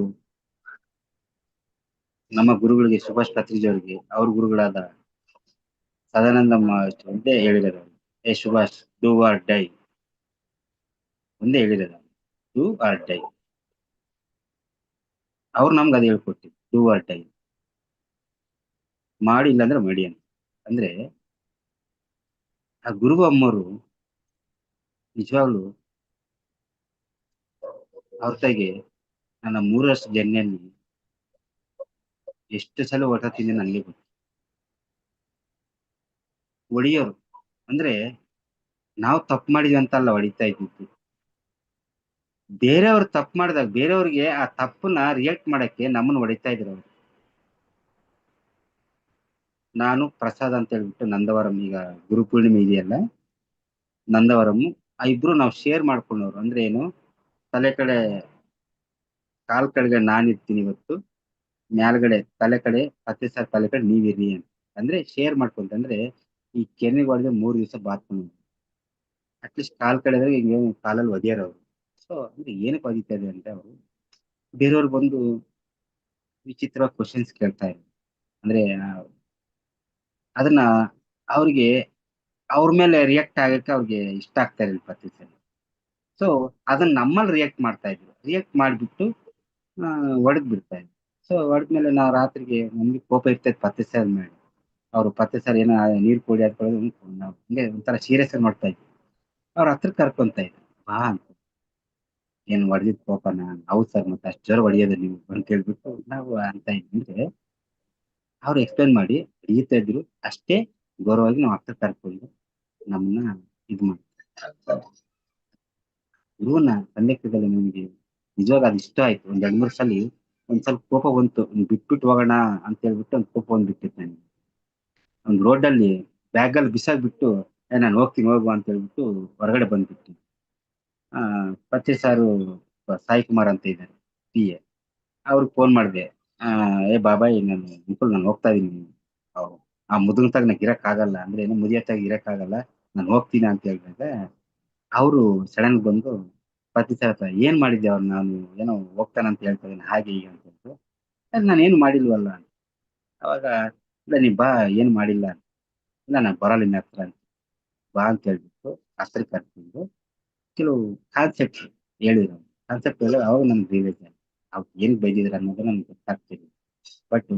ನಮ್ಮ ಗುರುಗಳಿಗೆ, ಸುಭಾಷ್ ಪತ್ರಿಜಿ ಅವರಿಗೆ ಅವ್ರ ಗುರುಗಳಾದ ಸದಾನಂದ ಒಂದೇ ಹೇಳಿದರು, ಏ ಸುಭಾಷ್, ಡೂ ಆರ್ ಡೈ. ಒಂದೇ ಹೇಳಿದರು, ಡೂ ಆರ್ ಡೈ. ಅವ್ರು ನಮ್ಗೆ ಅದು ಹೇಳ್ಕೊಟ್ಟಿದ್ರು, ಡೂ ಆರ್ ಡೈ, ಮಾಡಿ ಇಲ್ಲಾಂದ್ರೆ ಮಡಿ ಅಂತ. ಅಂದ್ರೆ ಆ ಗುರು ಅಮ್ಮರು ನಿಜವಾಗ್ಲು ಅವ್ರ ತಾಯಿಗೆ ನನ್ನ 3 ವರ್ಷ ಜರ್ನಿಯಲ್ಲಿ ಎಷ್ಟು ಸಲ ಹೊಟ ತಿಂದೆ ನನಗೆ ಗೊತ್ತು. ಹೊಡಿಯೋರು ಅಂದ್ರೆ ನಾವು ತಪ್ಪು ಮಾಡಿದ್ವಿ ಅಂತ ಅಲ್ಲ ಹೊಡಿತಾ ಇದ್ದಿದ್ದು, ಬೇರೆಯವ್ರು ತಪ್ಪು ಮಾಡಿದಾಗ ಬೇರೆಯವ್ರಿಗೆ ಆ ತಪ್ಪನ್ನ ರಿಯಾಕ್ಟ್ ಮಾಡಕ್ಕೆ ನಮ್ಮನ್ನ ಹೊಡಿತಾ ಇದ್ರು ಅವ್ರು. ನಾನು ಪ್ರಸಾದ್ ಅಂತ ಹೇಳ್ಬಿಟ್ಟು ನಂದವರಂ, ಈಗ ಗುರು ಪೂರ್ಣಿಮೆ ಇದೆಯಲ್ಲ, ನಂದವರಂ, ಆ ಇಬ್ರು ನಾವು ಶೇರ್ ಮಾಡ್ಕೊಂಡವ್ರು. ಅಂದ್ರೆ ಏನು, ತಲೆ ಕಡೆ ಕಾಲ್ ಕೆಳಗೆ ನಾನಿರ್ತೀನಿ ಇವತ್ತು, ಮ್ಯಾಲ್ಗಡೆ ತಲೆ ಕಡೆ 10 ಸಾವಿರ ತಲೆ ಕಡೆ ನೀವಿರಿ ಅಂತ. ಅಂದ್ರೆ ಶೇರ್ ಮಾಡ್ಕೊಂತಂದ್ರೆ ಈ ಕೆನ್ನಿಗೆ ಹೊಡೆದ್ರೆ 3 ದಿವಸ ಬಾತ್ಕೊಂಡು ಅಟ್ಲೀಸ್ಟ್ ಕಾಲ್ ಕಡೆ ಹಿಂಗೆ ಕಾಲಲ್ಲಿ ಒದಿಯಾರ ಅವರು. ಸೊ ಅಂದ್ರೆ ಏನಕ್ಕೆ ಒದಿತಾ ಇದೆ ಅಂತ ಅವರು ಬೇರೆಯವ್ರು ಬಂದು ವಿಚಿತ್ರ ಕ್ವಶನ್ಸ್ ಕೇಳ್ತಾ ಇದ್ರು. ಅಂದ್ರೆ ಅದನ್ನ ಅವ್ರಿಗೆ ಅವ್ರ ಮೇಲೆ ರಿಯಾಕ್ಟ್ ಆಗಕ್ಕೆ ಅವ್ರಿಗೆ ಇಷ್ಟ ಆಗ್ತಾ ಇರಲಿಲ್ಲ ಪ್ರತಿ ಸಲ. ಸೊ ಅದನ್ನ ನಮ್ಮಲ್ಲಿ ರಿಯಾಕ್ಟ್ ಮಾಡ್ತಾ ಇದ್ರು. ರಿಯಾಕ್ಟ್ ಮಾಡಿಬಿಟ್ಟು ಹೊಡೆದ್ ಬಿಡ್ತಾ ಇದ್ರು. ಸೊ ಹೊಡೆದ್ಮೇಲೆ ನಾವು ರಾತ್ರಿಗೆ ನಮ್ಗೆ ಕೋಪ ಇರ್ತೈತೆ 10 ಸಾವಿರ ಮೇಲೆ. ಅವ್ರು 10 ಸಾವಿರ ಏನೋ ನೀರ್ ಕೊಡಿ ಅಂತ ನಾವು ಹಿಂಗೆ ಒಂಥರ ಸೀರಿಯಸ್ ಆಗಿ ಮಾಡ್ತಾ ಇದ್ವಿ. ಅವ್ರ ಹತ್ರ ಕರ್ಕೊಂತ ಇದ್ರು, ಬಾ ಅಂತ. ಏನ್ ಹೊಡೆದಿದ್ ಕೋಪನ? ಹೌದ್ ಸರ್, ಮತ್ತೆ ಅಷ್ಟು ಜೋರ ಹೊಡಿಯೋದು ನೀವು ಅಂತ ಹೇಳ್ಬಿಟ್ಟು ನಾವು ಅಂತ ಇದ್ರೆ ಅವ್ರು ಎಕ್ಸ್ಪ್ಲೇನ್ ಮಾಡಿ ಹೊಡಿತಾ ಇದ್ರು. ಅಷ್ಟೇ ಗೌರವವಾಗಿ ನಾವು ಹತ್ರ ಕರ್ಕೊಂಡು ನಮ್ಮನ್ನ ಇದು ಮಾಡ್ತಾರೆ. ಗುರುವನ್ನ ಸಂದೇಶದಲ್ಲಿ ನಮ್ಗೆ ನಿಜವಾಗ ಅದು ಇಷ್ಟ ಆಯ್ತು. ಒಂದ್ 2-3 ಸಲ ಒಂದ್ ಸ್ವಲ್ಪ ಕೋಪ ಬಂತು, ಬಿಟ್ಬಿಟ್ಟು ಹೋಗೋಣ ಅಂತ ಹೇಳ್ಬಿಟ್ಟು ಒಂದ್ ಕೋಪ ಬಂದ್ಬಿಟ್ಟಿತ್ತು ನನಗೆ. ಒಂದ್ ರೋಡಲ್ಲಿ ಬ್ಯಾಗಲ್ಲಿ ಬಿಸಾಕ್ಬಿಟ್ಟು ನಾನು ಹೋಗ್ತೀನಿ ಹೋಗುವ ಅಂತ ಹೇಳ್ಬಿಟ್ಟು ಹೊರಗಡೆ ಬಂದ್ಬಿಟ್ಟು ಆ ಪತ್ರಿ ಸಾರು ಸಾಯಿ ಕುಮಾರ್ ಅಂತ ಇದ್ದಾರೆ ಪಿ ಎ, ಅವ್ರಿಗೆ ಫೋನ್ ಮಾಡಿದೆ. ಏ ಬಾಬಾಯ್, ನಾನು ಹೋಗ್ತಾ ಇದೀನಿ, ಅವ್ರು ಆ ಮುದುಗತಾಗ ನಂಗೆ ಇರಕ್ಕಾಗಲ್ಲ, ಅಂದ್ರೆ ಏನು ಮುದಿಯತ್ತಾಗ ಇರಕ್ಕಾಗಲ್ಲ, ನಾನು ಹೋಗ್ತೀನಿ ಅಂತ ಹೇಳಿದಾಗ ಅವರು ಸಡನ್ ಬಂದು ಪತ್ರಿ ಸಾರ್ ಹತ್ರ ಏನ್ ಮಾಡಿದ್ದೆ ಅವ್ರು, ನಾನು ಏನೋ ಹೋಗ್ತಾನಂತ ಹೇಳ್ತಾ ಇದ್ದೀನಿ ಹಾಗೆ ಹೀಗೆ ಅಂತ ಹೇಳ್ತು. ನಾನು ಏನು ಮಾಡಿಲ್ವಲ್ಲ ಅಂತ. ಅವಾಗ ಇಲ್ಲ ನೀ ಬಾ, ಏನು ಮಾಡಿಲ್ಲ. ಇಲ್ಲ ನಾನು ಬರಲ್ಲ ನಿನ್ನ ಹತ್ರ ಅಂತ. ಬಾ ಅಂತ ಹೇಳ್ಬಿಟ್ಟು ಹತ್ರ ಕರ್ಕೊಂಡು ಕೆಲವು ಕಾನ್ಸೆಪ್ಟ್ ಹೇಳಿದ್ರು. ಕಾನ್ಸೆಪ್ಟ್ ಹೇಳಿ ಅವಾಗ ನಮ್ಗೆ ರಿಯಲೈಸ್ ಆಯ್ತು ಅವ್ರು ಏನ್ ಬೈದಿದ್ರು ಅನ್ನೋದು ನಮ್ಗೆ ಗೊತ್ತಾಗ್ತಿಲ್ಲ. ಬಟ್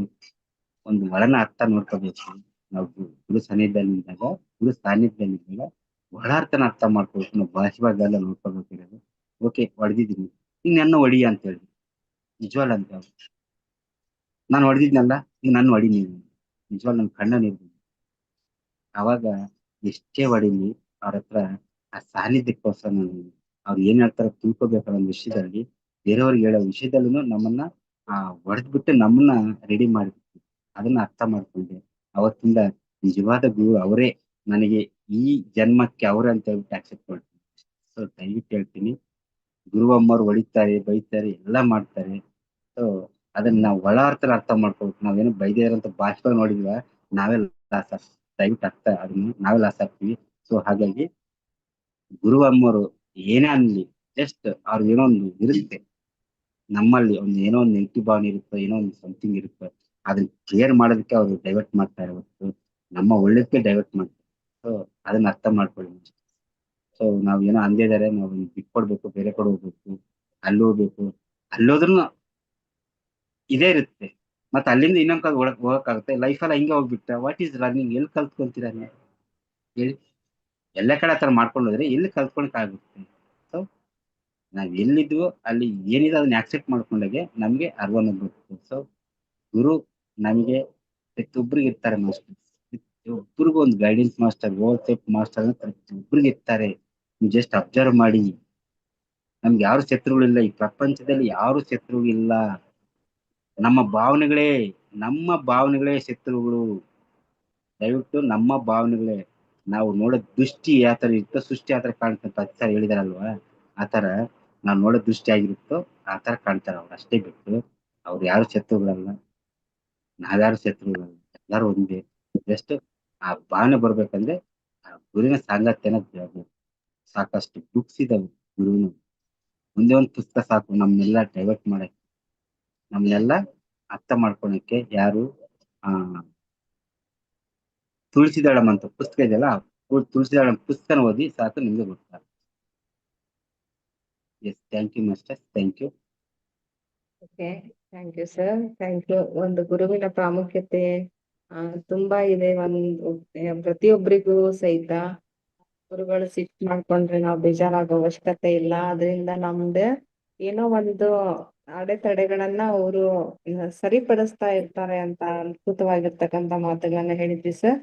ಒಂದು ಒಳನ ಅರ್ಥ ನೋಡ್ಕೋಬೇಕು ನಾವು. ಗುರು ಸನ್ನಿಧಿಯಲ್ಲಿದ್ದಾಗ, ಗುರು ಸಾನ್ನಿಧ್ಯದಲ್ಲಿದ್ದಾಗ ಒಳಾರ್ಥನ ಅರ್ಥ ಮಾಡ್ಕೋಬೇಕು. ನಾವು ಬಾಹ್ಯವಾಗೆಲ್ಲ ನೋಡ್ಕೋಬೇಕಿರೋದು. ಓಕೆ, ಹೊಡೆದಿದ್ದೀನಿ, ಈಗ ನನ್ನ ಹೊಡಿ ಅಂತ ಹೇಳಿ ನಿಜವಲ್ಲ ಅಂತ. ನಾನು ಹೊಡೆದಿದ್ನಲ್ಲ, ಈಗ ನನ್ನ ಹೊಡಿ ನೀವು, ನಿಜವಾಗ್ ನನ್ ಕಣ್ಣ ನೀರು. ಅವಾಗ ಎಷ್ಟೇ ಹೊಡಿಲಿ ಅವ್ರ ಹತ್ರ ಆ ಸಾನ್ನಿಧ್ಯಕ್ಕೋಸ್ಕರ ನಾನು ಅವ್ರು ಏನ್ ಹೇಳ್ತಾರ ತಿಳ್ಕೊಬೇಕಾದ ಒಂದು ವಿಷಯದಲ್ಲಿ, ಬೇರೆಯವ್ರಿಗೆ ಹೇಳೋ ವಿಷಯದಲ್ಲೂ ನಮ್ಮನ್ನ ಹೊಡೆದ್ಬಿಟ್ಟು ನಮ್ಮನ್ನ ರೆಡಿ ಮಾಡಿಬಿಟ್ಟು ಅದನ್ನ ಅರ್ಥ ಮಾಡ್ಕೊಂಡೆ. ಅವತ್ತಿಂದ ನಿಜವಾದ ಗುರು ಅವರೇ, ನನಗೆ ಈ ಜನ್ಮಕ್ಕೆ ಅವರೇ ಅಂತ ಹೇಳ್ಬಿಟ್ಟು ಆಕ್ಸೆಪ್ಟ್ ಮಾಡ್ತೀನಿ. ಸೊ ದಯವಿಟ್ಟು ಹೇಳ್ತೀನಿ, ಗುರುವಮ್ಮವ್ರು ಹೊಡಿತಾರೆ, ಬೈತಾರೆ, ಎಲ್ಲ ಮಾಡ್ತಾರೆ. ಸೊ ಅದನ್ನ ನಾವು ಒಳ ಅರ್ಥ ಮಾಡ್ಕೋಬೇಕು. ನಾವೇನು ಬೈದೇ ಇರೋಂಥ ಭಾಷೆ ನೋಡಿದ್ವ ನಾವೇ ಲಾಸ್ ಆಗ್ತೀವಿ. ದಯವಿಟ್ಟು ಅದನ್ನ ನಾವೇ ಲಾಸ್ ಆಗ್ತೀವಿ. ಸೊ ಹಾಗಾಗಿ ಗುರುವಮ್ಮರು ಏನೇ ಅನ್ಲಿ, ಜಸ್ಟ್ ಅವ್ರಿಗೆ ಏನೋ ಒಂದು ಇರುತ್ತೆ ನಮ್ಮಲ್ಲಿ, ಒಂದು ಏನೋ ಒಂದು ನೆಗೆಟಿವ್ ಭಾವನೆ ಇರುತ್ತೆ, ಏನೋ ಒಂದು ಸಮಥಿಂಗ್ ಇರುತ್ತೆ, ಅದನ್ನ ಕ್ಲಿಯರ್ ಮಾಡೋದಕ್ಕೆ ಅವ್ರು ಡೈವರ್ಟ್ ಮಾಡ್ತಾರೆ ಹೊರತು ನಮ್ಮ ಒಳ್ಳೇದಕ್ಕೆ ಡೈವರ್ಟ್ ಮಾಡ್ತಾರೆ. ಸೊ ಅದನ್ನ ಅರ್ಥ ಮಾಡ್ಕೊಳ್ಳಿ. ಸೊ ನಾವ್ ಏನೋ ಅಂದಿದ್ದಾರೆ, ನಾವು ಬಿಟ್ಕೊಡ್ಬೇಕು, ಬೇರೆ ಕಡೆ ಹೋಗ್ಬೇಕು, ಅಲ್ಲಿ ಹೋಗ್ಬೇಕು, ಅಲ್ಲೋದ್ರೂ ಇದೇ ಇರುತ್ತೆ. ಮತ್ತೆ ಅಲ್ಲಿಂದ ಇನ್ನೊಂದ್ ಕಡೆ ಹೋಗಕ್ಕಾಗುತ್ತೆ? ಲೈಫಲ್ಲಿ ಹಿಂಗೆ ಹೋಗ್ಬಿಟ್ಟ ವಾಟ್ ಈಸ್ ರನ್ನಿಂಗ್? ಎಲ್ಲಿ ಕಲ್ತ್ಕೊಂತೀರ ನೀವು ಹೇಳಿ? ಎಲ್ಲ ಕಡೆ ಆತರ ಮಾಡ್ಕೊಂಡು ಹೋದ್ರೆ ಎಲ್ಲಿ ಕಲ್ತ್ಕೊಳಕ್ ಆಗುತ್ತೆ? ಸೊ ನಾವ್ ಎಲ್ಲಿದ್ವೋ ಅಲ್ಲಿ ಏನಿದೆ ಅದನ್ನ ಆಕ್ಸೆಪ್ಟ್ ಮಾಡ್ಕೊಂಡಾಗೆ ನಮ್ಗೆ ಅರಿವನ್ನು ಬರುತ್ತೆ. ಸೊ ಗುರು ನಮ್ಗೆ ಪ್ರತಿಯೊಬ್ಬರಿಗೆ ಇರ್ತಾರೆ ಮಾಸ್ಟರ್. ಪ್ರತಿಯೊಬ್ಬರಿಗೂ ಒಂದು ಗೈಡೆನ್ಸ್ ಮಾಸ್ಟರ್, ಓವರ್ಸೆಪ್ ಮಾಸ್ಟರ್ ಅಂತ ಪ್ರತಿಯೊಬ್ಬರಿಗೆ ಇರ್ತಾರೆ. ನೀವು ಜಸ್ಟ್ ಅಬ್ಸರ್ವ್ ಮಾಡಿ. ನಮ್ಗೆ ಯಾರು ಶತ್ರುಗಳಿಲ್ಲ ಈ ಪ್ರಪಂಚದಲ್ಲಿ, ಯಾರು ಶತ್ರುಗಳಿಲ್ಲ. ನಮ್ಮ ಭಾವನೆಗಳೇ ಶತ್ರುಗಳು. ದಯವಿಟ್ಟು ನಮ್ಮ ಭಾವನೆಗಳೇ. ನಾವು ನೋಡೋ ದೃಷ್ಟಿ ಯಾವ ತರ ಇರುತ್ತೋ ಸೃಷ್ಟಿ ಆ ತರ ಕಾಣುತ್ತೆ ಅಂತ 10 ಸಾವಿರ ಹೇಳಿದಾರಲ್ವಾ, ಆತರ ನಾವು ನೋಡೋ ದೃಷ್ಟಿ ಆಗಿರುತ್ತೋ ಆ ತರ ಕಾಣ್ತಾರ ಅವ್ರು. ಅಷ್ಟೇ ಬಿಟ್ಟು ಅವ್ರು ಯಾರು ಶತ್ರುಗಳಲ್ಲ, ನಾವ್ಯಾರು ಶತ್ರುಗಳಲ್ಲ, ಎಲ್ಲಾರು ಒಂದೇ. ಜಸ್ಟ್ ಆ ಭಾವನೆ ಬರ್ಬೇಕಂದ್ರೆ ಆ ಗುರುವಿನ ಸಾಂಗತ್ಯನ ಬೆಳಗ್ಬೇಕು. ಸಾಕಷ್ಟು ಬುಕ್ಸ್ ಇದಾವೆ ಗುರುವಿನ. ಒಂದೇ ಒಂದು ಪುಸ್ತಕ ಸಾಕು ನಮ್ನೆಲ್ಲ ಡೈವರ್ಟ್ ಮಾಡಕ್ಕೆ, ನಮ್ನೆಲ್ಲ ಅರ್ಥ ಮಾಡ್ಕೊಳಕ್ಕೆ. ಯಾರು ಆ ತುಳಸಿದಳಂ ಅಂತ ಪುಸ್ತಕ ಇದೆಯಲ್ಲ, ತುಳಸಿದಳಂ ಪುಸ್ತಕನ ಓದಿ ಸಾಕು, ನಿಮ್ಗೆ ಗೊತ್ತಾಗ. Yes, thank you master, thank you. Okay, thank you sir, thank you. ಒಂದು ಗುರುವಿನ ಪ್ರಾಮುಖ್ಯತೆ ತುಂಬಾ ಇದೆ. ಒಂದು ಪ್ರತಿಯೊಬ್ಬರಿಗೂ ಸಹಿತ ಗುರುಗಳು ಸಿಟ್ಟು ಮಾಡ್ಕೊಂಡ್ರೆ ನಾವು ಬೇಜಾರಾಗೋ ಅವಶ್ಯಕತೆ ಇಲ್ಲ. ಅದರಿಂದ ನಮ್ದು ಏನೋ ಒಂದು ಅಡೆತಡೆಗಳನ್ನ ಅವರು ಸರಿಪಡಿಸ್ತಾ ಇರ್ತಾರೆ ಅಂತ ಅದ್ಭುತವಾಗಿರ್ತಕ್ಕಂಥ ಮಾತುಗಳನ್ನ ಹೇಳಿದ್ವಿ ಸರ್.